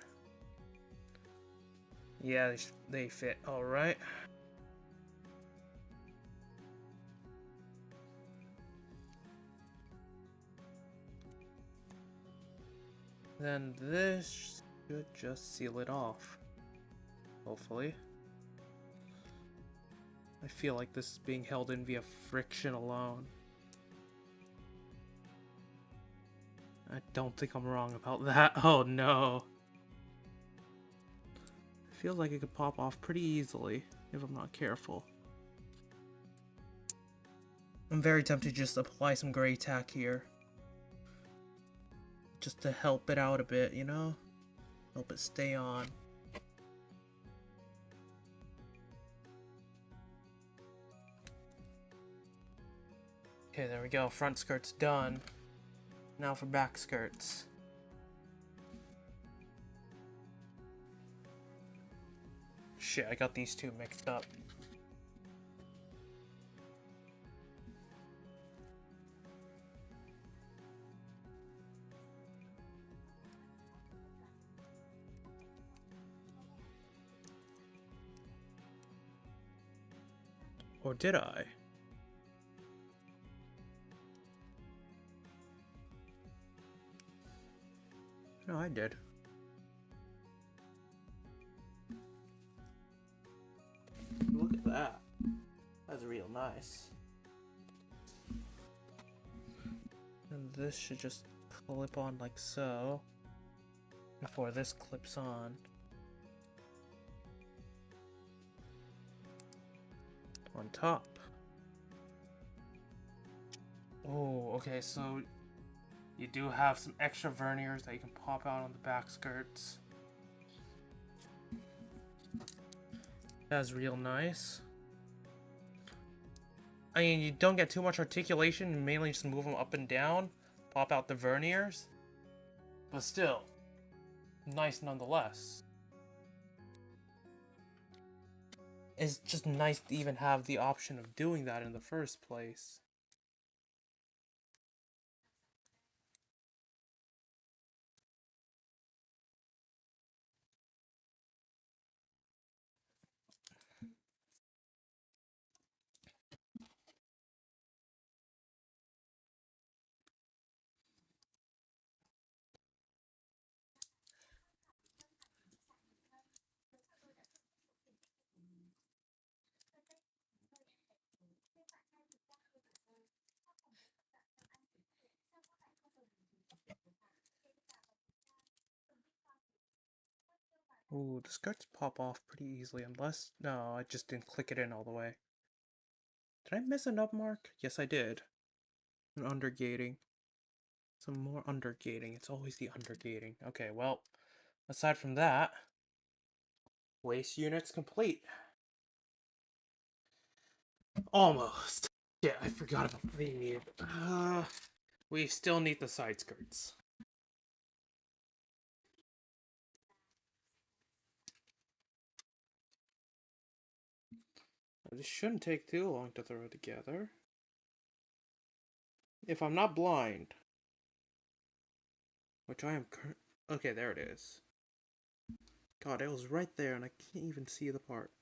Yeah, they fit all right. Then this should just seal it off. Hopefully. I feel like this is being held in via friction alone. I don't think I'm wrong about that. Oh no. Feels like it could pop off pretty easily if I'm not careful. I'm very tempted to just apply some gray tack here. Just to help it out a bit, you know? Help it stay on. Okay, there we go. Front skirt's done. Now for back skirts. Shit, I got these two mixed up. Or did I? No, I did. Look at that. That's real nice. And this should just clip on like so. Before this clips on. On top. Oh, okay, so you do have some extra verniers that you can pop out on the back skirts. That's real nice. I mean, you don't get too much articulation, you mainly just move them up and down, pop out the verniers. But still, nice nonetheless. It's just nice to even have the option of doing that in the first place. Ooh, the skirts pop off pretty easily unless... No, I just didn't click it in all the way. Did I miss a nub mark? Yes, I did. An undergating. Some more undergating. It's always the undergating. Okay, well, aside from that, waist unit's complete. Almost. Yeah, I forgot about the... we still need the side skirts. This shouldn't take too long to throw together. If I'm not blind. Which I am okay, there it is. God, it was right there and I can't even see the part.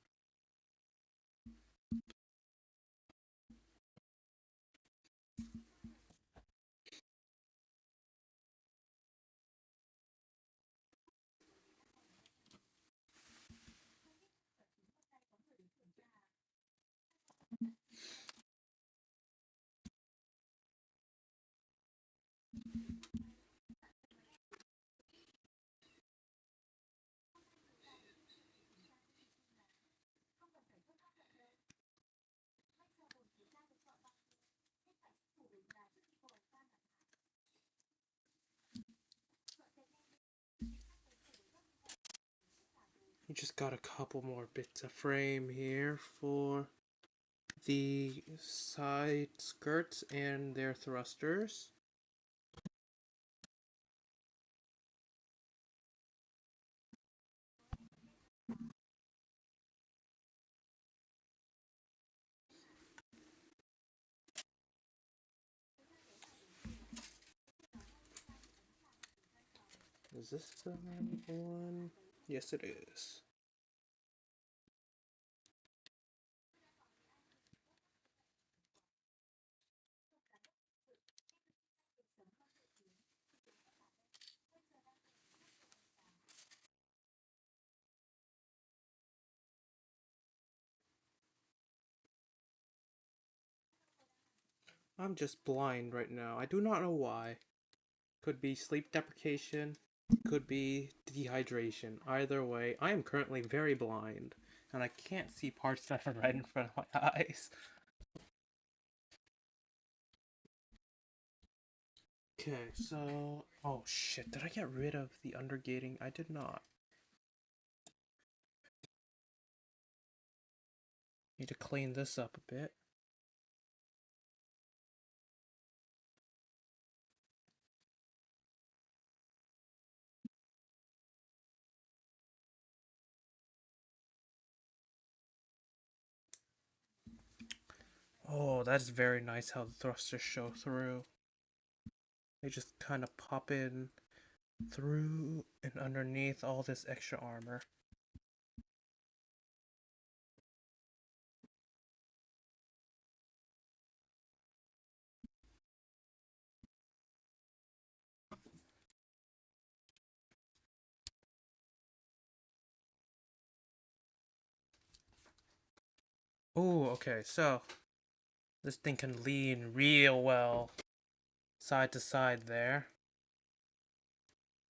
You just got a couple more bits of frame here for the side skirts and their thrusters. Is this the right one? Yes, it is. I'm just blind right now. I do not know why. Could be sleep deprivation. Could be dehydration. Either way, I am currently very blind, and I can't see parts that are right in front of my eyes. Okay, so... Oh shit, did I get rid of the undergating? I did not. Need to clean this up a bit. Oh, that's very nice how the thrusters show through. They just kind of pop in through and underneath all this extra armor. Oh, okay, so this thing can lean real well side to side there.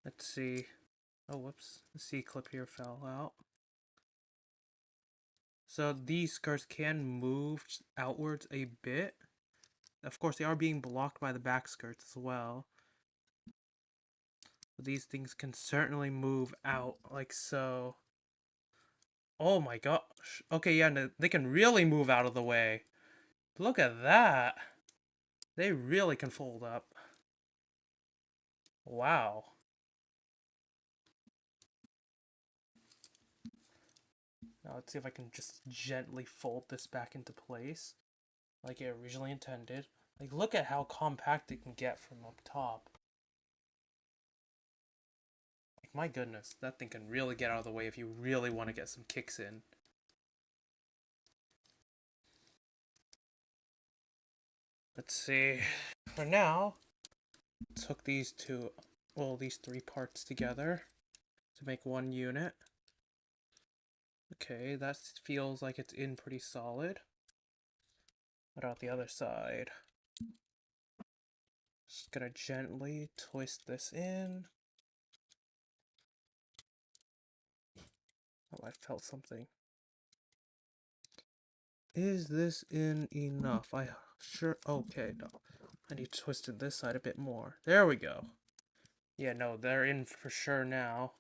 Let's see. Oh, whoops. The C clip here fell out. So these skirts can move outwards a bit. Of course, they are being blocked by the back skirts as well. These things can certainly move out like so. Oh my gosh. Okay, yeah, no, they can really move out of the way. Look at that. They really can fold up. Wow. Now let's see if I can just gently fold this back into place like it originally intended. Like, look at how compact it can get from up top. Like, my goodness, that thing can really get out of the way if you really want to get some kicks in. Let's see. For now, let's hook these these three parts together to make one unit. Okay, that feels like it's in pretty solid. What about the other side? Just gonna gently twist this in. Oh, I felt something. Is this in enough? Okay, no. I need to twist it this side a bit more. There we go. Yeah, no, they're in for sure now.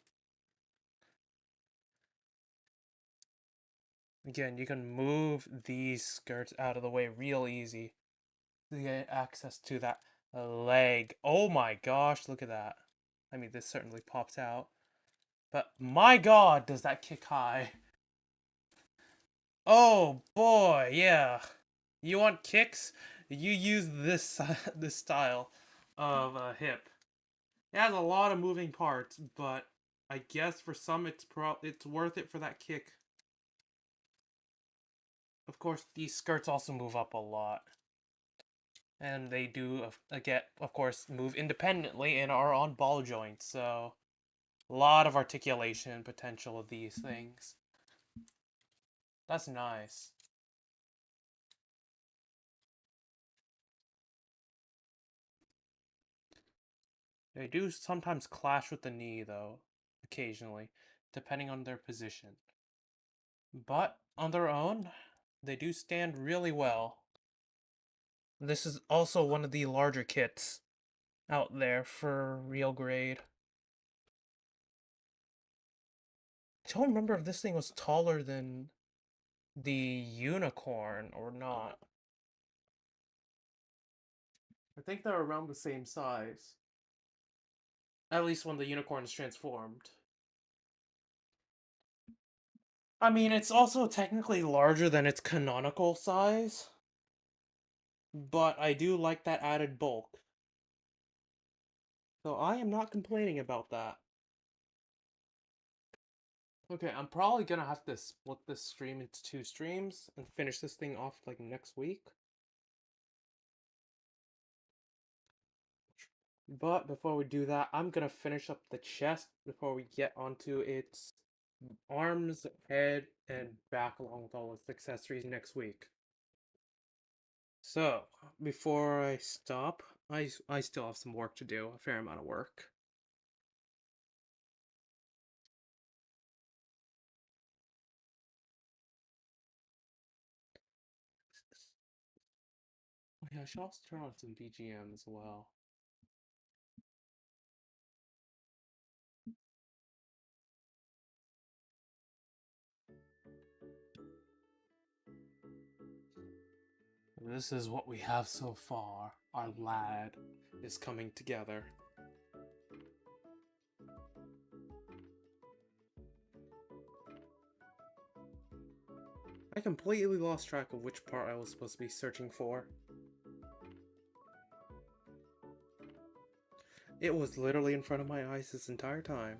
Again, you can move these skirts out of the way real easy to get access to that leg. Oh my gosh, look at that. I mean, this certainly pops out. But my god, does that kick high. Oh boy, yeah. You want kicks? You use this this style of hip. It has a lot of moving parts, but I guess for some it's worth it for that kick. Of course, these skirts also move up a lot. And they do, of course, move independently and are on ball joints, so a lot of articulation potential of these things. That's nice. They do sometimes clash with the knee, though, occasionally, depending on their position. But on their own, they do stand really well. This is also one of the larger kits out there for real grade. I don't remember if this thing was taller than the unicorn or not. I think they're around the same size. At least when the unicorn is transformed. I mean, it's also technically larger than its canonical size, but I do like that added bulk. So I am not complaining about that. Okay, I'm probably gonna have to split this stream into two streams and finish this thing off like next week. But before we do that, I'm gonna finish up the chest before we get onto its arms, head, and back along with all its accessories next week. So, before I stop, I still have some work to do, a fair amount of work. Yeah, I should also turn on some BGM as well. This is what we have so far. Our lad is coming together. I completely lost track of which part I was supposed to be searching for. It was literally in front of my eyes this entire time.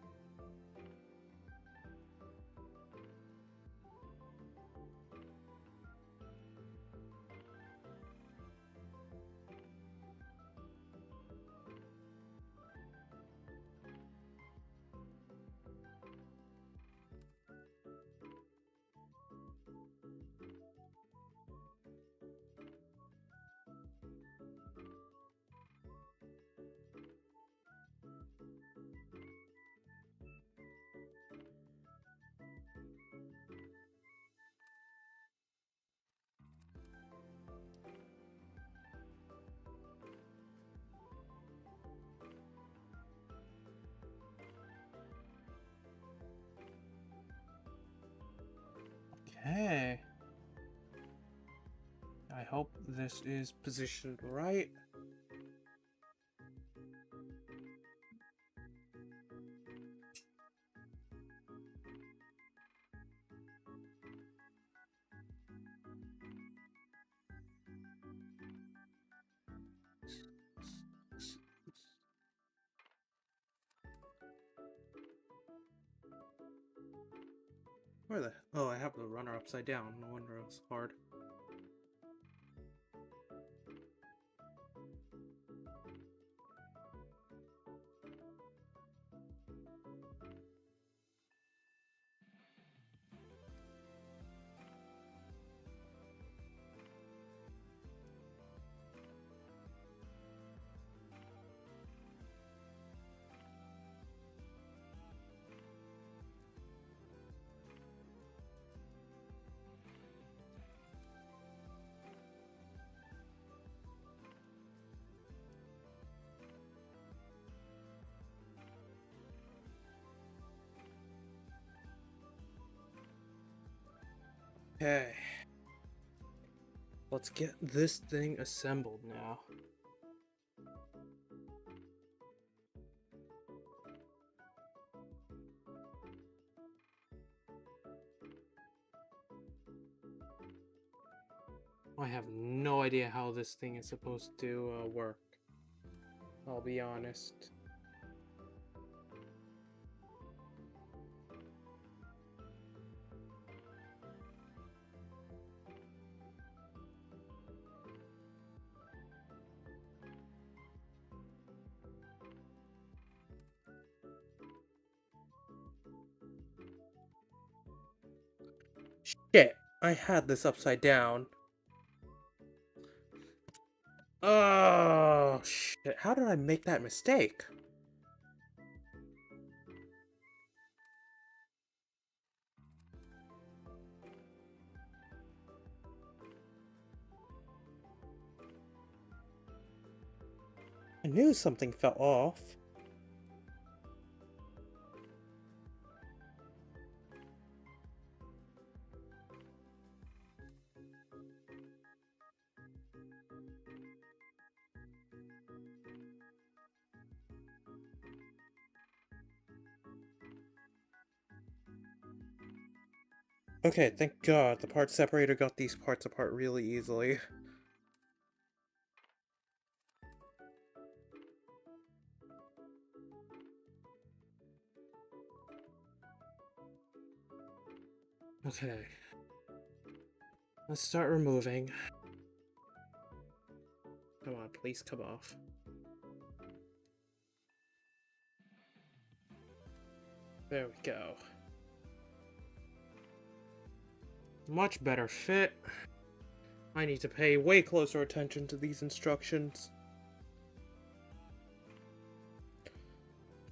Okay. I hope this is positioned right. Where the... Oh, I have the runner upside down. No wonder it was hard. Okay. Let's get this thing assembled now. I have no idea how this thing is supposed to work. I'll be honest. Shit, I had this upside down. Oh, shit. How did I make that mistake? I knew something fell off. Okay, thank God the part separator got these parts apart really easily. Okay. Let's start removing. Come on, please come off. There we go. Much better fit. I need to pay way closer attention to these instructions.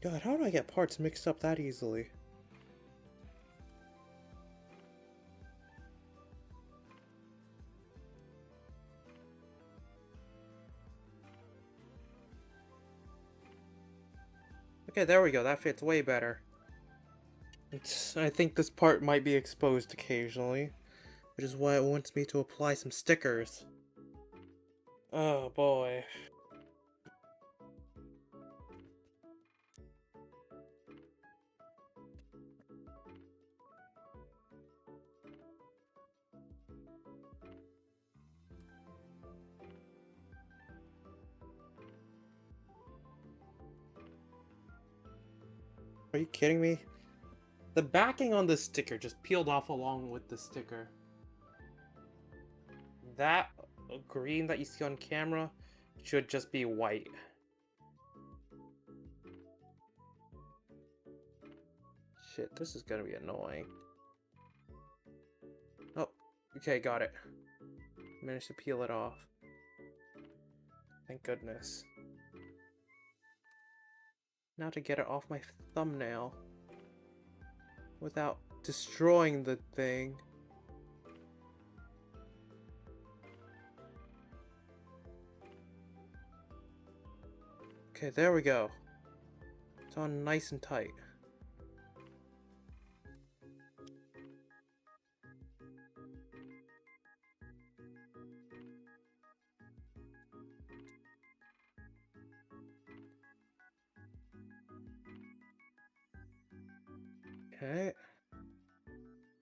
God, how do I get parts mixed up that easily? Okay, there we go. That fits way better. I think this part might be exposed occasionally, which is why it wants me to apply some stickers. Oh boy. Are you kidding me? The backing on this sticker just peeled off along with the sticker. That green that you see on camera should just be white. Shit, this is gonna be annoying. Oh, okay, got it. Managed to peel it off. Thank goodness. Now to get it off my thumbnail without destroying the thing. Okay, there we go. It's on nice and tight. Okay.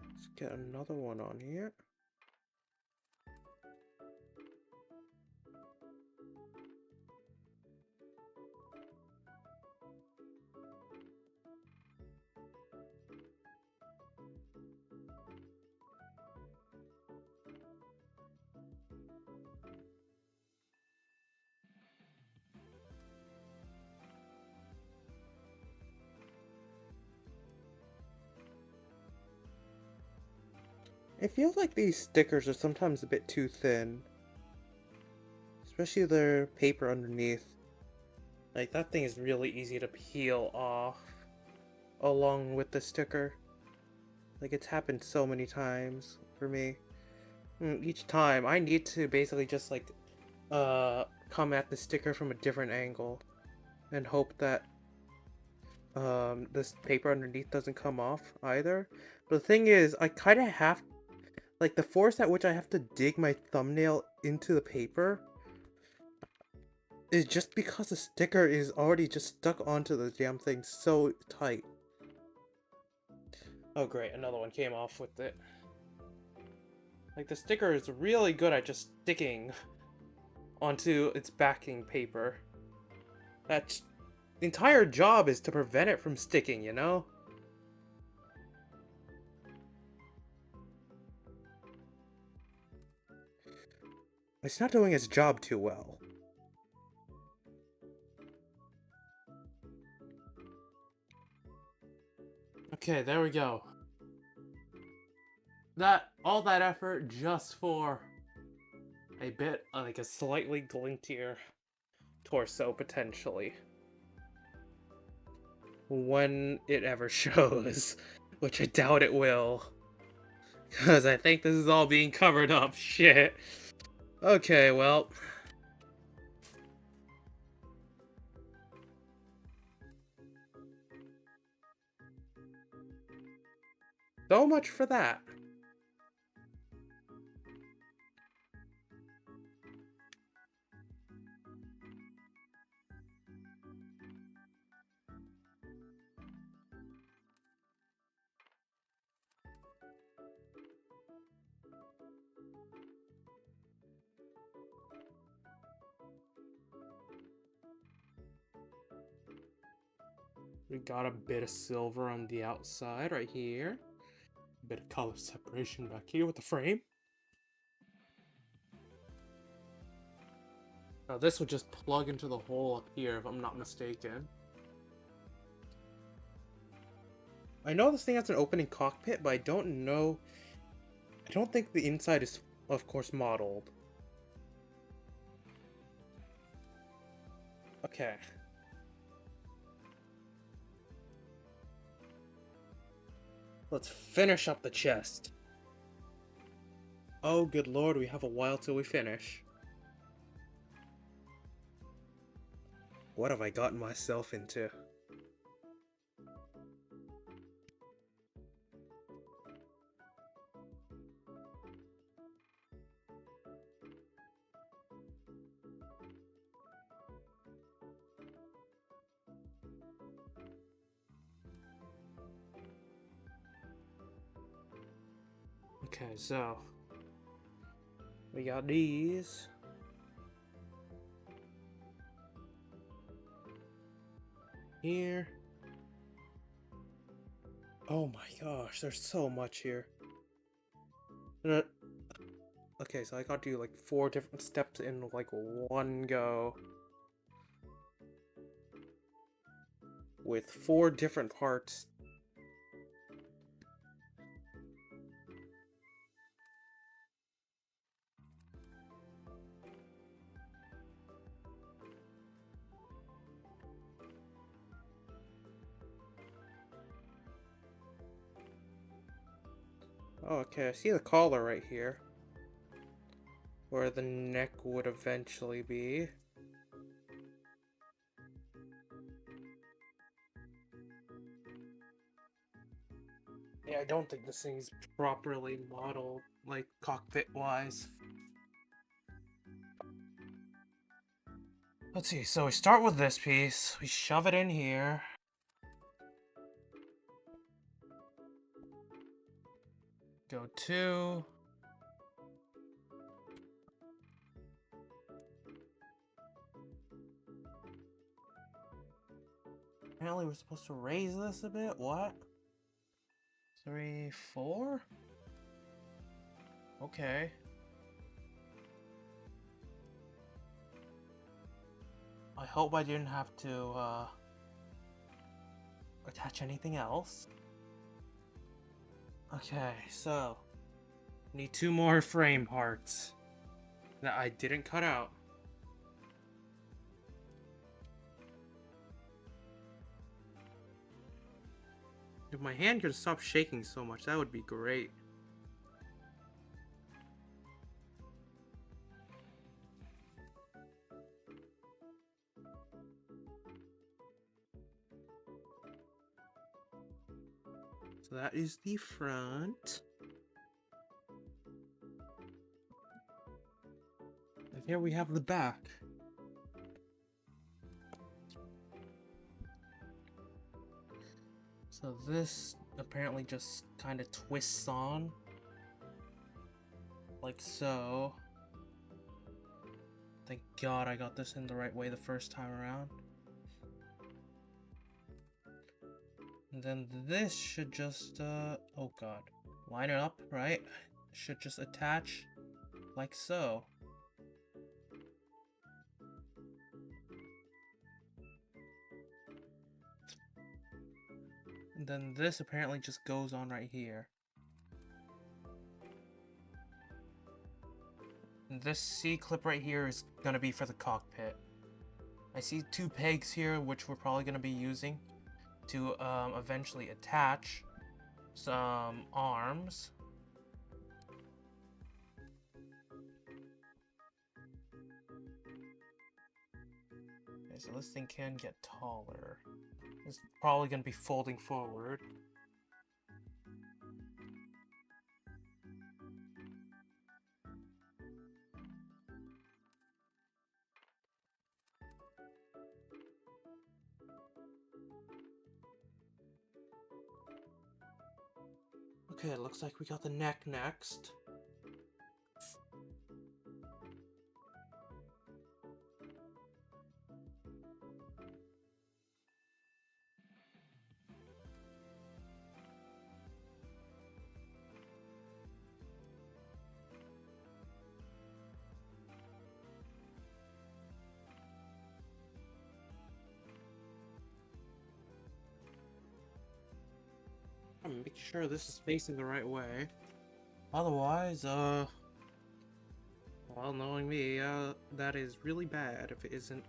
Let's get another one on here. I feel like these stickers are sometimes a bit too thin. Especially their paper underneath. Like, that thing is really easy to peel off along with the sticker. Like, it's happened so many times for me. Each time, I need to basically just, like, come at the sticker from a different angle. And hope that, this paper underneath doesn't come off either. But the thing is, I kind of have, like, the force at which I have to dig my thumbnail into the paper is just because the sticker is already just stuck onto the damn thing so tight. Oh great, another one came off with it. Like, the sticker is really good at just sticking onto its backing paper. That's... the entire job is to prevent it from sticking, you know? It's not doing its job too well. Okay, there we go. All that effort just for a bit, like a slightly glintier torso, potentially. When it ever shows, which I doubt it will. Because I think this is all being covered up, shit. Okay, well. So much for that. We got a bit of silver on the outside right here. A bit of color separation back here with the frame. Now this would just plug into the hole up here if I'm not mistaken. I know this thing has an opening cockpit, but I don't know... I don't think the inside is, of course, modeled. Okay. Let's finish up the chest. Oh, good lord, we have a while till we finish. What have I gotten myself into? Okay, so we got these. Here. Oh my gosh, there's so much here. Okay, so I got to do like 4 different steps in like one go. With 4 different parts. Oh, okay, I see the collar right here. Where the neck would eventually be. Yeah, I don't think this thing's properly modeled, like, cockpit-wise. Let's see, so we start with this piece, we shove it in here. Go 2. Apparently we're supposed to raise this a bit, what? 3, 4? Okay. I hope I didn't have to, attach anything else. Okay, so need 2 more frame parts that I didn't cut out. If my hand could stop shaking so much, that would be great. So that is the front. And here we have the back. So this apparently just kind of twists on. Like so. Thank God I got this in the right way the first time around. And then this should just, oh God. Line it up, right? Should just attach like so. And then this apparently just goes on right here. And this C-clip right here is gonna be for the cockpit. I see 2 pegs here, which we're probably gonna be using to eventually attach some arms. Okay, so this thing can get taller. It's probably gonna be folding forward. Okay, it looks like we got the neck next. I'm making sure this is facing the right way. Otherwise, well, knowing me, that is really bad if it isn't.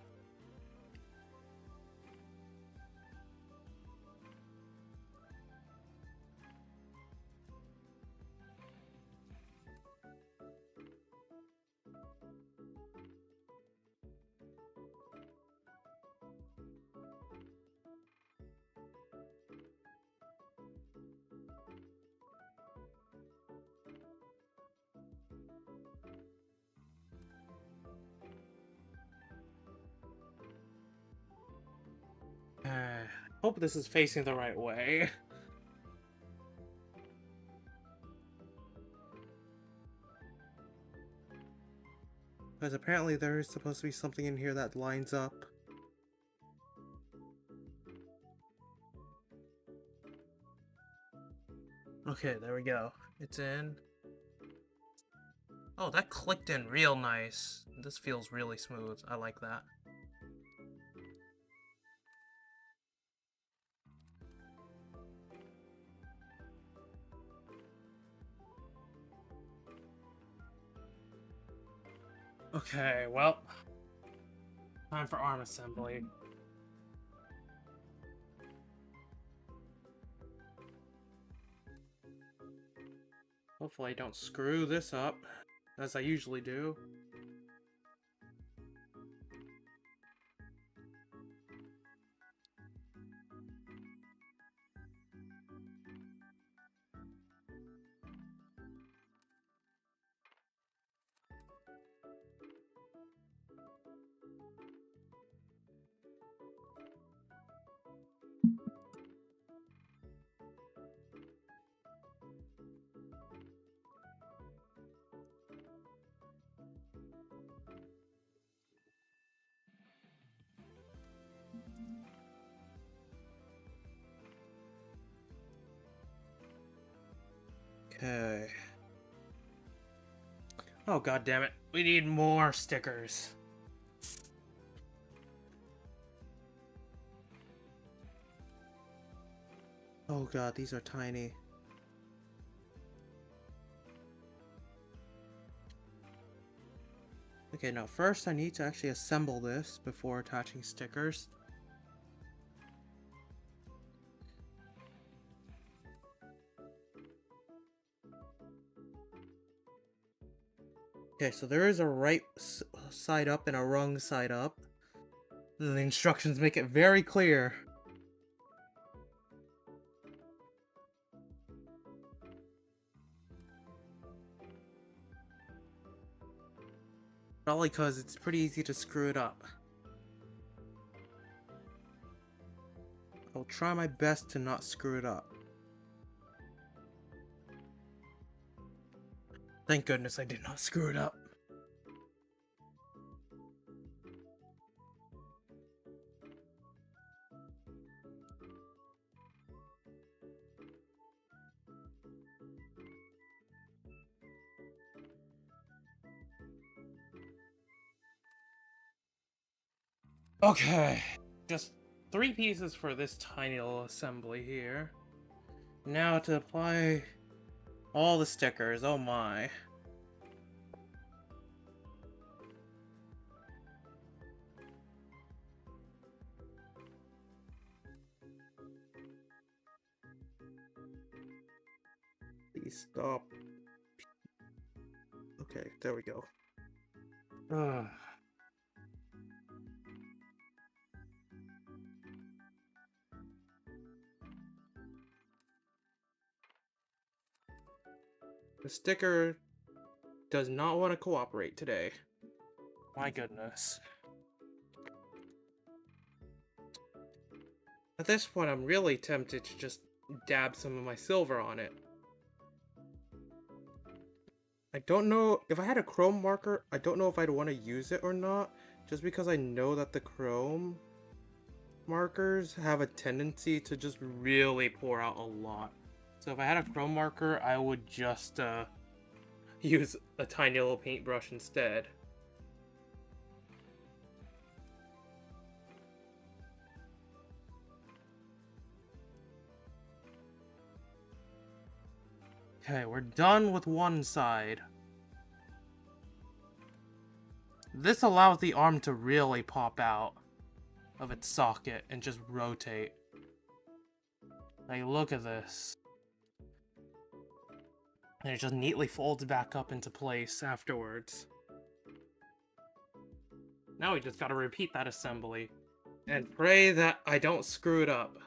Hope this is facing the right way. Because apparently there is supposed to be something in here that lines up. Okay, there we go. It's in. Oh, that clicked in real nice. This feels really smooth. I like that. Okay, well, time for arm assembly. Hopefully I don't screw this up, as I usually do. Okay. Oh, god damn it. We need more stickers. Oh god, these are tiny. Okay, now first I need to actually assemble this before attaching stickers. Okay, so there is a right side up and a wrong side up. The instructions make it very clear. Probably because it's pretty easy to screw it up. I'll try my best to not screw it up. Thank goodness I did not screw it up. Okay, just 3 pieces for this tiny little assembly here. Now to apply all the stickers, oh my. Please stop. Okay, there we go. Ugh. The sticker does not want to cooperate today. My goodness. At this point, I'm really tempted to just dab some of my silver on it. I don't know, if I had a chrome marker, I don't know if I'd want to use it or not, just because I know that the chrome markers have a tendency to just really pour out a lot. So if I had a chrome marker, I would just use a tiny little paintbrush instead. Okay, we're done with one side. This allows the arm to really pop out of its socket and just rotate. Like, look at this. And it just neatly folds back up into place afterwards. Now we just gotta repeat that assembly. And pray that I don't screw it up.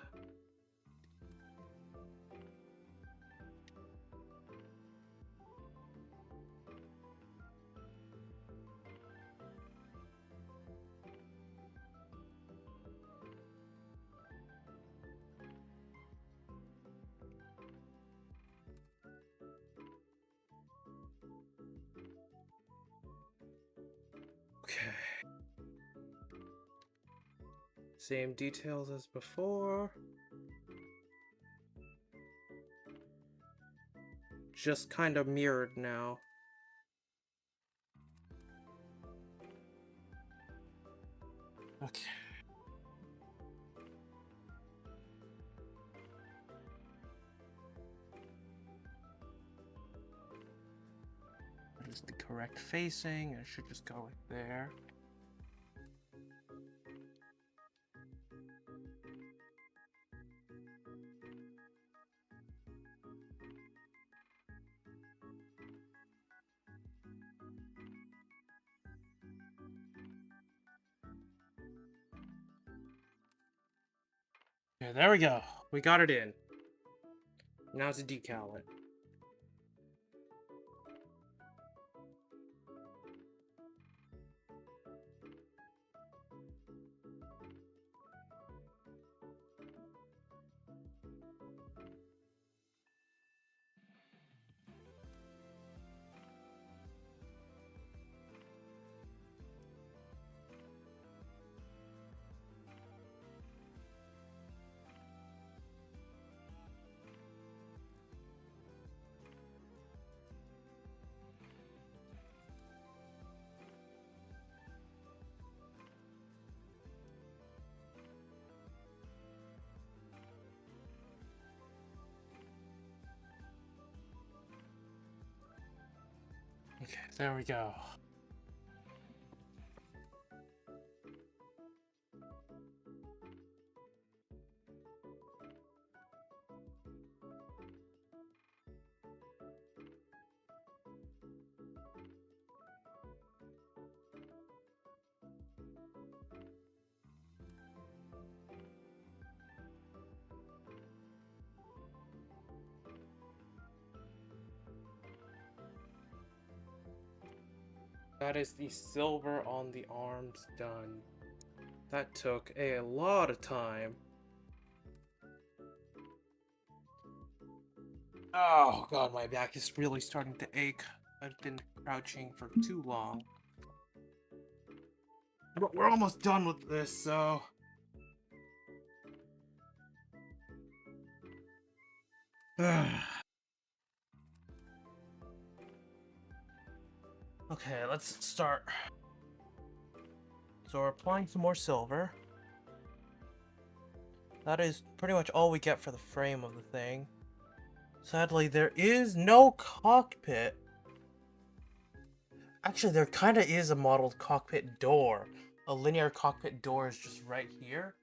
Same details as before. Just kind of mirrored now. Okay. That is the correct facing. It should just go like there. Okay, there we go. We got it in. Now it's a decal it. Okay, there we go. That is the silver on the arms done. That took a lot of time. Oh god, my back is really starting to ache. I've been crouching for too long. But we're almost done with this, so... Okay, let's start. So we're applying some more silver. That is pretty much all we get for the frame of the thing. Sadly, there is no cockpit. Actually, there kind of is a modeled cockpit door. A linear cockpit door is just right here.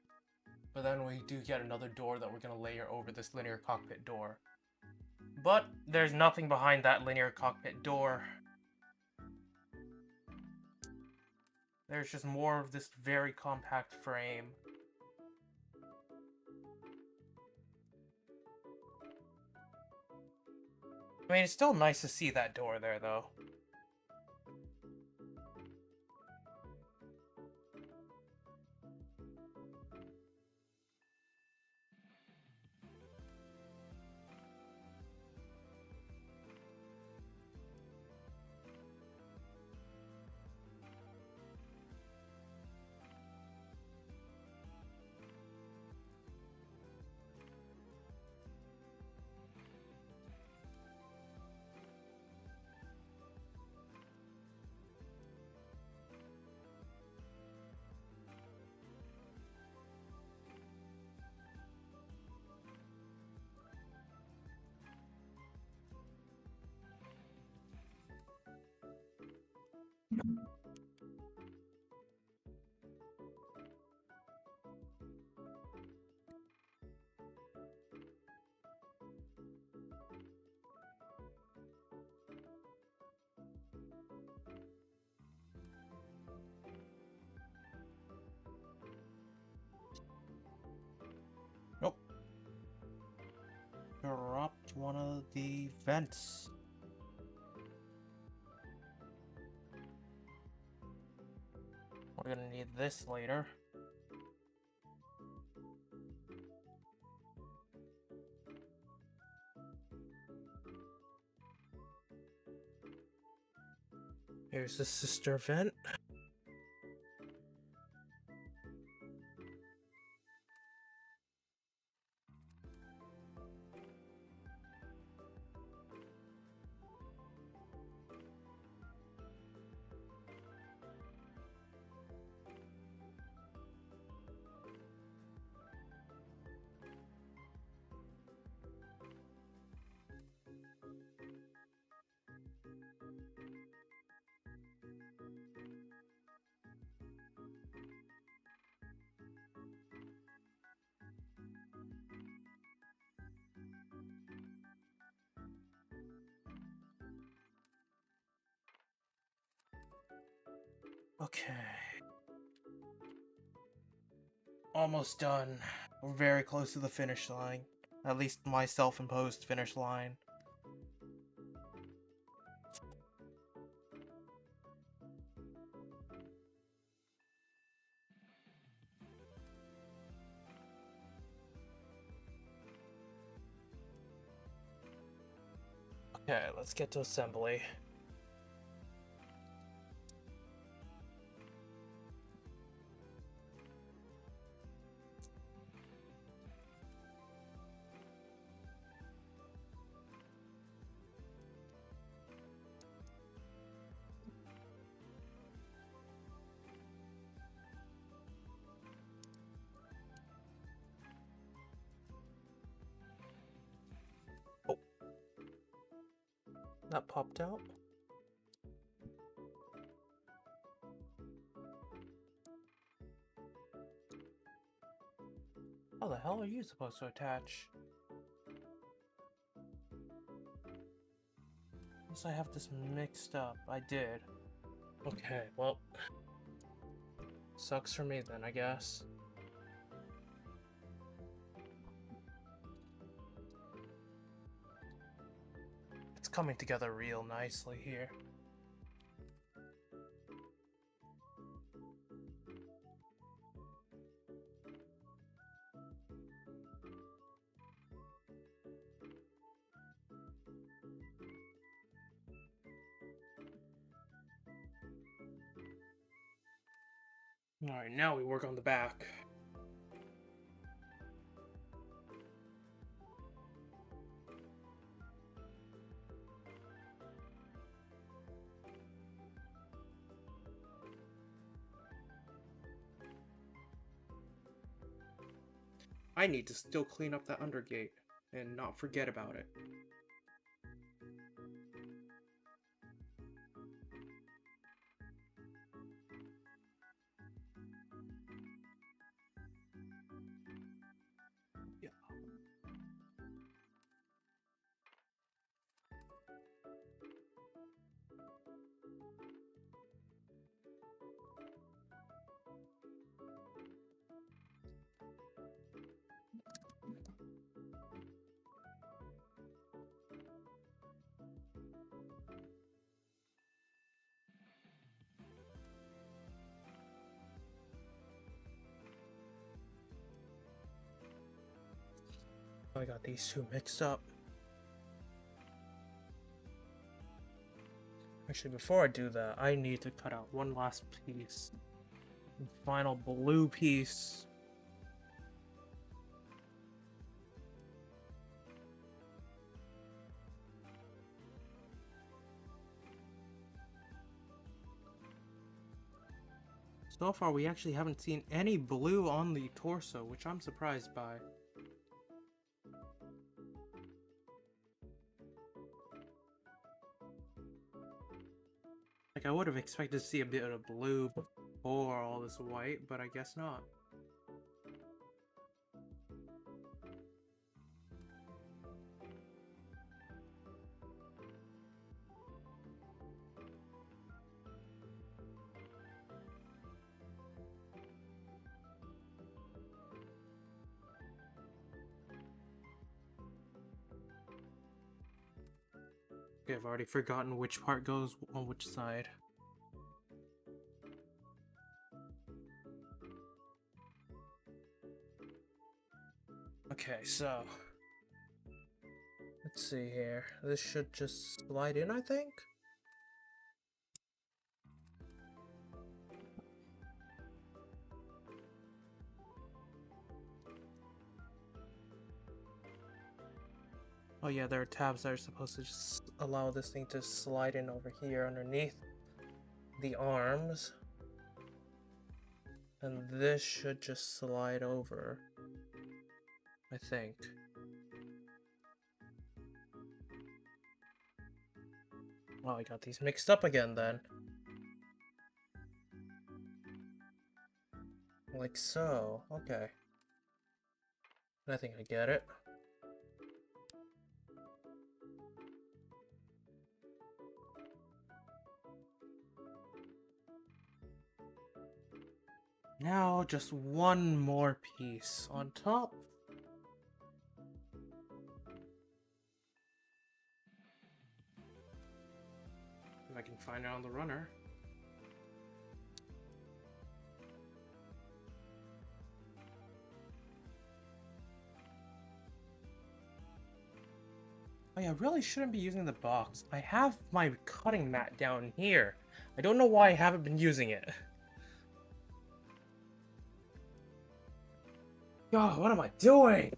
But then we do get another door that we're going to layer over this linear cockpit door. But there's nothing behind that linear cockpit door. There's just more of this very compact frame. I mean, it's still nice to see that door there, though. Nope. Dropped one of the vents. We're gonna need this later. Here's the sister vent. Okay. Almost done. We're very close to the finish line. At least my self-imposed finish line. Okay, let's get to assembly. Oh. That popped out? How the hell are you supposed to attach? Unless I have this mixed up. I did. Okay, well. Sucks for me then, I guess. It's coming together real nicely here. Alright, now we work on the back. I need to still clean up that undergate and not forget about it. Yeah. I got these two mixed up. Actually, before I do that, I need to cut out one last piece. Final blue piece. So far, we actually haven't seen any blue on the torso, which I'm surprised by. Like, I would have expected to see a bit of blue before all this white, but I guess not. Okay, I've already forgotten which part goes on which side. Okay, so let's see here. This should just slide in, I think? Oh yeah, there are tabs that are supposed to just allow this thing to slide in over here underneath the arms. And this should just slide over, I think. Oh, I got these mixed up again then. Like so, okay. I think I get it. Now just one more piece on top. If I can find it on the runner. Oh yeah, I really shouldn't be using the box. I have my cutting mat down here. I don't know why I haven't been using it. God, what am I doing?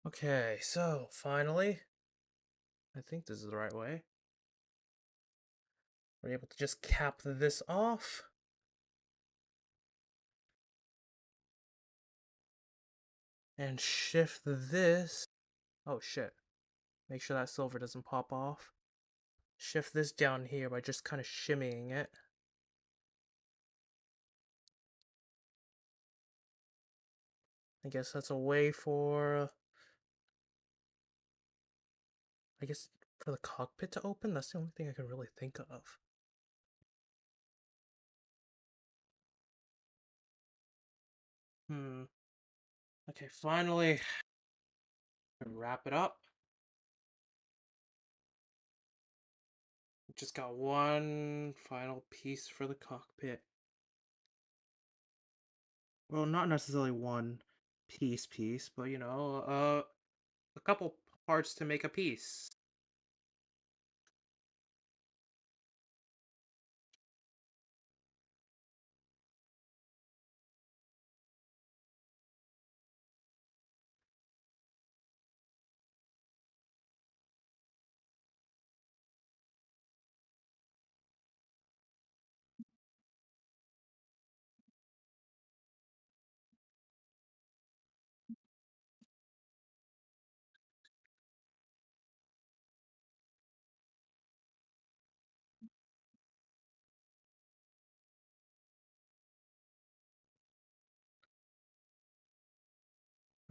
Okay, so finally, I think this is the right way. We're able to just cap this off. And shift this. Oh shit. Make sure that silver doesn't pop off. Shift this down here by just kind of shimmying it. I guess that's a way for, I guess, for the cockpit to open. That's the only thing I can really think of. Okay, finally, wrap it up. Just got one final piece for the cockpit. Well, not necessarily one piece, but a couple parts to make a piece.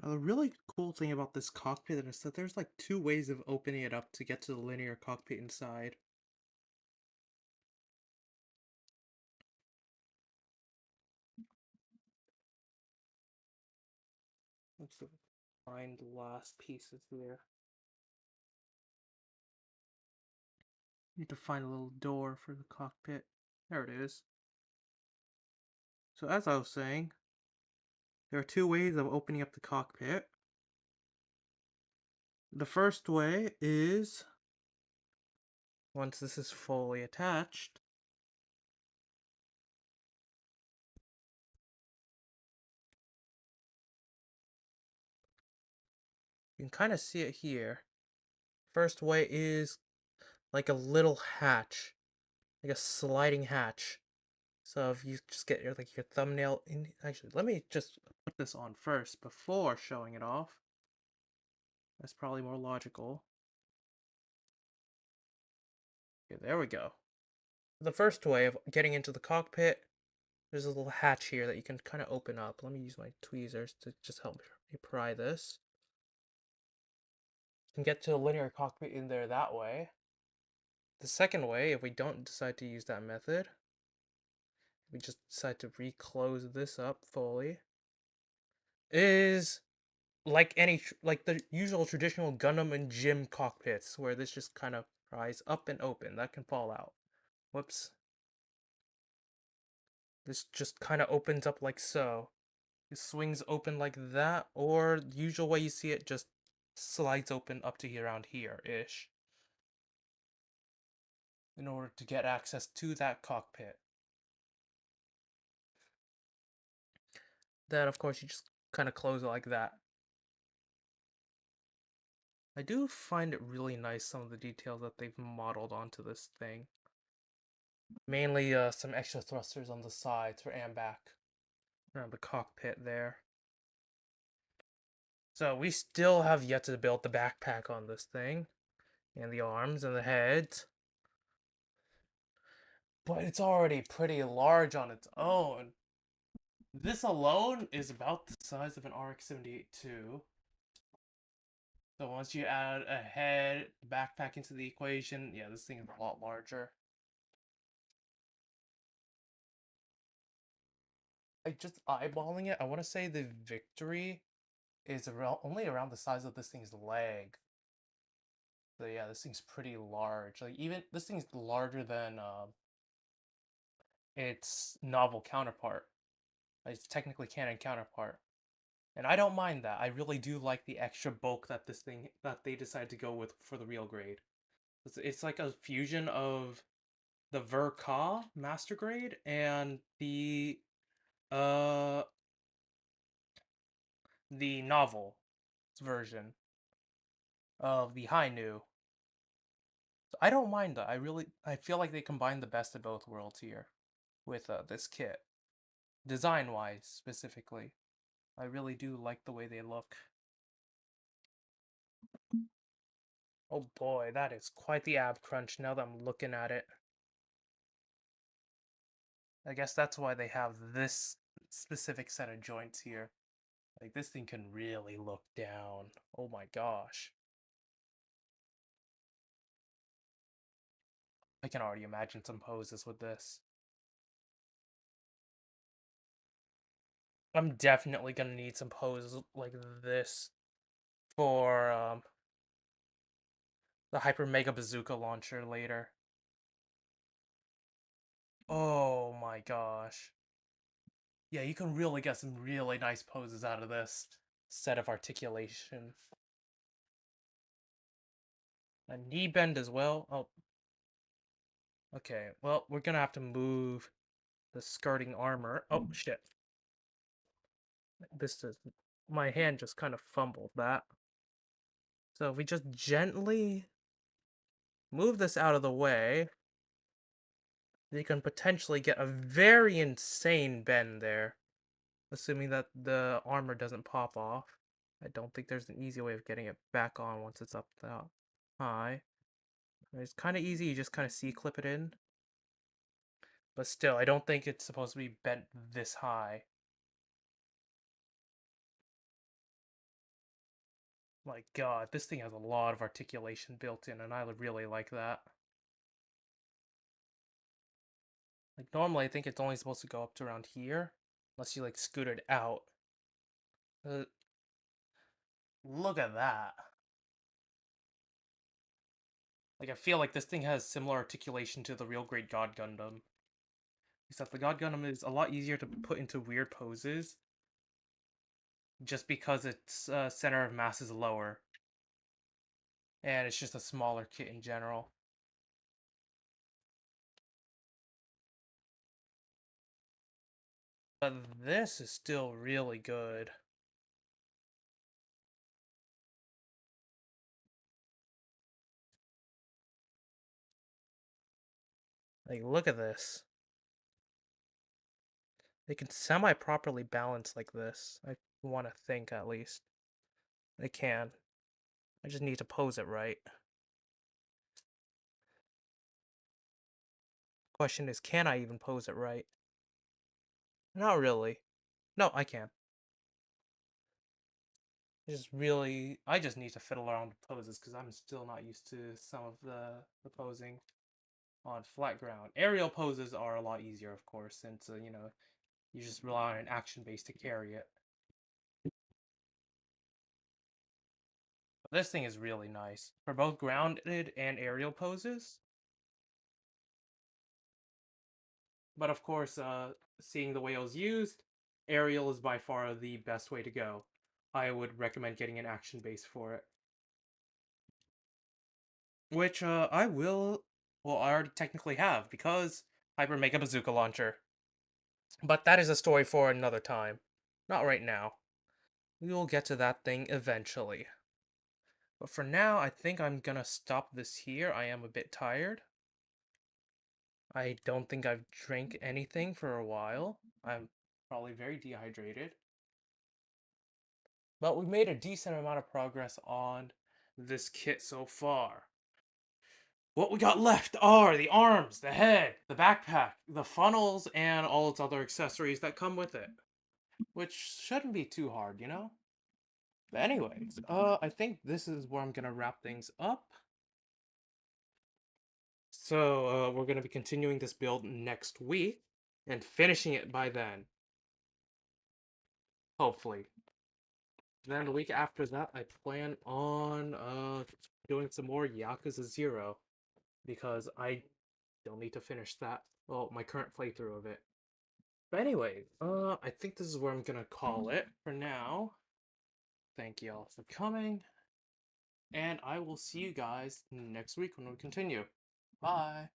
Now, the really cool thing about this cockpit is that there's like two ways of opening it up to get to the linear cockpit inside. Let's find the last pieces here. Need to find a little door for the cockpit. There it is. So as I was saying, there are two ways of opening up the cockpit. The first way is, once this is fully attached, you can kind of see it here. First way is like a little hatch, like a sliding hatch. So if you just get your thumbnail in, actually, let me just put this on first before showing it off. That's probably more logical. Okay, there we go. The first way of getting into the cockpit, there's a little hatch here that you can kind of open up. Let me use my tweezers to just help me pry this. You can get to a linear cockpit in there that way. The second way, if we don't decide to use that method, we just decide to reclose this up fully, is like the usual traditional Gundam and gym cockpits, where this just kind of pries up and open. That can fall out. Whoops. This just kind of opens up like so. It swings open like that, or the usual way you see it just slides open up to around here-ish in order to get access to that cockpit. Then, of course, you just kind of close it like that. I do find it really nice, some of the details that they've modeled onto this thing. Mainly some extra thrusters on the sides for and back around the cockpit there. So we still have yet to build the backpack on this thing, and the arms and the head. But it's already pretty large on its own. This alone is about the size of an RX-78 too. So once you add a head, backpack into the equation, yeah, this thing is a lot larger. Like just eyeballing it, I want to say the Victory is around only around the size of this thing's leg. So yeah, this thing's pretty large. Like even this thing's larger than its novel counterpart. Like, its technically canon counterpart. And I don't mind that. I really do like the extra bulk that this thing that they decided to go with for the real grade. It's like a fusion of the Verka Master Grade and uh the novel version of the High New. So I don't mind that. I feel like they combined the best of both worlds here with this kit. Design wise specifically. I really do like the way they look. Oh boy, that is quite the ab crunch now that I'm looking at it. I guess that's why they have this specific set of joints here. Like this thing can really look down. Oh my gosh. I can already imagine some poses with this. I'm definitely gonna need some poses like this for the Hyper Mega Bazooka launcher later. Oh my gosh. Yeah, you can really get some really nice poses out of this set of articulation. A knee bend as well. Oh, okay. Well, we're gonna have to move the skirting armor. Oh, shit. This is... My hand just kind of fumbled that. So if we just gently move this out of the way, you can potentially get a very insane bend there. Assuming that the armor doesn't pop off. I don't think there's an easy way of getting it back on once it's up that high. It's kind of easy, you just kind of C-clip it in. But still, I don't think it's supposed to be bent this high. My god, this thing has a lot of articulation built in, and I really like that. Like, normally I think it's only supposed to go up to around here, unless you, like, scoot it out. Uh, Look at that. Like, I feel like this thing has similar articulation to the real Great God Gundam. Except the God Gundam is a lot easier to put into weird poses, just because its center of mass is lower. And it's just a smaller kit in general. But this is still really good. Like, look at this. They can semi-properly balance like this. I want to think, at least. They can. I just need to pose it right. Question is, can I even pose it right? Not really. No, I can. I just need to fiddle around with poses because I'm still not used to some of the posing on flat ground. Aerial poses are a lot easier, of course, since, you just rely on an action base to carry it. But this thing is really nice. For both grounded and aerial poses. But of course, seeing the way it was used, aerial is by far the best way to go. I would recommend getting an action base for it. Which I will, well, I already technically have, because Hyper Mega Bazooka Launcher. But that is a story for another time. Not right now. We will get to that thing eventually. But for now, I think I'm gonna stop this here. I am a bit tired. I don't think I've drank anything for a while. I'm probably very dehydrated. But we've made a decent amount of progress on this kit so far. What we got left are the arms, the head, the backpack, the funnels, and all its other accessories that come with it. which shouldn't be too hard, you know? But anyways, I think this is where I'm gonna wrap things up. So, we're gonna be continuing this build next week and finishing it by then, hopefully. Then the week after that, I plan on doing some more Yakuza 0 because I still need to finish that. Well, my current playthrough of it. But anyway, I think this is where I'm gonna call it for now. Thank you all for coming, and I will see you guys next week when we continue. Bye.